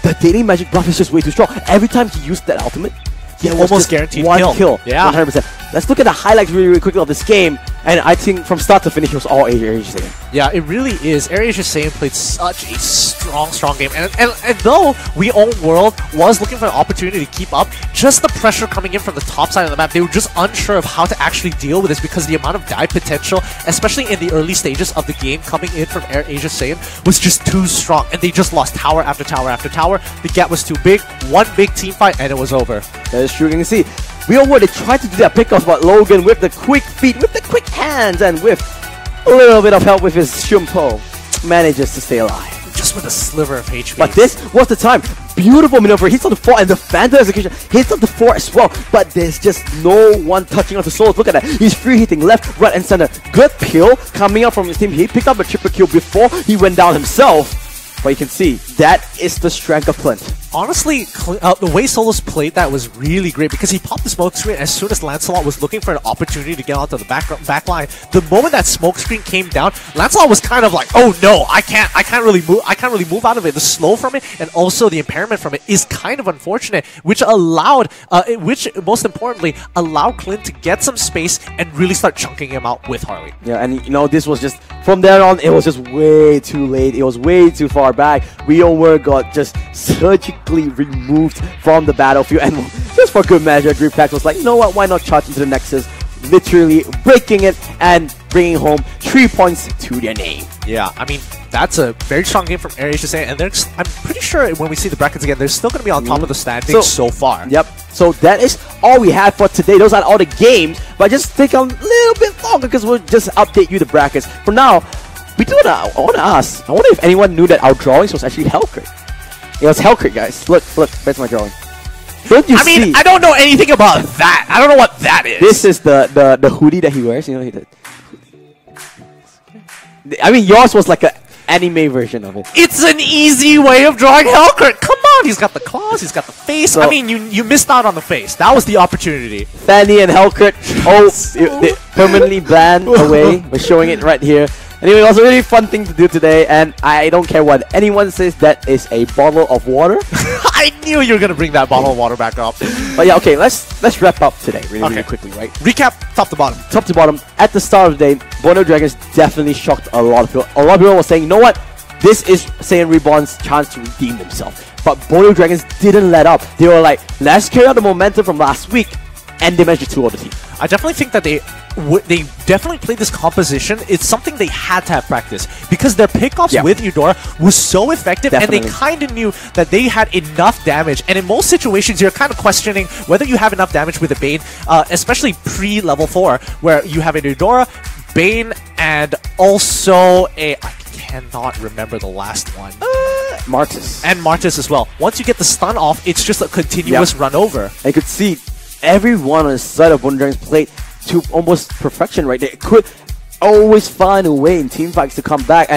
Speaker 1: The daily magic buff is just way too strong. Every time he used that ultimate, he
Speaker 2: almost guaranteed
Speaker 1: one kill.
Speaker 2: Yeah.
Speaker 1: 100%. Let's look at the highlights really, really quickly of this game. And I think from start to finish, it was all AirAsia Saiyan.
Speaker 2: Yeah, it really is. AirAsia Saiyan played such a strong game. And though We Own World was looking for an opportunity to keep up, just the pressure coming in from the top side of the map, they were just unsure of how to actually deal with this because the amount of dive potential, especially in the early stages of the game coming in from AirAsia Saiyan, was just too strong. And they just lost tower after tower after tower. The gap was too big. One big team fight, and it was over.
Speaker 1: That is true. You can see, We Own World, they tried to do that pickoff, but Logan with the quick feet, with the quick hands, and with a little bit of help with his Shumpo, manages to stay alive.
Speaker 2: Just with a sliver of HP.
Speaker 1: But this was the time. Beautiful maneuver. Hits on the 4 and the Phantom execution hits on the 4 as well. But there's just no one touching on the souls. Look at that. He's free hitting left, right, and center. Good kill coming up from his team. He picked up a triple kill before he went down himself. But you can see, that is the strength of Clint.
Speaker 2: Honestly, the way Solos played that was really great because he popped the smoke screen as soon as Lancelot was looking for an opportunity to get onto the back line. The moment that smoke screen came down, Lancelot was kind of like, "Oh no, I can't really move out of it." The slow from it and also the impairment from it is kind of unfortunate, which most importantly allowed Clint to get some space and really start chunking him out with Harley.
Speaker 1: Yeah, and you know, this was just from there on, it was just way too late. It was way too far back. We Own World got just surgically removed from the battlefield, and just for good measure, Gripax was like, you know what, why not charge into the Nexus, literally breaking it and bringing home 3 points to their name.
Speaker 2: Yeah, I mean, that's a very strong game from AirAsia Saiyan, and I'm pretty sure when we see the brackets again, they're still going to be on top of the standings so far.
Speaker 1: Yep, so that is all we have for today. Those are all the games, but just take a little bit longer because we'll just update you the brackets. For now, I want to ask, I wonder if anyone knew that our drawings was actually Hellcrit. It was Hellcrit, guys. Look, that's my drawing. Don't you see?
Speaker 2: I mean, I don't know anything about that. I don't know what that is.
Speaker 1: This is the hoodie that he wears. You know, I mean, yours was like an anime version of it.
Speaker 2: It's an easy way of drawing Hellcrit. Come on, he's got the claws, he's got the face. So, I mean, you missed out on the face. That was the opportunity.
Speaker 1: Fanny and Hellcrit, they permanently banned away. We're showing it right here. Anyway, it was a really fun thing to do today, and I don't care what anyone says, that is a bottle of water.
Speaker 2: I knew you were going to bring that bottle of water back up.
Speaker 1: But yeah, okay, let's wrap up today really quickly, right?
Speaker 2: Recap top to bottom.
Speaker 1: Top to bottom. At the start of the day, Borneo Dragons definitely shocked a lot of people. A lot of people were saying, you know what? This is Saiyan Reborn's chance to redeem themselves. But Borneo Dragons didn't let up. They were like, let's carry out the momentum from last week, and they managed to 2-0 the team.
Speaker 2: I definitely think that they definitely played this composition. It's something they had to have practiced because their pickoffs with Eudora was so effective, and they kind of knew that they had enough damage. And in most situations, you're kind of questioning whether you have enough damage with a Bane, especially pre-level 4, where you have an Eudora, Bane, and also I cannot remember the last one.
Speaker 1: Martis.
Speaker 2: And Martis as well. Once you get the stun off, it's just a continuous run over.
Speaker 1: I could see everyone on the side of Borneo Dragons played to almost perfection right there. always find a way in team fights to come back.